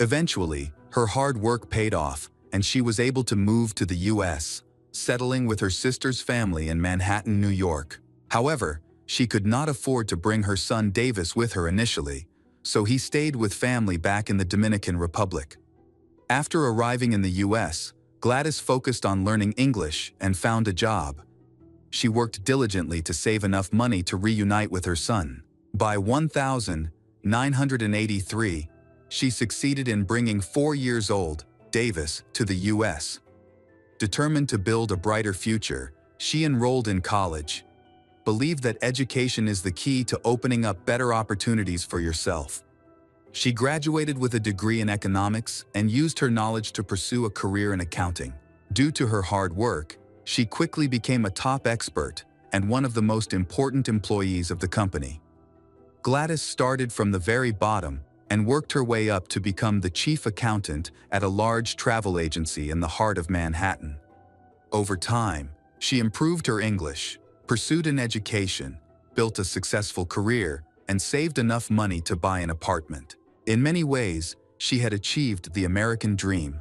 Eventually, her hard work paid off, and she was able to move to the US, settling with her sister's family in Manhattan, New York. However, she could not afford to bring her son Davis with her initially, so he stayed with family back in the Dominican Republic. After arriving in the US, Gladys focused on learning English and found a job. She worked diligently to save enough money to reunite with her son. By 1983, she succeeded in bringing 4-year-old Davis to the US. Determined to build a brighter future, she enrolled in college. Believed that education is the key to opening up better opportunities for yourself. She graduated with a degree in economics and used her knowledge to pursue a career in accounting. Due to her hard work, she quickly became a top expert and one of the most important employees of the company. Gladys started from the very bottom and worked her way up to become the chief accountant at a large travel agency in the heart of Manhattan. Over time, she improved her English, pursued an education, built a successful career, and saved enough money to buy an apartment. In many ways, she had achieved the American dream.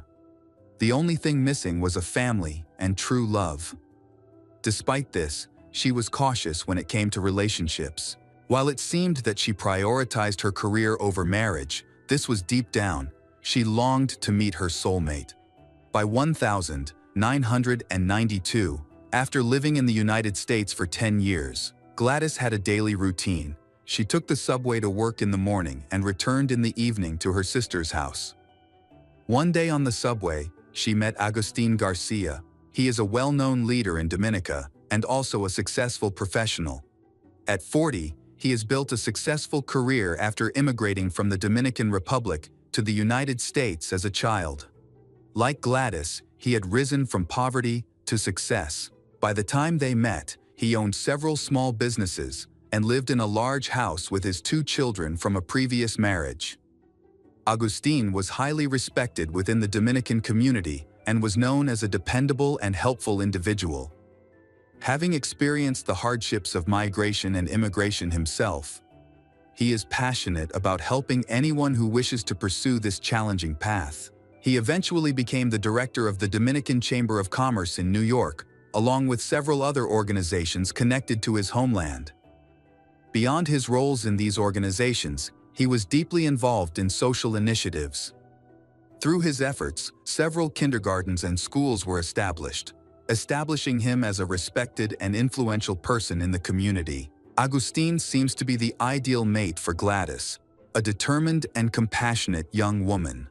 The only thing missing was a family and true love. Despite this, she was cautious when it came to relationships. While it seemed that she prioritized her career over marriage, this was deep down. She longed to meet her soulmate. By 1992, after living in the United States for 10 years, Gladys had a daily routine. She took the subway to work in the morning and returned in the evening to her sister's house. One day on the subway, she met Agustin Garcia. He is a well-known leader in Dominica and also a successful professional. At 40, he has built a successful career after immigrating from the Dominican Republic to the United States as a child. Like Gladys, he had risen from poverty to success. By the time they met, he owned several small businesses and lived in a large house with his 2 children from a previous marriage. Agustin was highly respected within the Dominican community and was known as a dependable and helpful individual. Having experienced the hardships of migration and immigration himself, he is passionate about helping anyone who wishes to pursue this challenging path. He eventually became the director of the Dominican Chamber of Commerce in New York, along with several other organizations connected to his homeland. Beyond his roles in these organizations, he was deeply involved in social initiatives. Through his efforts, several kindergartens and schools were established, establishing him as a respected and influential person in the community. Agustin seems to be the ideal mate for Gladys, a determined and compassionate young woman.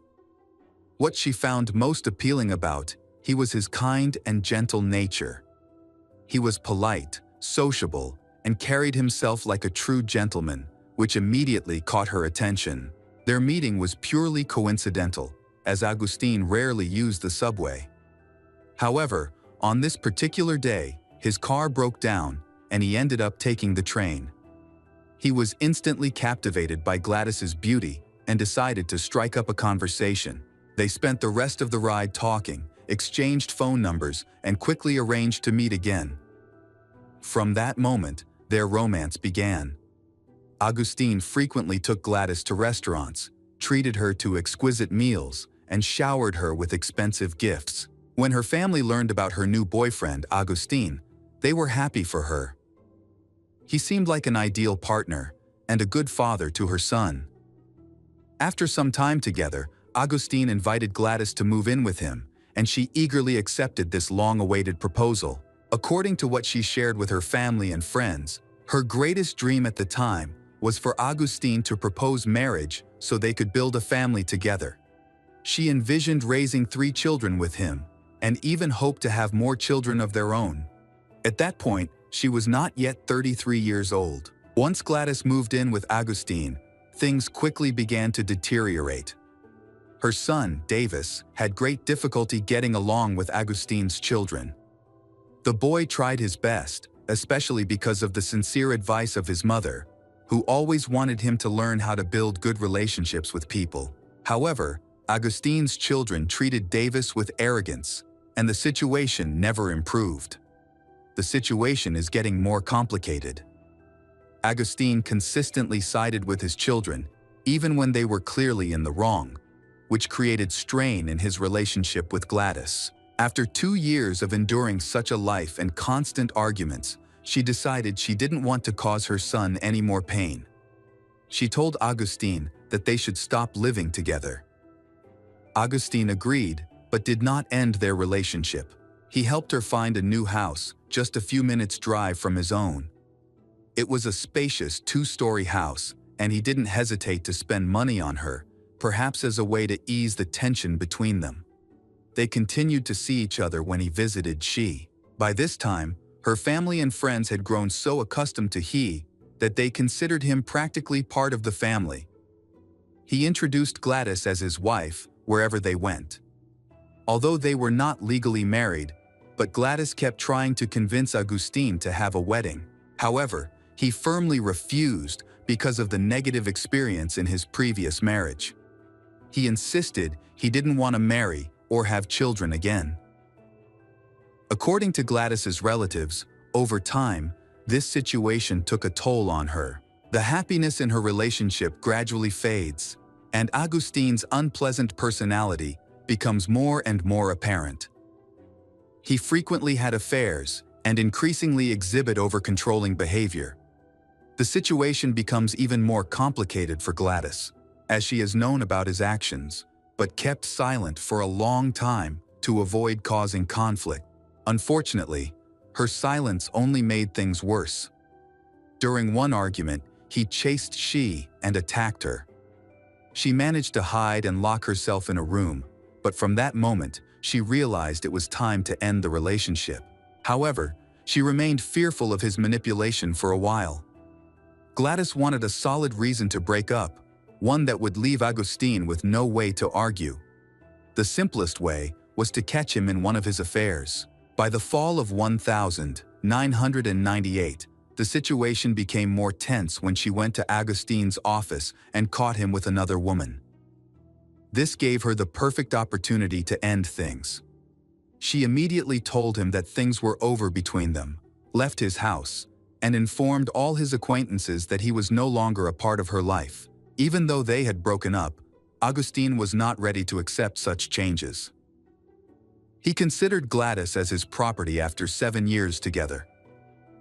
What she found most appealing about him was his kind and gentle nature. He was polite, sociable, and carried himself like a true gentleman, which immediately caught her attention. Their meeting was purely coincidental, as Agustin rarely used the subway. However, on this particular day, his car broke down and he ended up taking the train. He was instantly captivated by Gladys's beauty and decided to strike up a conversation. They spent the rest of the ride talking, exchanged phone numbers, and quickly arranged to meet again. From that moment, their romance began. Agustin frequently took Gladys to restaurants, treated her to exquisite meals, and showered her with expensive gifts. When her family learned about her new boyfriend, Agustin, they were happy for her. He seemed like an ideal partner and a good father to her son. After some time together, Agustin invited Gladys to move in with him, and she eagerly accepted this long-awaited proposal. According to what she shared with her family and friends, her greatest dream at the time was for Agustin to propose marriage so they could build a family together. She envisioned raising 3 children with him, and even hoped to have more children of their own. At that point, she was not yet 33 years old. Once Gladys moved in with Agustin, things quickly began to deteriorate. Her son, Davis, had great difficulty getting along with Agustin's children. The boy tried his best, especially because of the sincere advice of his mother, who always wanted him to learn how to build good relationships with people. However, Agustin's children treated Davis with arrogance, and the situation never improved. The situation is getting more complicated. Agustin consistently sided with his children, even when they were clearly in the wrong, which created strain in his relationship with Gladys. After 2 years of enduring such a life and constant arguments, she decided she didn't want to cause her son any more pain. She told Agustin that they should stop living together. Agustin agreed, but did not end their relationship. He helped her find a new house, just a few minutes' drive from his own. It was a spacious 2-story house, and he didn't hesitate to spend money on her, perhaps as a way to ease the tension between them. They continued to see each other when he visited she. By this time, her family and friends had grown so accustomed to he that they considered him practically part of the family. He introduced Gladys as his wife wherever they went. Although they were not legally married, but Gladys kept trying to convince Agustin to have a wedding. However, he firmly refused because of the negative experience in his previous marriage. He insisted he didn't want to marry or have children again. According to Gladys's relatives, over time, this situation took a toll on her. The happiness in her relationship gradually fades, and Agustin's unpleasant personality becomes more and more apparent. He frequently had affairs and increasingly exhibit over-controlling behavior. The situation becomes even more complicated for Gladys, as she has known about his actions, but kept silent for a long time to avoid causing conflict. Unfortunately, her silence only made things worse. During one argument, he chased she and attacked her. She managed to hide and lock herself in a room, but from that moment, she realized it was time to end the relationship. However, she remained fearful of his manipulation for a while. Gladys wanted a solid reason to break up, one that would leave Agustin with no way to argue. The simplest way was to catch him in one of his affairs. By the fall of 1998, The situation became more tense when she went to Agustine's office and caught him with another woman. This gave her the perfect opportunity to end things. She immediately told him that things were over between them, left his house, and informed all his acquaintances that he was no longer a part of her life. Even though they had broken up, Agustine was not ready to accept such changes. He considered Gladys as his property after 7 years together.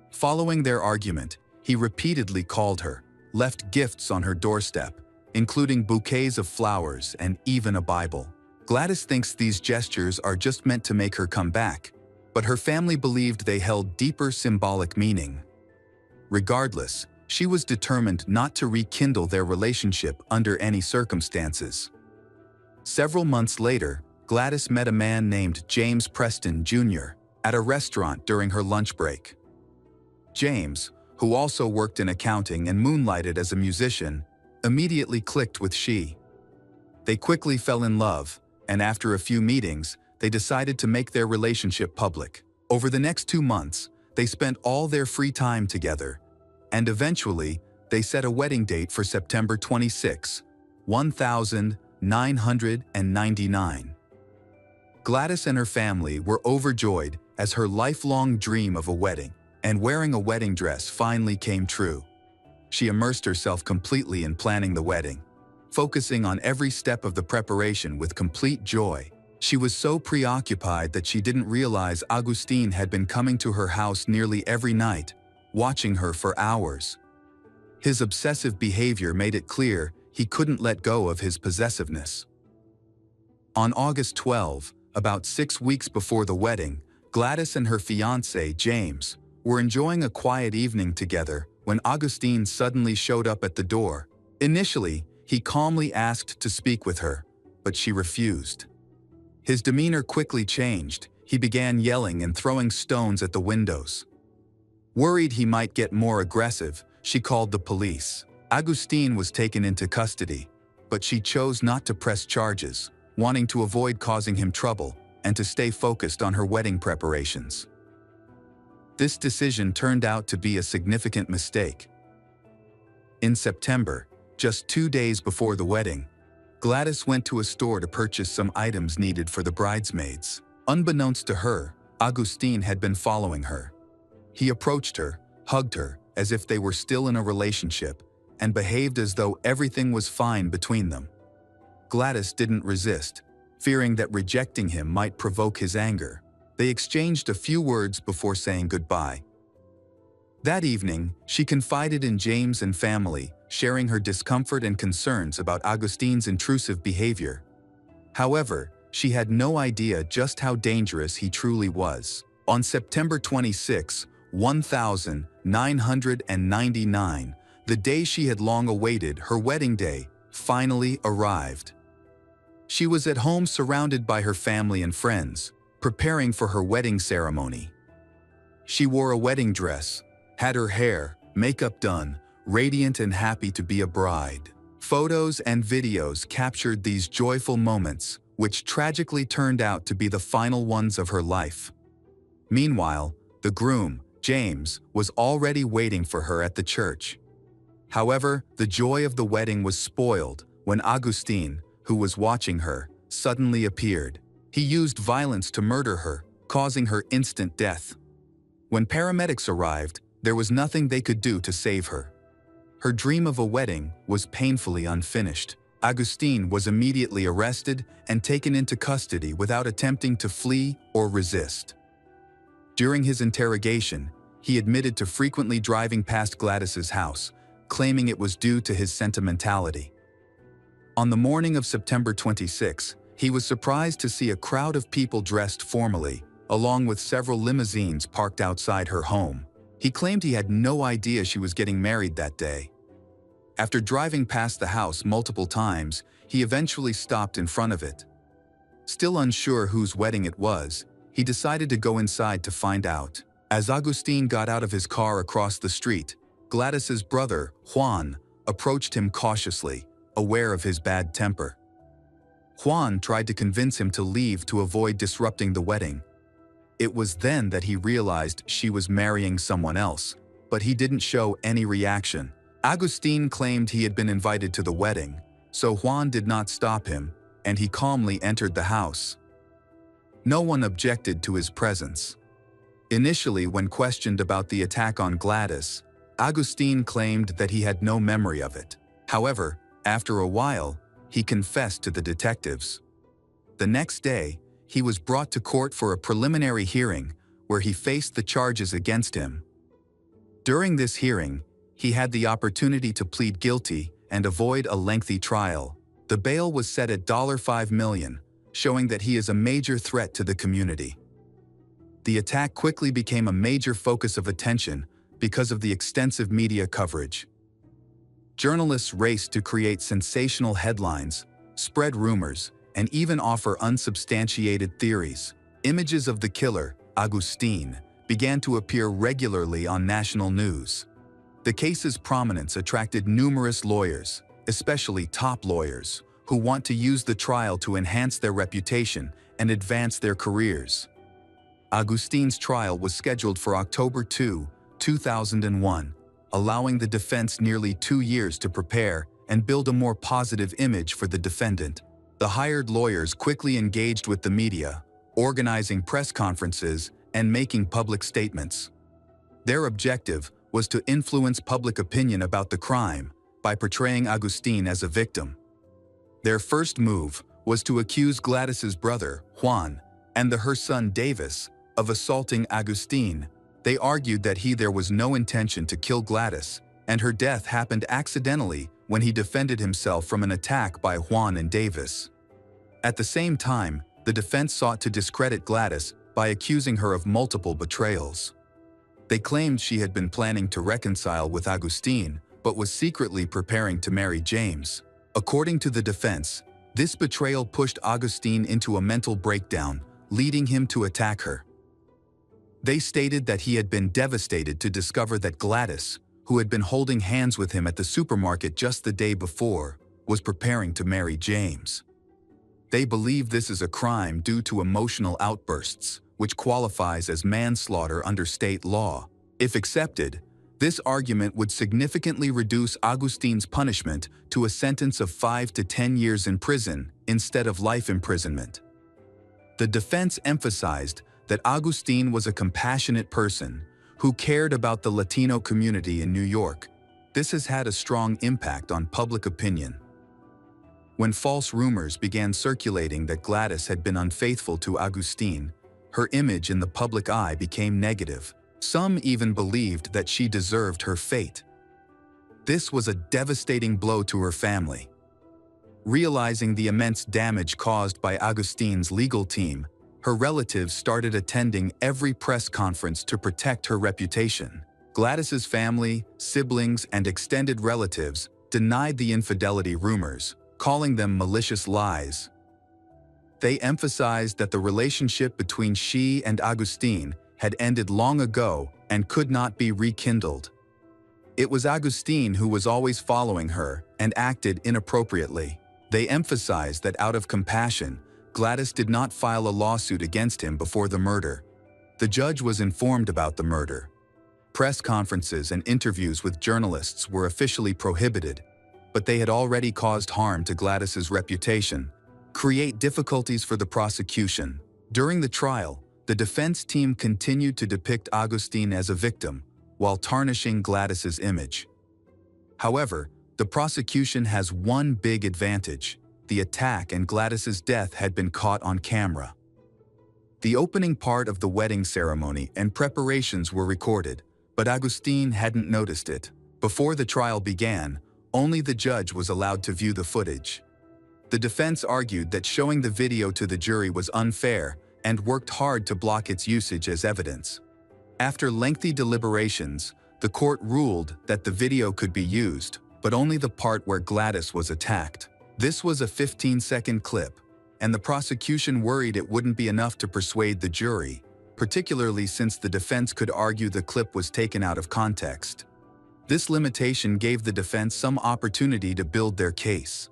Following their argument, he repeatedly called her, left gifts on her doorstep, including bouquets of flowers and even a Bible. Gladys thinks these gestures are just meant to make her come back, but her family believed they held deeper symbolic meaning. Regardless, she was determined not to rekindle their relationship under any circumstances. Several months later, Gladys met a man named James Preston Jr. at a restaurant during her lunch break. James, who also worked in accounting and moonlighted as a musician, immediately clicked with she. They quickly fell in love, and after a few meetings, they decided to make their relationship public. Over the next 2 months, they spent all their free time together, and eventually, they set a wedding date for September 26, 1999. Gladys and her family were overjoyed as her lifelong dream of a wedding and wearing a wedding dress finally came true. She immersed herself completely in planning the wedding, focusing on every step of the preparation with complete joy. She was so preoccupied that she didn't realize Agustine had been coming to her house nearly every night, watching her for hours. His obsessive behavior made it clear he couldn't let go of his possessiveness. On August 12, about 6 weeks before the wedding, Gladys and her fiancé, James, were enjoying a quiet evening together when Agustine suddenly showed up at the door. Initially, he calmly asked to speak with her, but she refused. His demeanor quickly changed. He began yelling and throwing stones at the windows. Worried he might get more aggressive, she called the police. Agustine was taken into custody, but she chose not to press charges, wanting to avoid causing him trouble and to stay focused on her wedding preparations. This decision turned out to be a significant mistake. In September, just 2 days before the wedding, Gladys went to a store to purchase some items needed for the bridesmaids. Unbeknownst to her, Agustine had been following her. He approached her, hugged her as if they were still in a relationship, and behaved as though everything was fine between them. Gladys didn't resist, fearing that rejecting him might provoke his anger. They exchanged a few words before saying goodbye. That evening, she confided in James and family, sharing her discomfort and concerns about Agustine's intrusive behavior. However, she had no idea just how dangerous he truly was. On September 26, 1999, the day she had long awaited, her wedding day, finally arrived. She was at home surrounded by her family and friends, preparing for her wedding ceremony. She wore a wedding dress, had her hair, makeup done, radiant and happy to be a bride. Photos and videos captured these joyful moments, which tragically turned out to be the final ones of her life. Meanwhile, the groom, James, was already waiting for her at the church. However, the joy of the wedding was spoiled when Agustine, who was watching her, suddenly appeared. He used violence to murder her, causing her instant death. When paramedics arrived, there was nothing they could do to save her. Her dream of a wedding was painfully unfinished. Agustine was immediately arrested and taken into custody without attempting to flee or resist. During his interrogation, he admitted to frequently driving past Gladys's house, claiming it was due to his sentimentality. On the morning of September 26, he was surprised to see a crowd of people dressed formally, along with several limousines parked outside her home. He claimed he had no idea she was getting married that day. After driving past the house multiple times, he eventually stopped in front of it. Still unsure whose wedding it was, he decided to go inside to find out. As Agustine got out of his car across the street, Gladys's brother, Juan, approached him cautiously, aware of his bad temper. Juan tried to convince him to leave to avoid disrupting the wedding. It was then that he realized she was marrying someone else, but he didn't show any reaction. Agustin claimed he had been invited to the wedding, so Juan did not stop him, and he calmly entered the house. No one objected to his presence. Initially, when questioned about the attack on Gladys, Agustin claimed that he had no memory of it. However, after a while, he confessed to the detectives. The next day, he was brought to court for a preliminary hearing where he faced the charges against him. During this hearing, he had the opportunity to plead guilty and avoid a lengthy trial. The bail was set at $5 million, showing that he is a major threat to the community. The attack quickly became a major focus of attention because of the extensive media coverage. Journalists raced to create sensational headlines, spread rumors, and even offer unsubstantiated theories. Images of the killer, Agustin, began to appear regularly on national news. The case's prominence attracted numerous lawyers, especially top lawyers, who want to use the trial to enhance their reputation and advance their careers. Agustin's trial was scheduled for October 2, 2001, allowing the defense nearly 2 years to prepare and build a more positive image for the defendant. The hired lawyers quickly engaged with the media, organizing press conferences and making public statements. Their objective was to influence public opinion about the crime by portraying Agustin as a victim. Their first move was to accuse Gladys's brother, Juan, and her son Davis of assaulting Agustin. They argued that there was no intention to kill Gladys, and her death happened accidentally when he defended himself from an attack by Juan and Davis. At the same time, the defense sought to discredit Gladys by accusing her of multiple betrayals. They claimed she had been planning to reconcile with Agustin, but was secretly preparing to marry James. According to the defense, this betrayal pushed Agustin into a mental breakdown, leading him to attack her. They stated that he had been devastated to discover that Gladys, who had been holding hands with him at the supermarket just the day before, was preparing to marry James. They believe this is a crime due to emotional outbursts, which qualifies as manslaughter under state law. If accepted, this argument would significantly reduce Agustin's punishment to a sentence of 5 to 10 years in prison instead of life imprisonment. The defense emphasized that Agustin was a compassionate person who cared about the Latino community in New York. This has had a strong impact on public opinion. When false rumors began circulating that Gladys had been unfaithful to Agustin, her image in the public eye became negative. Some even believed that she deserved her fate. This was a devastating blow to her family. Realizing the immense damage caused by Agustin's legal team, her relatives started attending every press conference to protect her reputation. Gladys's family, siblings, and extended relatives denied the infidelity rumors, calling them malicious lies. They emphasized that the relationship between she and Agustin had ended long ago and could not be rekindled. It was Agustin who was always following her and acted inappropriately. They emphasized that out of compassion, Gladys did not file a lawsuit against him before the murder. The judge was informed about the murder. Press conferences and interviews with journalists were officially prohibited, but they had already caused harm to Gladys's reputation, create difficulties for the prosecution. During the trial, the defense team continued to depict Agustin as a victim, while tarnishing Gladys's image. However, the prosecution has one big advantage. The attack and Gladys's death had been caught on camera. The opening part of the wedding ceremony and preparations were recorded, but Agustin hadn't noticed it. Before the trial began, only the judge was allowed to view the footage. The defense argued that showing the video to the jury was unfair and worked hard to block its usage as evidence. After lengthy deliberations, the court ruled that the video could be used, but only the part where Gladys was attacked. This was a 15-second clip, and the prosecution worried it wouldn't be enough to persuade the jury, particularly since the defense could argue the clip was taken out of context. This limitation gave the defense some opportunity to build their case.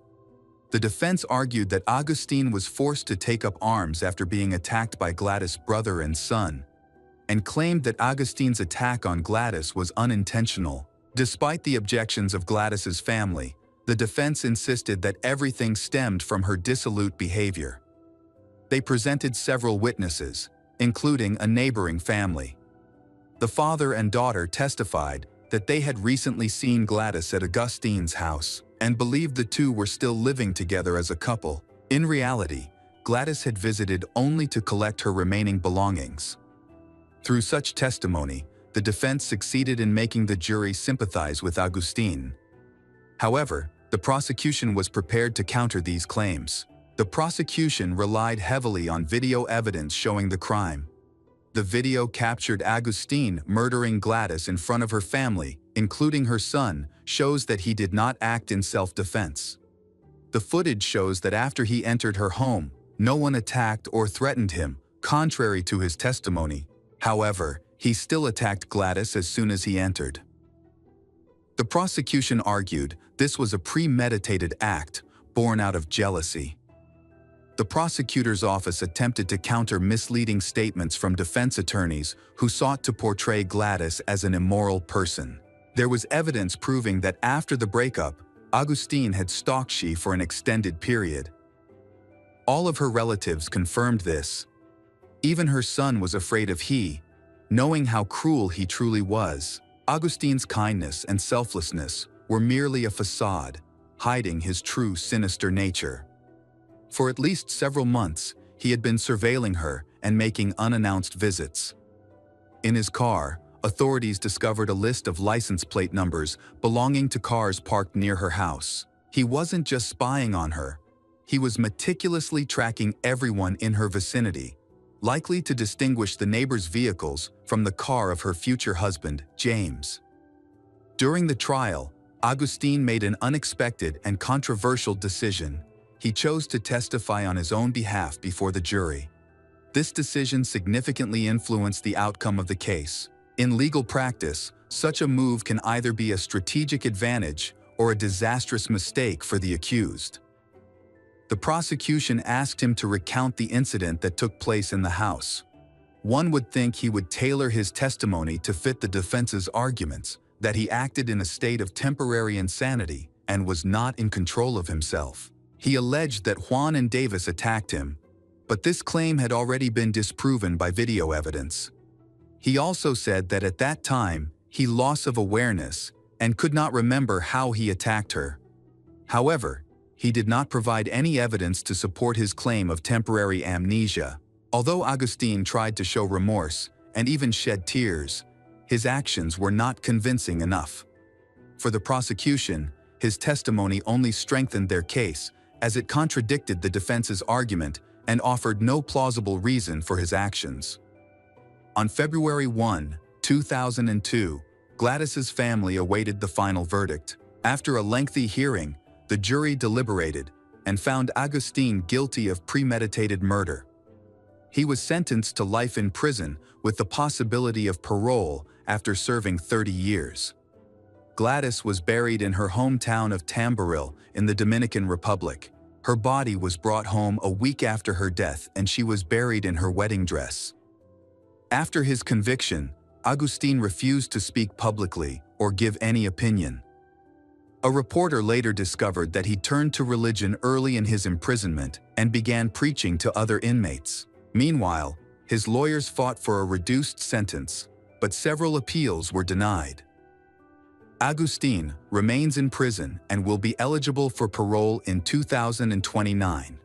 The defense argued that Agustin was forced to take up arms after being attacked by Gladys' brother and son, and claimed that Augustine's attack on Gladys was unintentional. Despite the objections of Gladys's family, the defense insisted that everything stemmed from her dissolute behavior. They presented several witnesses, including a neighboring family. The father and daughter testified that they had recently seen Gladys at Augustine's house and believed the two were still living together as a couple. In reality, Gladys had visited only to collect her remaining belongings. Through such testimony, the defense succeeded in making the jury sympathize with Augustine. However, the prosecution was prepared to counter these claims. The prosecution relied heavily on video evidence showing the crime. The video captured Augustine murdering Gladys in front of her family, including her son, shows that he did not act in self-defense. The footage shows that after he entered her home, no one attacked or threatened him, contrary to his testimony. However, he still attacked Gladys as soon as he entered. The prosecution argued this was a premeditated act born out of jealousy. The prosecutor's office attempted to counter misleading statements from defense attorneys who sought to portray Gladys as an immoral person. There was evidence proving that after the breakup, Augustine had stalked she for an extended period. All of her relatives confirmed this. Even her son was afraid of he, knowing how cruel he truly was. Augustine's kindness and selflessness were merely a facade, hiding his true sinister nature. For at least several months, he had been surveilling her and making unannounced visits. In his car, authorities discovered a list of license plate numbers belonging to cars parked near her house. He wasn't just spying on her. He was meticulously tracking everyone in her vicinity, likely to distinguish the neighbors' vehicles from the car of her future husband, James. During the trial, Augustine made an unexpected and controversial decision. He chose to testify on his own behalf before the jury. This decision significantly influenced the outcome of the case. In legal practice, such a move can either be a strategic advantage or a disastrous mistake for the accused. The prosecution asked him to recount the incident that took place in the house. One would think he would tailor his testimony to fit the defense's arguments, that he acted in a state of temporary insanity and was not in control of himself. He alleged that Juan and Davis attacked him, but this claim had already been disproven by video evidence. He also said that at that time, he lost of awareness and could not remember how he attacked her. However, he did not provide any evidence to support his claim of temporary amnesia. Although Augustine tried to show remorse and even shed tears, his actions were not convincing enough. For the prosecution, his testimony only strengthened their case, as it contradicted the defense's argument and offered no plausible reason for his actions. On February 1, 2002, Gladys's family awaited the final verdict. After a lengthy hearing, the jury deliberated and found Augustine guilty of premeditated murder. He was sentenced to life in prison with the possibility of parole after serving 30 years. Gladys was buried in her hometown of Tamboril in the Dominican Republic. Her body was brought home a week after her death and she was buried in her wedding dress. After his conviction, Augustine refused to speak publicly or give any opinion. A reporter later discovered that he turned to religion early in his imprisonment and began preaching to other inmates. Meanwhile, his lawyers fought for a reduced sentence, but several appeals were denied. Augustine remains in prison and will be eligible for parole in 2029.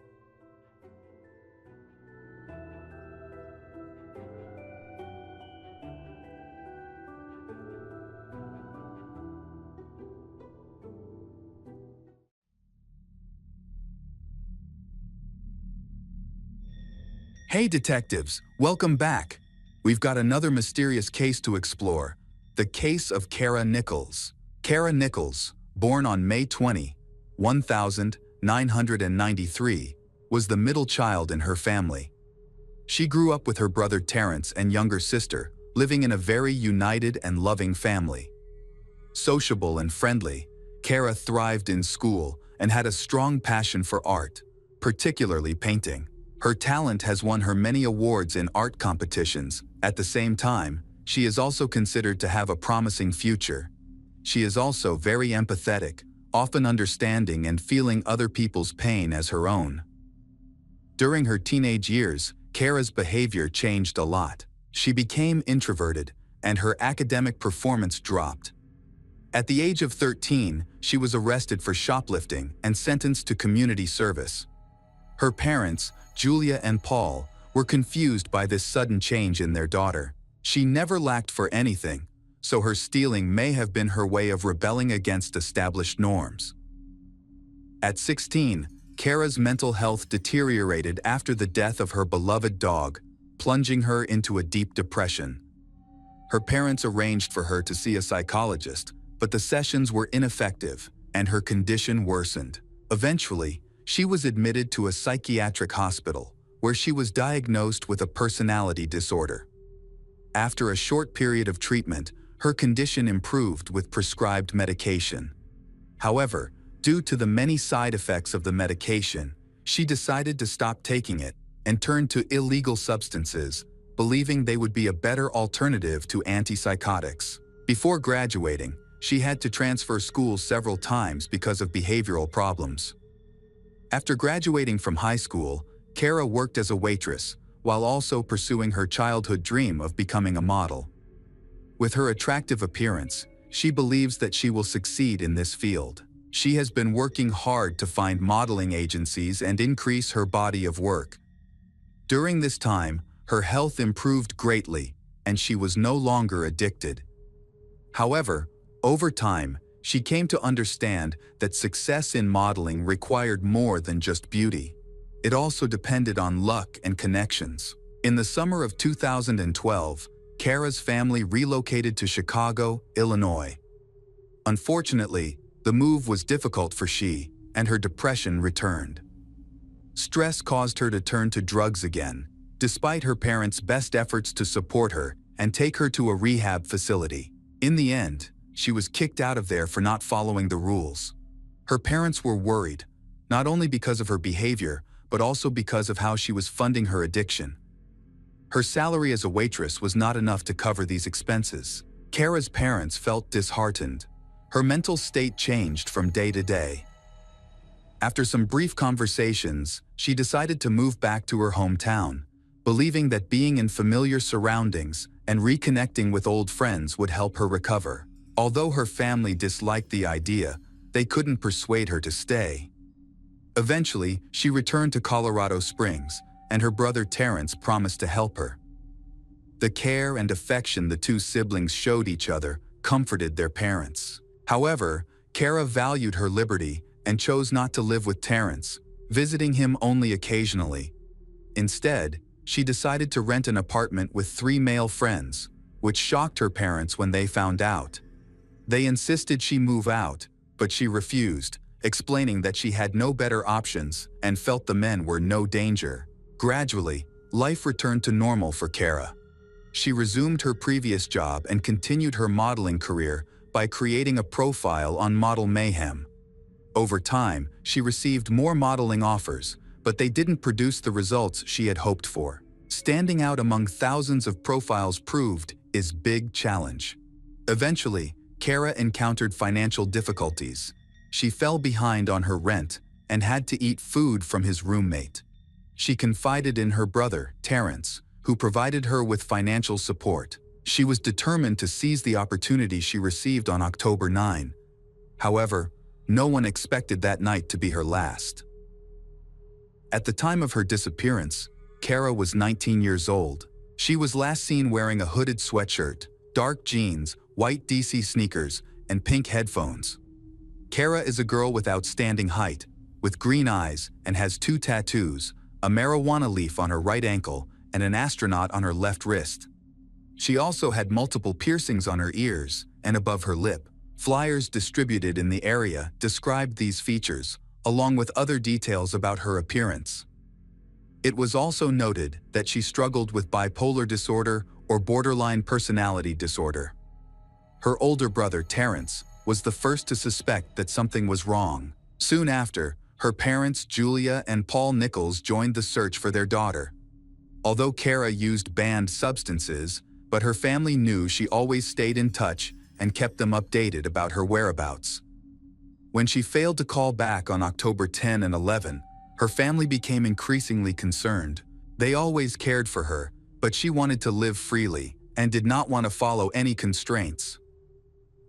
Hey detectives, welcome back. We've got another mysterious case to explore, the case of Kara Nichols. Kara Nichols, born on May 20, 1993, was the middle child in her family. She grew up with her brother Terrence and younger sister, living in a very united and loving family. Sociable and friendly, Kara thrived in school and had a strong passion for art, particularly painting. Her talent has won her many awards in art competitions At the same time, she is also considered to have a promising future. She is also very empathetic, often understanding and feeling other people's pain as her own. During her teenage years, Kara's behavior changed a lot. She became introverted, and her academic performance dropped. At the age of 13, she was arrested for shoplifting and sentenced to community service. Her parents, Julia and Paul, were confused by this sudden change in their daughter. She never lacked for anything, so her stealing may have been her way of rebelling against established norms. At 16, Kara's mental health deteriorated after the death of her beloved dog, plunging her into a deep depression. Her parents arranged for her to see a psychologist, but the sessions were ineffective, and her condition worsened. Eventually, she was admitted to a psychiatric hospital, where she was diagnosed with a personality disorder. After a short period of treatment, her condition improved with prescribed medication. However, due to the many side effects of the medication, she decided to stop taking it and turned to illegal substances, believing they would be a better alternative to antipsychotics. Before graduating, she had to transfer schools several times because of behavioral problems. After graduating from high school, Kara worked as a waitress, while also pursuing her childhood dream of becoming a model. With her attractive appearance, she believes that she will succeed in this field. She has been working hard to find modeling agencies and increase her body of work. During this time, her health improved greatly, and she was no longer addicted. However, over time, she came to understand that success in modeling required more than just beauty. It also depended on luck and connections. In the summer of 2012, Kara's family relocated to Chicago, Illinois. Unfortunately, the move was difficult for she, and her depression returned. Stress caused her to turn to drugs again, despite her parents' best efforts to support her and take her to a rehab facility. In the end, she was kicked out of there for not following the rules. Her parents were worried, not only because of her behavior, but also because of how she was funding her addiction. Her salary as a waitress was not enough to cover these expenses. Kara's parents felt disheartened. Her mental state changed from day to day. After some brief conversations, she decided to move back to her hometown, believing that being in familiar surroundings and reconnecting with old friends would help her recover. Although her family disliked the idea, they couldn't persuade her to stay. Eventually, she returned to Colorado Springs, and her brother Terrence promised to help her. The care and affection the two siblings showed each other comforted their parents. However, Kara valued her liberty and chose not to live with Terrence, visiting him only occasionally. Instead, she decided to rent an apartment with 3 male friends, which shocked her parents when they found out. They insisted she move out, but she refused, explaining that she had no better options and felt the men were no danger. Gradually, life returned to normal for Kara. She resumed her previous job and continued her modeling career by creating a profile on Model Mayhem. Over time, she received more modeling offers, but they didn't produce the results she had hoped for. Standing out among thousands of profiles proved is big challenge. Eventually, Kara encountered financial difficulties. She fell behind on her rent and had to eat food from his roommate. She confided in her brother, Terrence, who provided her with financial support. She was determined to seize the opportunity she received on October 9. However, no one expected that night to be her last. At the time of her disappearance, Kara was 19 years old. She was last seen wearing a hooded sweatshirt, dark jeans, white DC sneakers, and pink headphones. Kara is a girl with outstanding height, with green eyes, and has 2 tattoos, a marijuana leaf on her right ankle and an astronaut on her left wrist. She also had multiple piercings on her ears and above her lip. Flyers distributed in the area described these features, along with other details about her appearance. It was also noted that she struggled with bipolar disorder or borderline personality disorder. Her older brother, Terrence, was the first to suspect that something was wrong. Soon after, her parents, Julia and Paul Nichols, joined the search for their daughter. although Kara used banned substances, but her family knew she always stayed in touch and kept them updated about her whereabouts. When she failed to call back on October 10 and 11, her family became increasingly concerned. They always cared for her, but she wanted to live freely and did not want to follow any constraints.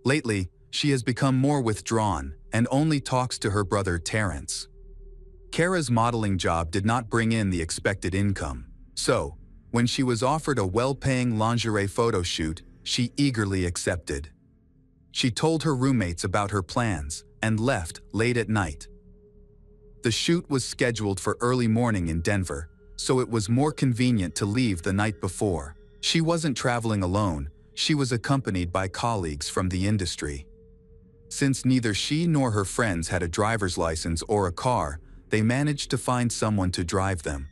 Lately, she has become more withdrawn and only talks to her brother Terrence. Kara's modeling job did not bring in the expected income, so when she was offered a well-paying lingerie photo shoot, she eagerly accepted. She told her roommates about her plans and left late at night. The shoot was scheduled for early morning in Denver, so it was more convenient to leave the night before. She wasn't traveling alone, she was accompanied by colleagues from the industry. Since neither she nor her friends had a driver's license or a car, they managed to find someone to drive them.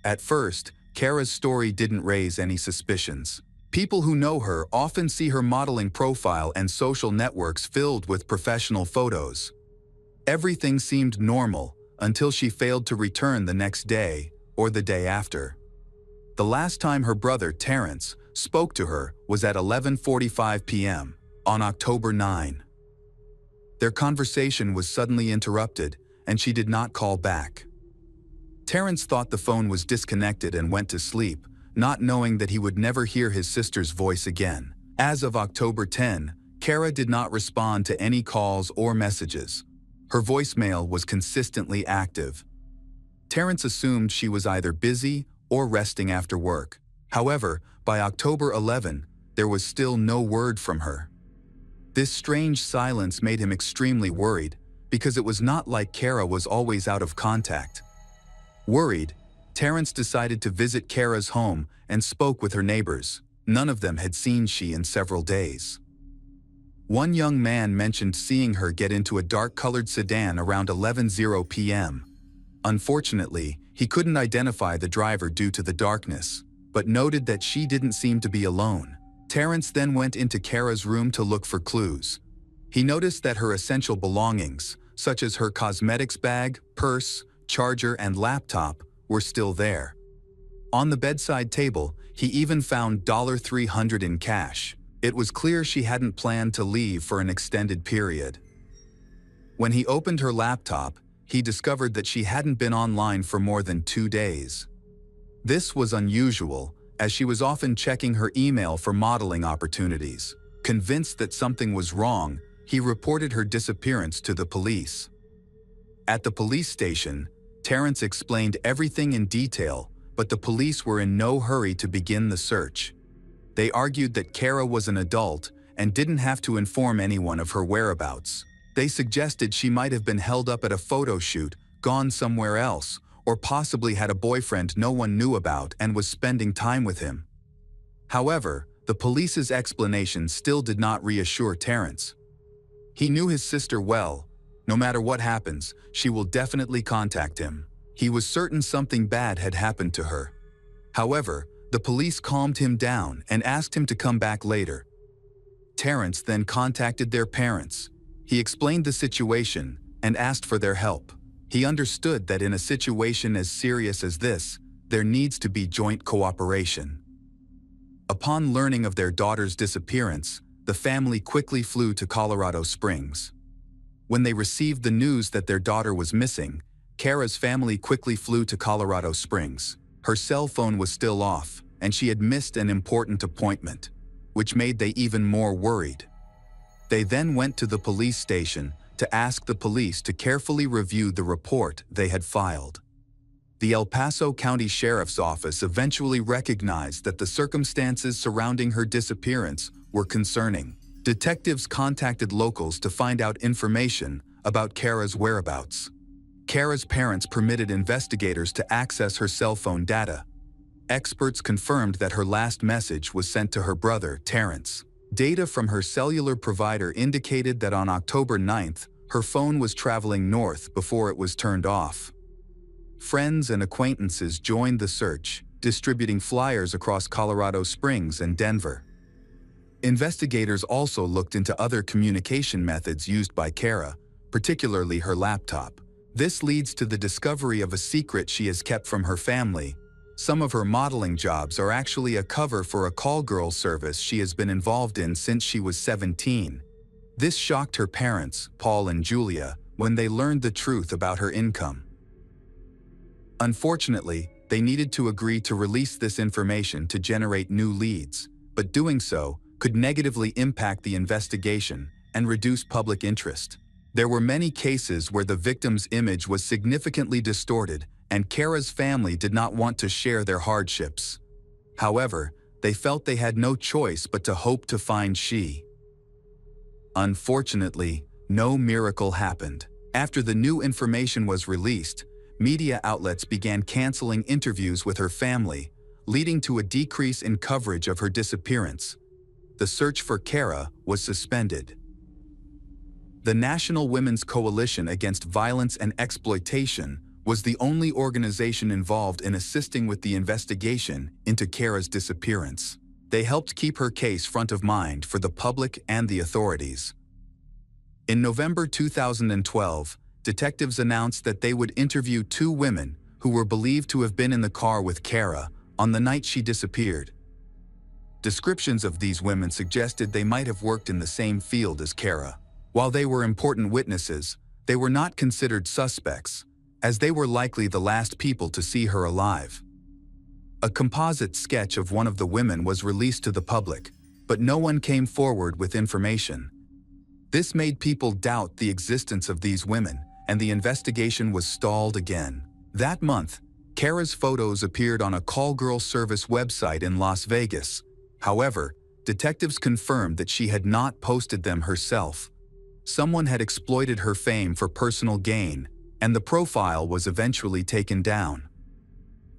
At first, Kara's story didn't raise any suspicions. People who know her often see her modeling profile and social networks filled with professional photos. Everything seemed normal until she failed to return the next day or the day after. The last time her brother Terrence spoke to her was at 11:45 p.m. on October 9. Their conversation was suddenly interrupted, and she did not call back. Terrence thought the phone was disconnected and went to sleep, not knowing that he would never hear his sister's voice again. As of October 10, Kara did not respond to any calls or messages. Her voicemail was consistently active. Terrence assumed she was either busy or resting after work. However, by October 11, there was still no word from her. This strange silence made him extremely worried, because it was not like Kara was always out of contact. Worried, Terrence decided to visit Kara's home and spoke with her neighbors. None of them had seen she in several days. One young man mentioned seeing her get into a dark-colored sedan around 11:00 p.m. Unfortunately, he couldn't identify the driver due to the darkness, but noted that she didn't seem to be alone. Terrence then went into Kara's room to look for clues. He noticed that her essential belongings, such as her cosmetics bag, purse, charger, and laptop, were still there. On the bedside table, he even found $300 in cash. It was clear she hadn't planned to leave for an extended period. When he opened her laptop, he discovered that she hadn't been online for more than 2 days. This was unusual, as she was often checking her email for modeling opportunities. Convinced that something was wrong, he reported her disappearance to the police. At the police station, Terrence explained everything in detail, but the police were in no hurry to begin the search. They argued that Kara was an adult and didn't have to inform anyone of her whereabouts. They suggested she might have been held up at a photo shoot, gone somewhere else, or possibly had a boyfriend no one knew about and was spending time with him. However, the police's explanation still did not reassure Terrence. He knew his sister well. No matter what happens, she will definitely contact him. He was certain something bad had happened to her. However, the police calmed him down and asked him to come back later. Terrence then contacted their parents. He explained the situation and asked for their help. He understood that in a situation as serious as this, there needs to be joint cooperation. Upon learning of their daughter's disappearance, the family quickly flew to Colorado Springs. When they received the news that their daughter was missing, Kara's family quickly flew to Colorado Springs. Her cell phone was still off, and she had missed an important appointment, which made them even more worried. They then went to the police station to ask the police to carefully review the report they had filed. The El Paso County Sheriff's Office eventually recognized that the circumstances surrounding her disappearance were concerning. Detectives contacted locals to find out information about Kara's whereabouts. Kara's parents permitted investigators to access her cell phone data. Experts confirmed that her last message was sent to her brother, Terrence. Data from her cellular provider indicated that on October 9th, her phone was traveling north before it was turned off. Friends and acquaintances joined the search, distributing flyers across Colorado Springs and Denver. Investigators also looked into other communication methods used by Kara, particularly her laptop. This leads to the discovery of a secret she has kept from her family, Some of her modeling jobs are actually a cover for a call girl service she has been involved in since she was 17. This shocked her parents, Paul and Julia, when they learned the truth about her income. Unfortunately, they needed to agree to release this information to generate new leads, but doing so could negatively impact the investigation and reduce public interest. There were many cases where the victim's image was significantly distorted, and Kara's family did not want to share their hardships. However, they felt they had no choice but to hope to find she. Unfortunately, no miracle happened. After the new information was released, media outlets began canceling interviews with her family, leading to a decrease in coverage of her disappearance. The search for Kara was suspended. The National Women's Coalition Against Violence and Exploitation was the only organization involved in assisting with the investigation into Kara's disappearance. They helped keep her case front of mind for the public and the authorities. In November 2012, detectives announced that they would interview 2 women who were believed to have been in the car with Kara on the night she disappeared. Descriptions of these women suggested they might have worked in the same field as Kara. While they were important witnesses, they were not considered suspects, as they were likely the last people to see her alive. A composite sketch of one of the women was released to the public, but no one came forward with information. This made people doubt the existence of these women, and the investigation was stalled again. That month, Kara's photos appeared on a call girl service website in Las Vegas. However, detectives confirmed that she had not posted them herself. Someone had exploited her fame for personal gain, and the profile was eventually taken down.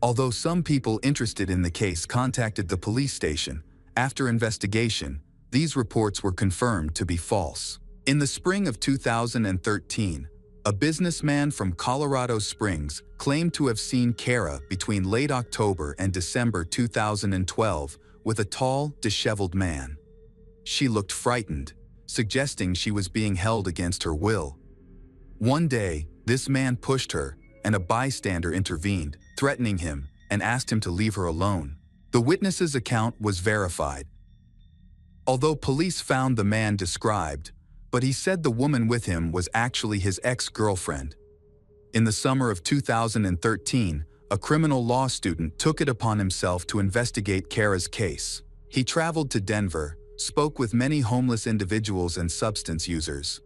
Although some people interested in the case contacted the police station, after investigation, these reports were confirmed to be false. In the spring of 2013, a businessman from Colorado Springs claimed to have seen Kara between late October and December 2012 with a tall, disheveled man. She looked frightened, suggesting she was being held against her will. One day, this man pushed her, and a bystander intervened, threatening him, and asked him to leave her alone. The witness's account was verified. Although police found the man described, but he said the woman with him was actually his ex-girlfriend. In the summer of 2013, a criminal law student took it upon himself to investigate Kara's case. He traveled to Denver, spoke with many homeless individuals and substance users.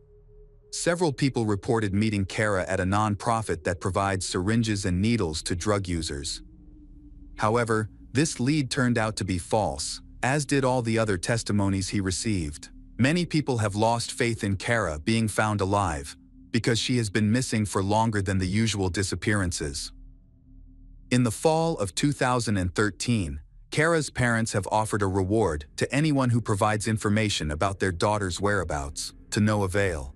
Several people reported meeting Kara at a nonprofit that provides syringes and needles to drug users. However, this lead turned out to be false, as did all the other testimonies he received. Many people have lost faith in Kara being found alive, because she has been missing for longer than the usual disappearances. In the fall of 2013, Kara's parents have offered a reward to anyone who provides information about their daughter's whereabouts, to no avail.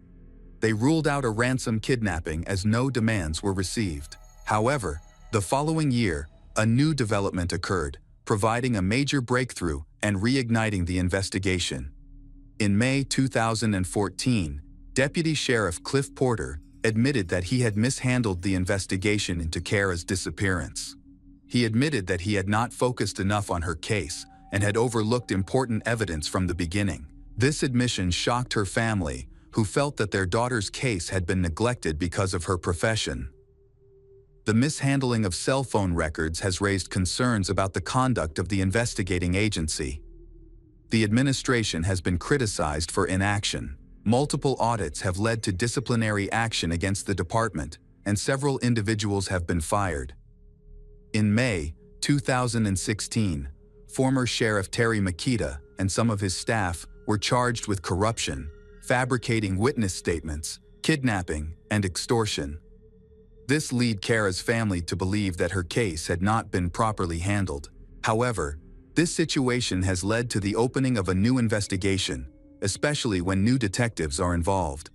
They ruled out a ransom kidnapping as no demands were received. However, the following year, a new development occurred, providing a major breakthrough and reigniting the investigation. In May 2014, Deputy Sheriff Cliff Porter admitted that he had mishandled the investigation into Kara's disappearance. He admitted that he had not focused enough on her case and had overlooked important evidence from the beginning. This admission shocked her family, who felt that their daughter's case had been neglected because of her profession. The mishandling of cell phone records has raised concerns about the conduct of the investigating agency. The administration has been criticized for inaction. Multiple audits have led to disciplinary action against the department, and several individuals have been fired. In May 2016, former Sheriff Terry Makita and some of his staff were charged with corruption, fabricating witness statements, kidnapping, and extortion. This led Kara's family to believe that her case had not been properly handled. However, this situation has led to the opening of a new investigation, especially when new detectives are involved.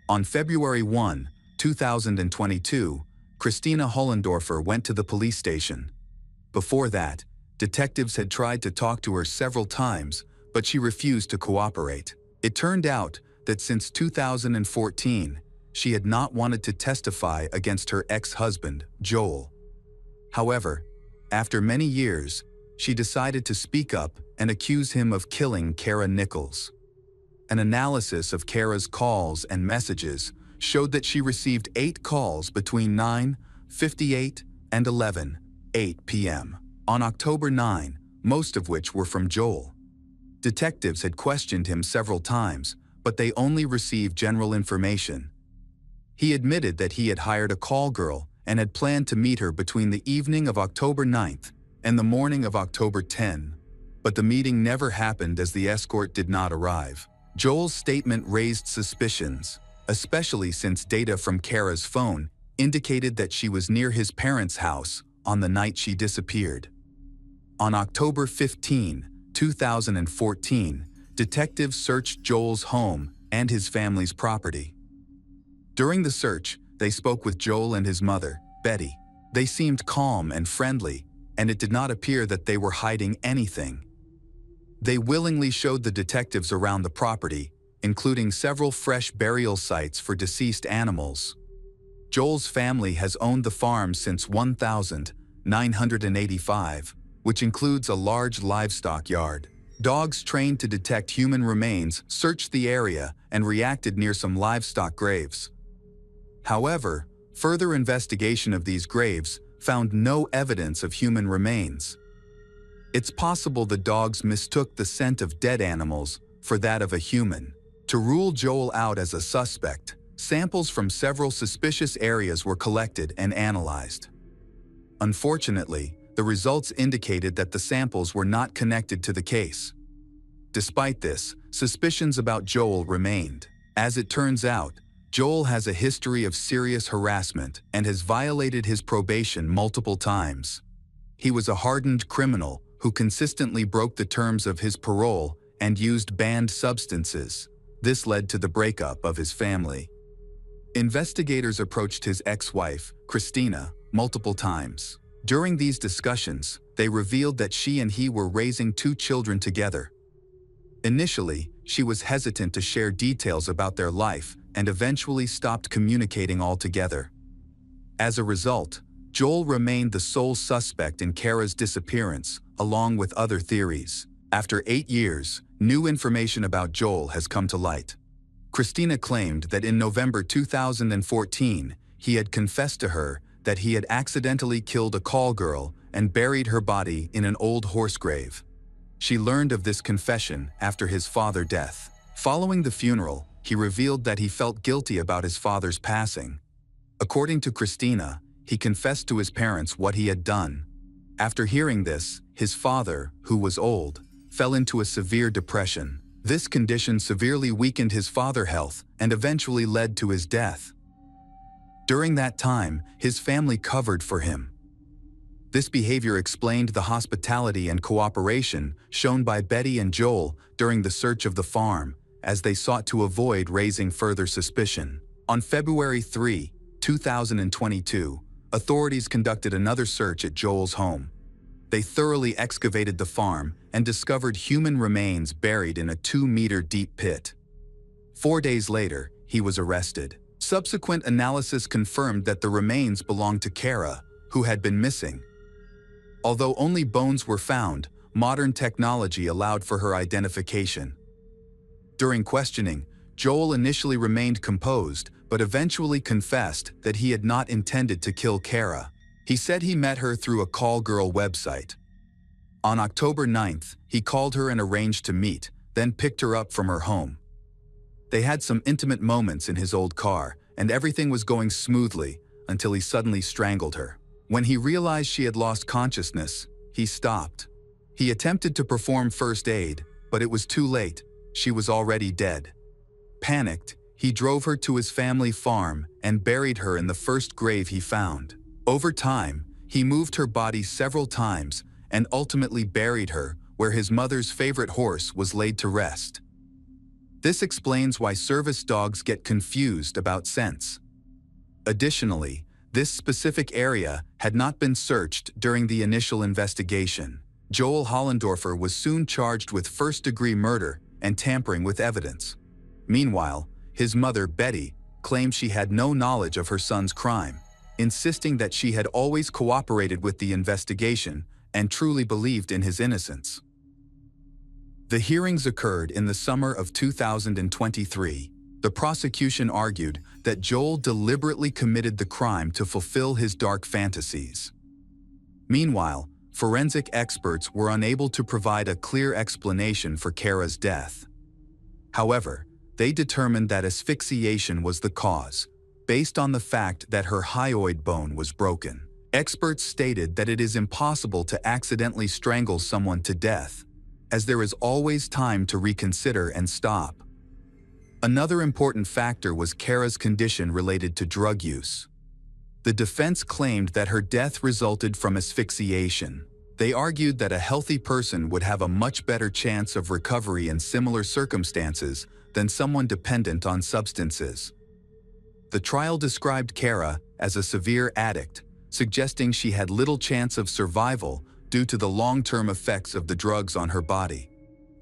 On February 1, 2022, Christina Hollendorfer went to the police station. Before that, detectives had tried to talk to her several times, but she refused to cooperate. It turned out that since 2014, she had not wanted to testify against her ex-husband, Joel. However, After many years, she decided to speak up and accuse him of killing Kara Nichols. An analysis of Kara's calls and messages showed that she received 8 calls between 9:58 and 11:08 p.m. on October 9, most of which were from Joel. Detectives had questioned him several times, but they only received general information. He admitted that he had hired a call girl and had planned to meet her between the evening of October 9th and the morning of October 10, but the meeting never happened as the escort did not arrive. Joel's statement raised suspicions, especially since data from Kara's phone indicated that she was near his parents' house on the night she disappeared. On October 15, 2014, detectives searched Joel's home and his family's property. During the search, they spoke with Joel and his mother, Betty. They seemed calm and friendly, and it did not appear that they were hiding anything. They willingly showed the detectives around the property, including several fresh burial sites for deceased animals. Joel's family has owned the farm since 1985, which includes a large livestock yard. Dogs trained to detect human remains searched the area and reacted near some livestock graves. However, further investigation of these graves found no evidence of human remains. It's possible the dogs mistook the scent of dead animals for that of a human. To rule Joel out as a suspect, samples from several suspicious areas were collected and analyzed. Unfortunately, the results indicated that the samples were not connected to the case. Despite this, suspicions about Joel remained. As it turns out, Joel has a history of serious harassment and has violated his probation multiple times. He was a hardened criminal who consistently broke the terms of his parole and used banned substances. This led to the breakup of his family. Investigators approached his ex-wife, Christina, multiple times. During these discussions, they revealed that she and he were raising 2 children together. Initially, she was hesitant to share details about their life and eventually stopped communicating altogether. As a result, Joel remained the sole suspect in Kara's disappearance, along with other theories. After 8 years, new information about Joel has come to light. Christina claimed that in November 2014, he had confessed to her that he had accidentally killed a call girl and buried her body in an old horse grave. She learned of this confession after his father's death. Following the funeral, he revealed that he felt guilty about his father's passing. According to Christina, he confessed to his parents what he had done. After hearing this, his father, who was old, fell into a severe depression. This condition severely weakened his father's health and eventually led to his death. During that time, his family covered for him. This behavior explained the hospitality and cooperation shown by Betty and Joel during the search of the farm, as they sought to avoid raising further suspicion. On February 3, 2022, authorities conducted another search at Joel's home. They thoroughly excavated the farm and discovered human remains buried in a 2-meter deep pit. 4 days later, he was arrested. Subsequent analysis confirmed that the remains belonged to Kara, who had been missing. Although only bones were found, modern technology allowed for her identification. During questioning, Joel initially remained composed, but eventually confessed that he had not intended to kill Kara. He said he met her through a call girl website. On October 9th, he called her and arranged to meet, then picked her up from her home. They had some intimate moments in his old car, and everything was going smoothly until he suddenly strangled her. When he realized she had lost consciousness, he stopped. He attempted to perform first aid, but it was too late. She was already dead. Panicked, he drove her to his family farm and buried her in the first grave he found. Over time, he moved her body several times and ultimately buried her where his mother's favorite horse was laid to rest. This explains why service dogs get confused about scents. Additionally, this specific area had not been searched during the initial investigation. Joel Hollendorfer was soon charged with first-degree murder and tampering with evidence. Meanwhile, his mother, Betty, claimed she had no knowledge of her son's crime. insisting that she had always cooperated with the investigation and truly believed in his innocence. The hearings occurred in the summer of 2023. The prosecution argued that Joel deliberately committed the crime to fulfill his dark fantasies. Meanwhile, forensic experts were unable to provide a clear explanation for Kara's death. However, they determined that asphyxiation was the cause, based on the fact that her hyoid bone was broken. Experts stated that it is impossible to accidentally strangle someone to death, as there is always time to reconsider and stop. Another important factor was Kara's condition related to drug use. The defense claimed that her death resulted from asphyxiation. They argued that a healthy person would have a much better chance of recovery in similar circumstances than someone dependent on substances. The trial described Kara as a severe addict, suggesting she had little chance of survival due to the long-term effects of the drugs on her body.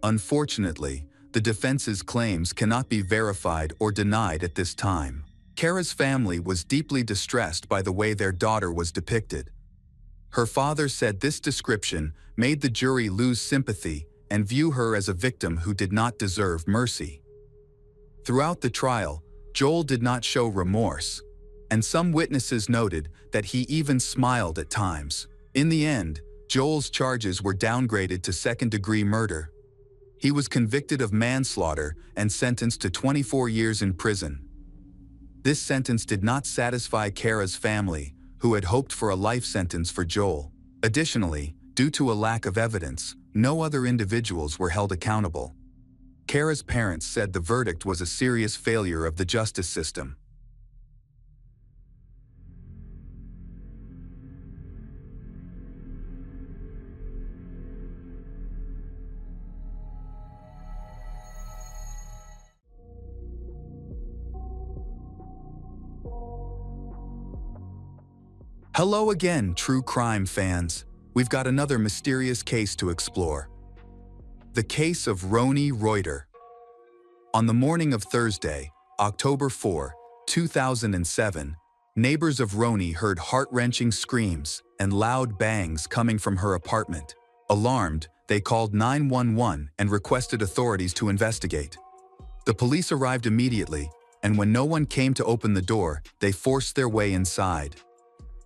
Unfortunately, the defense's claims cannot be verified or denied at this time. Kara's family was deeply distressed by the way their daughter was depicted. Her father said this description made the jury lose sympathy and view her as a victim who did not deserve mercy. Throughout the trial, Joel did not show remorse, and some witnesses noted that he even smiled at times. In the end, Joel's charges were downgraded to second-degree murder. He was convicted of manslaughter and sentenced to 24 years in prison. This sentence did not satisfy Kara's family, who had hoped for a life sentence for Joel. Additionally, due to a lack of evidence, no other individuals were held accountable. Kara's parents said the verdict was a serious failure of the justice system. Hello again, true crime fans. We've got another mysterious case to explore. The case of Roni Reuter. On the morning of Thursday, October 4, 2007, neighbors of Roni heard heart-wrenching screams and loud bangs coming from her apartment. Alarmed, they called 911 and requested authorities to investigate. The police arrived immediately, and when no one came to open the door, they forced their way inside.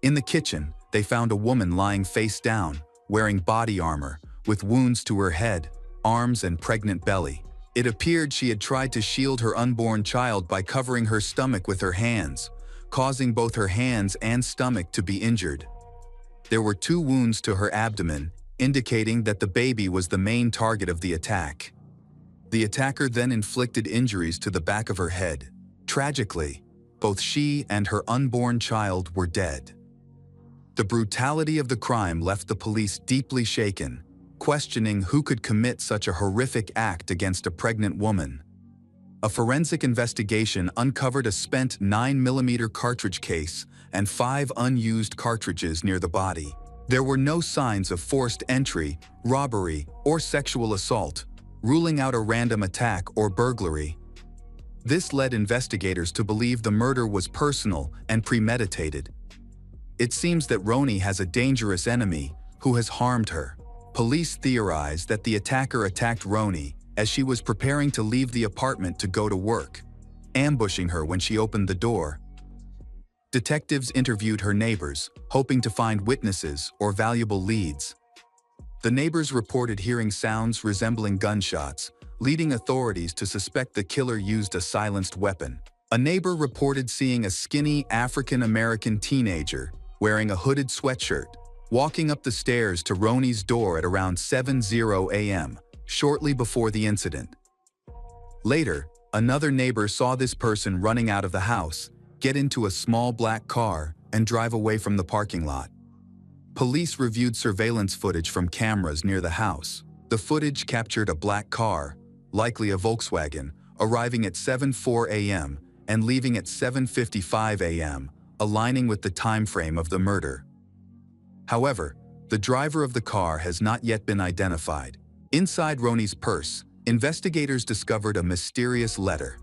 In the kitchen, they found a woman lying face down, wearing body armor, with wounds to her head, arms, and pregnant belly. It appeared she had tried to shield her unborn child by covering her stomach with her hands, causing both her hands and stomach to be injured. There were 2 wounds to her abdomen, indicating that the baby was the main target of the attack. The attacker then inflicted injuries to the back of her head. Tragically, both she and her unborn child were dead. The brutality of the crime left the police deeply shaken, questioning who could commit such a horrific act against a pregnant woman. A forensic investigation uncovered a spent 9mm cartridge case and 5 unused cartridges near the body. There were no signs of forced entry, robbery, or sexual assault, ruling out a random attack or burglary. This led investigators to believe the murder was personal and premeditated. It seems that Roni has a dangerous enemy who has harmed her. Police theorize that the attacker attacked Roni as she was preparing to leave the apartment to go to work, ambushing her when she opened the door. Detectives interviewed her neighbors, hoping to find witnesses or valuable leads. The neighbors reported hearing sounds resembling gunshots, leading authorities to suspect the killer used a silenced weapon. A neighbor reported seeing a skinny African-American teenager wearing a hooded sweatshirt, walking up the stairs to Roni's door at around 7:00 a.m., shortly before the incident. Later, another neighbor saw this person running out of the house, get into a small black car, and drive away from the parking lot. Police reviewed surveillance footage from cameras near the house. The footage captured a black car, likely a Volkswagen, arriving at 7:04 a.m. and leaving at 7:55 a.m., aligning with the time frame of the murder. However, the driver of the car has not yet been identified. Inside Roni's purse, investigators discovered a mysterious letter.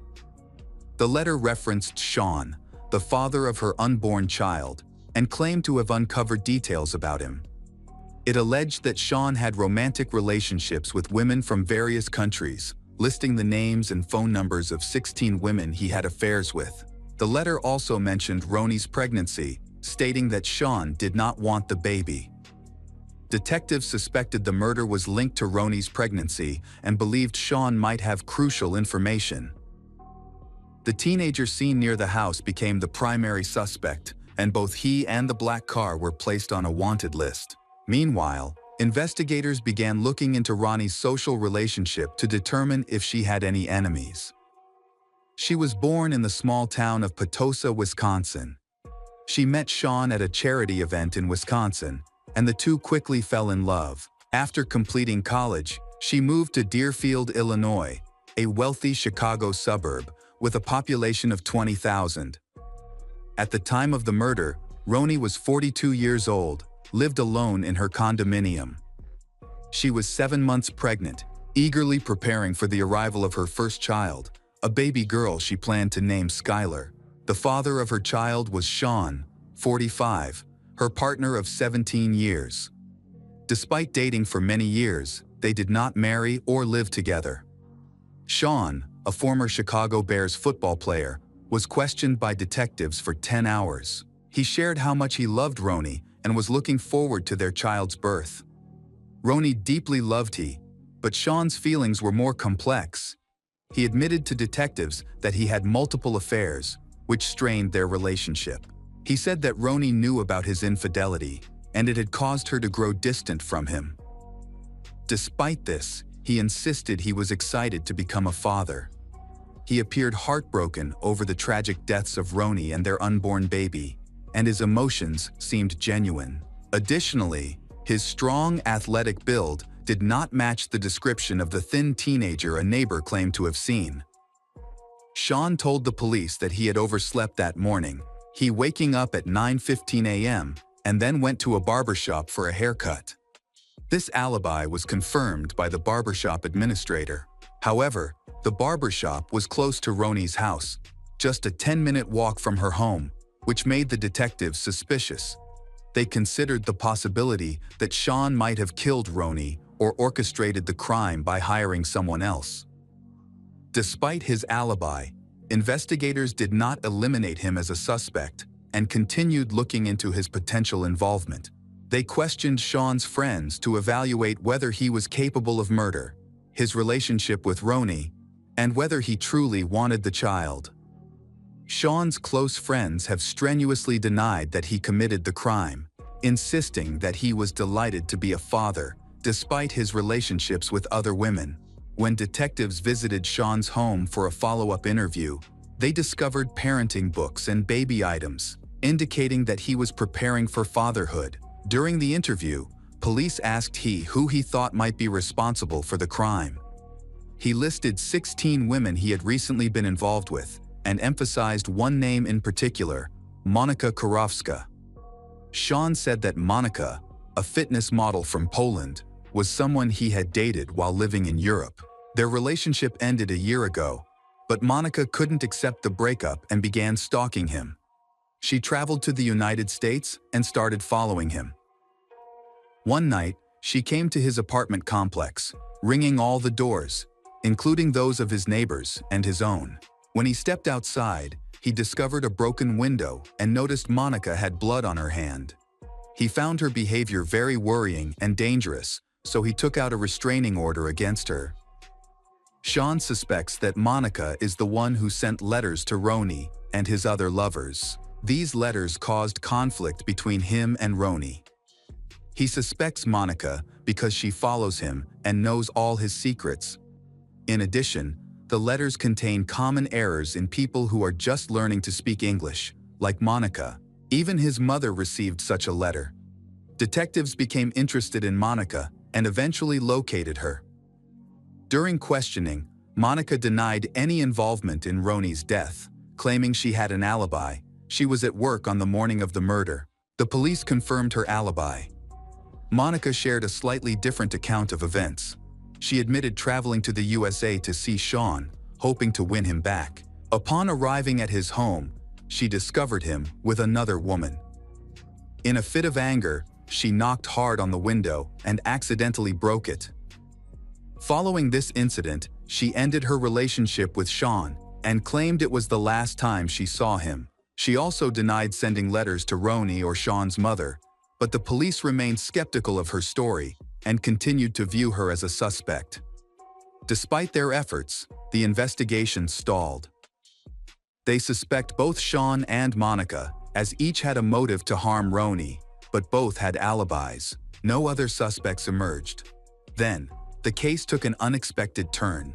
The letter referenced Sean, the father of her unborn child, and claimed to have uncovered details about him. It alleged that Sean had romantic relationships with women from various countries, listing the names and phone numbers of 16 women he had affairs with. The letter also mentioned Roni's pregnancy, stating that Sean did not want the baby. Detectives suspected the murder was linked to Roni's pregnancy and believed Sean might have crucial information. The teenager seen near the house became the primary suspect, and both he and the black car were placed on a wanted list. Meanwhile, investigators began looking into Ronnie's social relationship to determine if she had any enemies. She was born in the small town of Potosi, Wisconsin. She met Sean at a charity event in Wisconsin, and the two quickly fell in love. After completing college, she moved to Deerfield, Illinois, a wealthy Chicago suburb with a population of 20,000. At the time of the murder, Roni was 42 years old, lived alone in her condominium. She was 7 months pregnant, eagerly preparing for the arrival of her first child, a baby girl she planned to name Skylar. The father of her child was Sean, 45, her partner of 17 years. Despite dating for many years, they did not marry or live together. Sean, a former Chicago Bears football player, was questioned by detectives for 10 hours. He shared how much he loved Roni and was looking forward to their child's birth. Roni deeply loved him, but Sean's feelings were more complex. He admitted to detectives that he had multiple affairs, which strained their relationship. He said that Roni knew about his infidelity, and it had caused her to grow distant from him. Despite this, he insisted he was excited to become a father. He appeared heartbroken over the tragic deaths of Roni and their unborn baby, and his emotions seemed genuine. Additionally, his strong, athletic build did not match the description of the thin teenager a neighbor claimed to have seen. Sean told the police that he had overslept that morning, he waking up at 9:15 a.m. and then went to a barbershop for a haircut. This alibi was confirmed by the barbershop administrator. However, the barbershop was close to Roni's house, just a 10-minute walk from her home, which made the detectives suspicious. They considered the possibility that Sean might have killed Roni or orchestrated the crime by hiring someone else. Despite his alibi, investigators did not eliminate him as a suspect and continued looking into his potential involvement. They questioned Sean's friends to evaluate whether he was capable of murder, his relationship with Roni, and whether he truly wanted the child. Sean's close friends have strenuously denied that he committed the crime, insisting that he was delighted to be a father, despite his relationships with other women. When detectives visited Sean's home for a follow-up interview, they discovered parenting books and baby items, indicating that he was preparing for fatherhood. During the interview, police asked who he thought might be responsible for the crime. He listed 16 women he had recently been involved with, and emphasized one name in particular, Monika Kurowska. Sean said that Monika, a fitness model from Poland, was someone he had dated while living in Europe. Their relationship ended a year ago, but Monika couldn't accept the breakup and began stalking him. She traveled to the United States and started following him. One night, she came to his apartment complex, ringing all the doors, including those of his neighbors and his own. When he stepped outside, he discovered a broken window and noticed Monika had blood on her hand. He found her behavior very worrying and dangerous, so he took out a restraining order against her. Sean suspects that Monika is the one who sent letters to Roni and his other lovers. These letters caused conflict between him and Roni. He suspects Monika because she follows him and knows all his secrets. In addition, the letters contain common errors in people who are just learning to speak English, like Monika. Even his mother received such a letter. Detectives became interested in Monika and eventually located her. During questioning, Monika denied any involvement in Roni's death, claiming she had an alibi. She was at work on the morning of the murder. The police confirmed her alibi. Monika shared a slightly different account of events. She admitted traveling to the USA to see Sean, hoping to win him back. Upon arriving at his home, she discovered him with another woman. In a fit of anger, she knocked hard on the window and accidentally broke it. Following this incident, she ended her relationship with Sean and claimed it was the last time she saw him. She also denied sending letters to Ronnie or Sean's mother, but the police remained skeptical of her story and continued to view her as a suspect. Despite their efforts, the investigation stalled. They suspect both Sean and Monica, as each had a motive to harm Ronnie, but both had alibis. No other suspects emerged. Then, the case took an unexpected turn.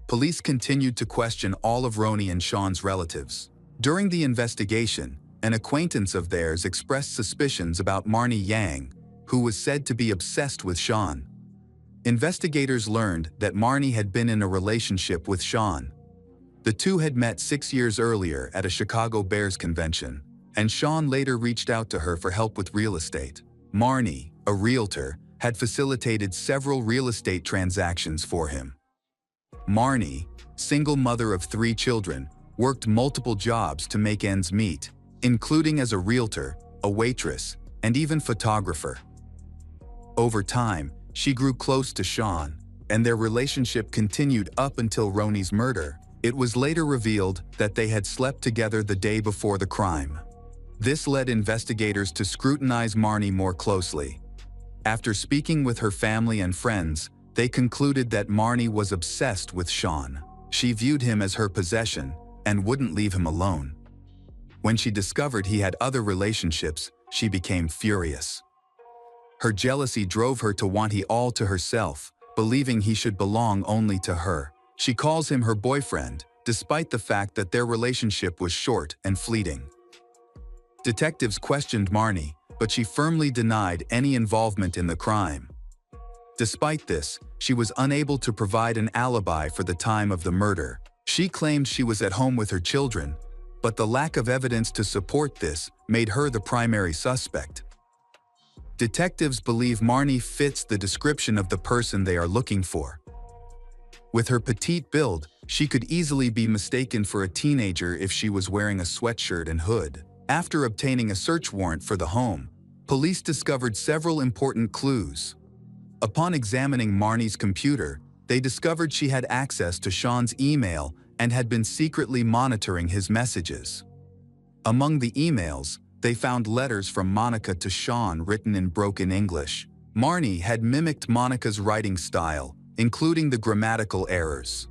Police continued to question all of Ronnie and Sean's relatives. During the investigation, an acquaintance of theirs expressed suspicions about Marnie Yang, who was said to be obsessed with Sean. Investigators learned that Marnie had been in a relationship with Sean. The two had met 6 years earlier at a Chicago Bears convention, and Sean later reached out to her for help with real estate. Marnie, a realtor, had facilitated several real estate transactions for him. Marnie, single mother of 3 children, worked multiple jobs to make ends meet, including as a realtor, a waitress, and even photographer. Over time, she grew close to Sean, and their relationship continued up until Ronnie's murder. It was later revealed that they had slept together the day before the crime. This led investigators to scrutinize Marnie more closely. After speaking with her family and friends, they concluded that Marnie was obsessed with Sean. She viewed him as her possession and wouldn't leave him alone. When she discovered he had other relationships, she became furious. Her jealousy drove her to want he all to herself, believing he should belong only to her. She calls him her boyfriend, despite the fact that their relationship was short and fleeting. Detectives questioned Marnie, but she firmly denied any involvement in the crime. Despite this, she was unable to provide an alibi for the time of the murder. She claimed she was at home with her children, but the lack of evidence to support this made her the primary suspect. Detectives believe Marnie fits the description of the person they are looking for. With her petite build, she could easily be mistaken for a teenager if she was wearing a sweatshirt and hood. After obtaining a search warrant for the home, police discovered several important clues. Upon examining Marnie's computer, they discovered she had access to Sean's email and had been secretly monitoring his messages. Among the emails, they found letters from Monica to Sean written in broken English. Marnie had mimicked Monica's writing style, including the grammatical errors.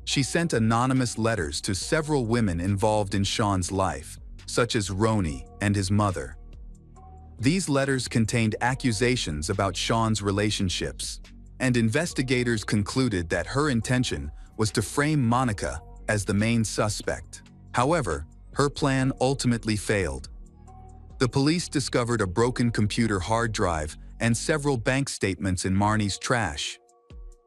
She sent anonymous letters to several women involved in Sean's life, such as Ronnie and his mother. These letters contained accusations about Sean's relationships, and investigators concluded that her intention was to frame Monica as the main suspect. However, her plan ultimately failed. The police discovered a broken computer hard drive and several bank statements in Marnie's trash.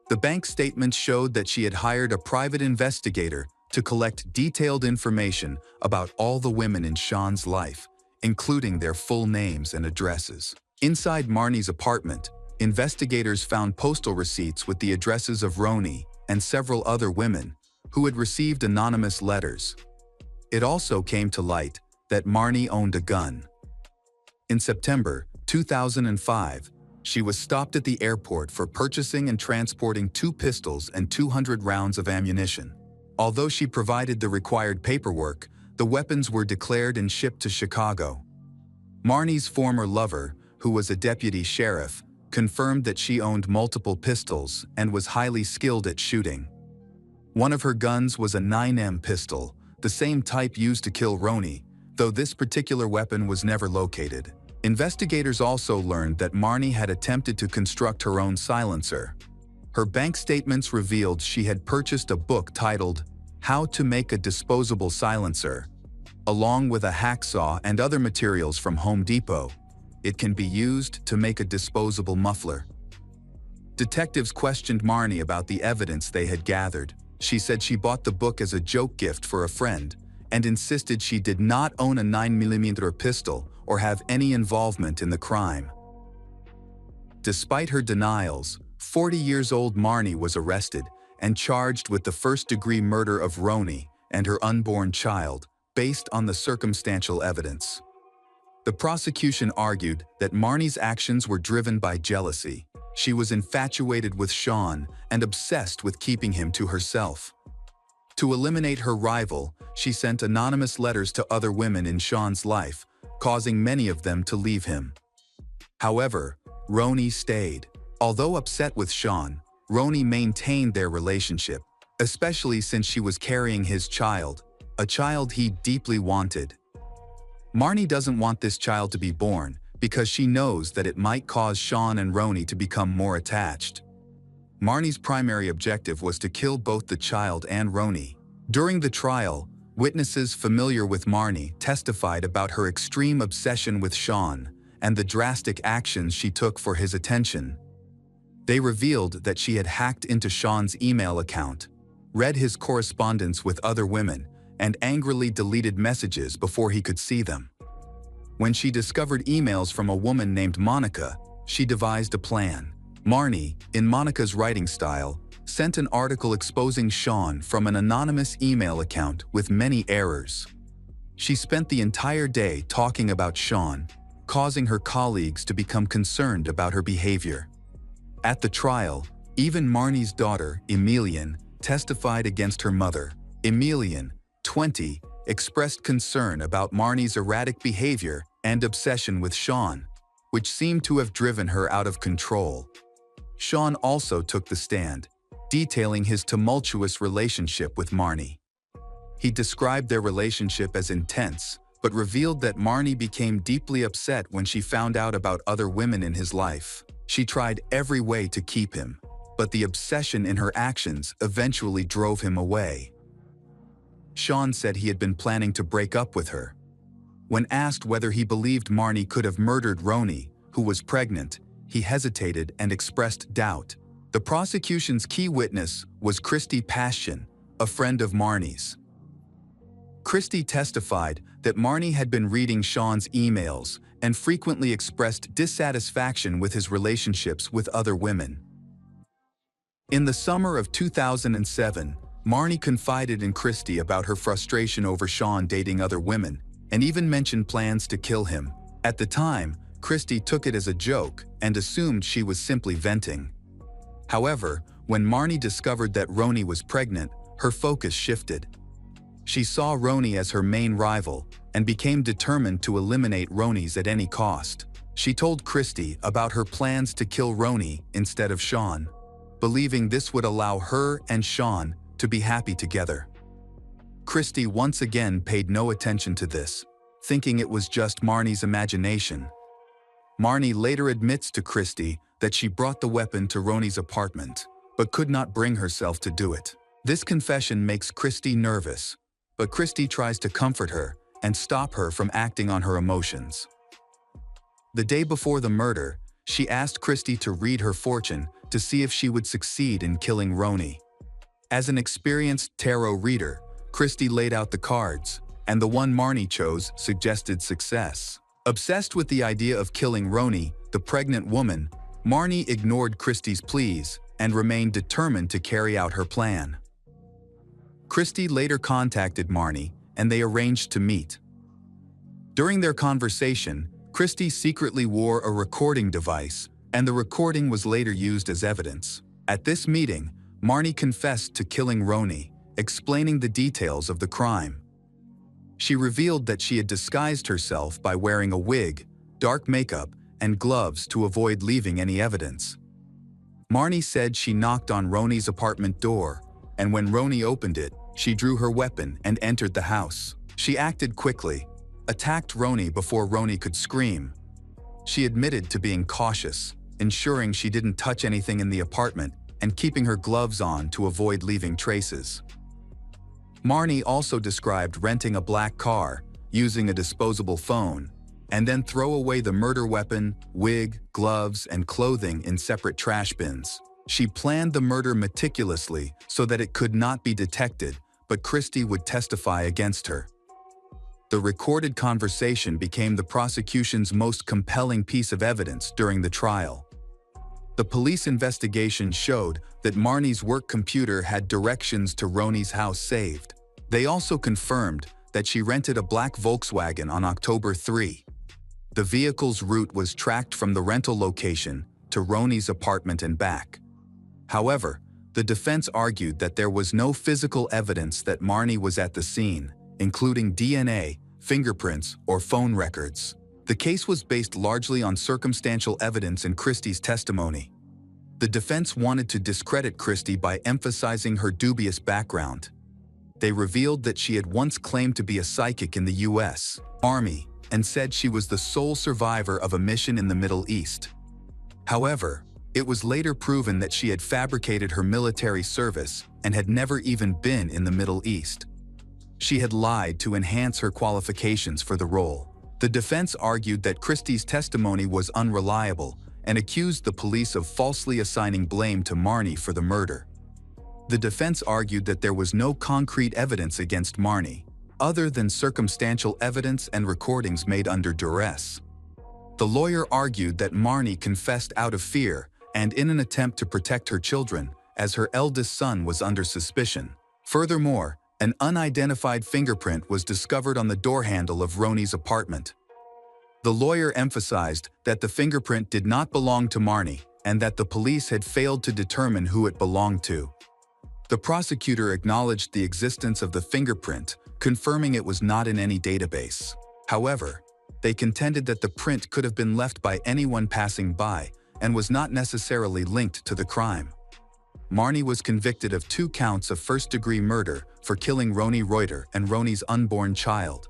The bank statements showed that she had hired a private investigator to collect detailed information about all the women in Sean's life, including their full names and addresses. Inside Marnie's apartment, investigators found postal receipts with the addresses of Ronnie and several other women who had received anonymous letters. It also came to light that Marnie owned a gun. In September 2005, she was stopped at the airport for purchasing and transporting 2 pistols and 200 rounds of ammunition. Although she provided the required paperwork, the weapons were declared and shipped to Chicago. Marnie's former lover, who was a deputy sheriff, confirmed that she owned multiple pistols and was highly skilled at shooting. One of her guns was a 9mm pistol, the same type used to kill Ronnie, though this particular weapon was never located. Investigators also learned that Marnie had attempted to construct her own silencer. Her bank statements revealed she had purchased a book titled How to Make a Disposable Silencer, along with a hacksaw and other materials from Home Depot. It can be used to make a disposable muffler. Detectives questioned Marnie about the evidence they had gathered. She said she bought the book as a joke gift for a friend and insisted she did not own a 9mm pistol or have any involvement in the crime. Despite her denials, 40-year-old Marnie was arrested and charged with the first-degree murder of Ronnie and her unborn child based on the circumstantial evidence. The prosecution argued that Marnie's actions were driven by jealousy. She was infatuated with Sean and obsessed with keeping him to herself. To eliminate her rival, she sent anonymous letters to other women in Sean's life, causing many of them to leave him. However, Roni stayed. Although upset with Sean, Roni maintained their relationship, especially since she was carrying his child, a child he deeply wanted. Marnie doesn't want this child to be born because she knows that it might cause Sean and Roni to become more attached. Marnie's primary objective was to kill both the child and Roni. During the trial, witnesses familiar with Marnie testified about her extreme obsession with Sean and the drastic actions she took for his attention. They revealed that she had hacked into Sean's email account, read his correspondence with other women, and angrily deleted messages before he could see them. When she discovered emails from a woman named Monica, she devised a plan. Marnie, in Monica's writing style, sent an article exposing Sean from an anonymous email account with many errors. She spent the entire day talking about Sean, causing her colleagues to become concerned about her behavior. At the trial, even Marnie's daughter, Emilian, testified against her mother. Emilian, 20, expressed concern about Marnie's erratic behavior and obsession with Sean, which seemed to have driven her out of control. Sean also took the stand, detailing his tumultuous relationship with Marnie. He described their relationship as intense, but revealed that Marnie became deeply upset when she found out about other women in his life. She tried every way to keep him, but the obsession in her actions eventually drove him away. Sean said he had been planning to break up with her. When asked whether he believed Marnie could have murdered Roni, who was pregnant, he hesitated and expressed doubt. The prosecution's key witness was Christy Passion, a friend of Marnie's. Christy testified that Marnie had been reading Sean's emails and frequently expressed dissatisfaction with his relationships with other women. In the summer of 2007, Marnie confided in Christy about her frustration over Sean dating other women and even mentioned plans to kill him. At the time, Christy took it as a joke and assumed she was simply venting. However, when Marnie discovered that Roni was pregnant, her focus shifted. She saw Roni as her main rival and became determined to eliminate Roni's at any cost. She told Christy about her plans to kill Roni instead of Sean, believing this would allow her and Sean to be happy together. Christy once again paid no attention to this, thinking it was just Marnie's imagination. Marnie later admits to Christy that she brought the weapon to Roni's apartment, but could not bring herself to do it. This confession makes Christy nervous, but Christy tries to comfort her and stop her from acting on her emotions. The day before the murder, she asked Christy to read her fortune to see if she would succeed in killing Roni. As an experienced tarot reader, Christy laid out the cards, and the one Marnie chose suggested success. Obsessed with the idea of killing Roni, the pregnant woman, Marnie ignored Christy's pleas and remained determined to carry out her plan. Christy later contacted Marnie, and they arranged to meet. During their conversation, Christy secretly wore a recording device, and the recording was later used as evidence. At this meeting, Marnie confessed to killing Roni, explaining the details of the crime. She revealed that she had disguised herself by wearing a wig, dark makeup, and gloves to avoid leaving any evidence. Marnie said she knocked on Roni's apartment door, and when Roni opened it, she drew her weapon and entered the house. She acted quickly, attacked Roni before Roni could scream. She admitted to being cautious, ensuring she didn't touch anything in the apartment and keeping her gloves on to avoid leaving traces. Marnie also described renting a black car, using a disposable phone, and then throw away the murder weapon, wig, gloves, and clothing in separate trash bins. She planned the murder meticulously so that it could not be detected, but Christy would testify against her. The recorded conversation became the prosecution's most compelling piece of evidence during the trial. The police investigation showed that Marnie's work computer had directions to Roni's house saved. They also confirmed that she rented a black Volkswagen on October 3. The vehicle's route was tracked from the rental location to Roney's apartment and back. However, the defense argued that there was no physical evidence that Marnie was at the scene, including DNA, fingerprints, or phone records. The case was based largely on circumstantial evidence in Christie's testimony. The defense wanted to discredit Christie by emphasizing her dubious background. They revealed that she had once claimed to be a psychic in the U.S. Army and said she was the sole survivor of a mission in the Middle East. However, it was later proven that she had fabricated her military service and had never even been in the Middle East. She had lied to enhance her qualifications for the role. The defense argued that Christie's testimony was unreliable and accused the police of falsely assigning blame to Marnie for the murder. The defense argued that there was no concrete evidence against Marnie, other than circumstantial evidence and recordings made under duress. The lawyer argued that Marnie confessed out of fear and in an attempt to protect her children, as her eldest son was under suspicion. Furthermore, an unidentified fingerprint was discovered on the door handle of Roney's apartment. The lawyer emphasized that the fingerprint did not belong to Marnie and that the police had failed to determine who it belonged to. The prosecutor acknowledged the existence of the fingerprint, confirming it was not in any database. However, they contended that the print could have been left by anyone passing by and was not necessarily linked to the crime. Marnie was convicted of 2 counts of first-degree murder for killing Roney Reuter and Roney's unborn child.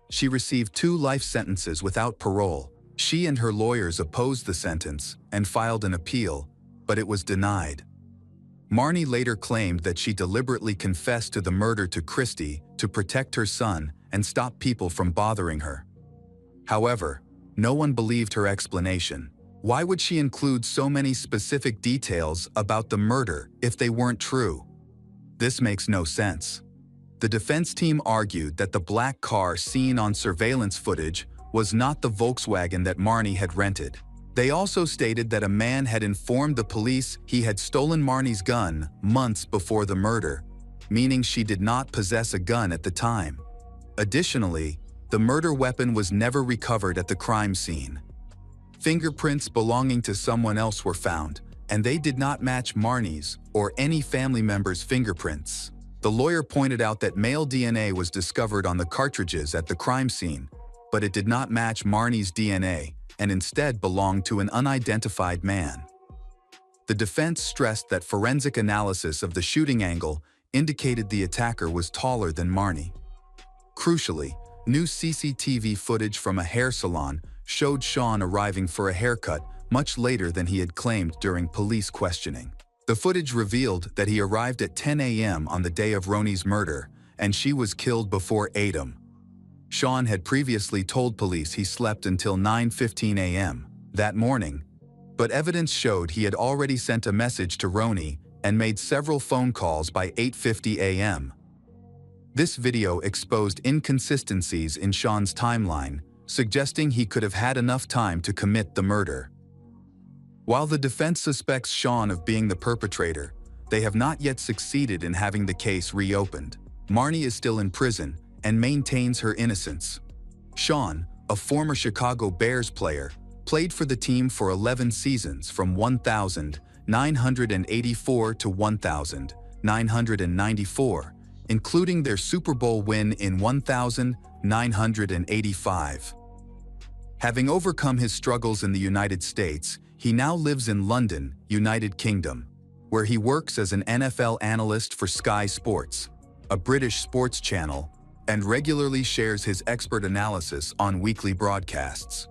She received 2 life sentences without parole. She and her lawyers opposed the sentence and filed an appeal, but it was denied. Marnie later claimed that she deliberately confessed to the murder to Christie to protect her son and stop people from bothering her. However, no one believed her explanation. Why would she include so many specific details about the murder if they weren't true? This makes no sense. The defense team argued that the black car seen on surveillance footage was not the Volkswagen that Marnie had rented. They also stated that a man had informed the police he had stolen Marnie's gun months before the murder, meaning she did not possess a gun at the time. Additionally, the murder weapon was never recovered at the crime scene. Fingerprints belonging to someone else were found, and they did not match Marnie's or any family member's fingerprints. The lawyer pointed out that male DNA was discovered on the cartridges at the crime scene, but it did not match Marnie's DNA and instead belonged to an unidentified man. The defense stressed that forensic analysis of the shooting angle indicated the attacker was taller than Marnie. Crucially, new CCTV footage from a hair salon showed Sean arriving for a haircut much later than he had claimed during police questioning. The footage revealed that he arrived at 10 a.m. on the day of Roney's murder, and she was killed before 8 a.m. Sean had previously told police he slept until 9:15 a.m. that morning, but evidence showed he had already sent a message to Roney and made several phone calls by 8:50 a.m. This video exposed inconsistencies in Sean's timeline, suggesting he could have had enough time to commit the murder. While the defense suspects Sean of being the perpetrator, they have not yet succeeded in having the case reopened. Marnie is still in prison and maintains her innocence. Sean, a former Chicago Bears player, played for the team for 11 seasons from 1984 to 1994, including their Super Bowl win in 1985. Having overcome his struggles in the United States, he now lives in London, United Kingdom, where he works as an NFL analyst for Sky Sports, a British sports channel, and regularly shares his expert analysis on weekly broadcasts.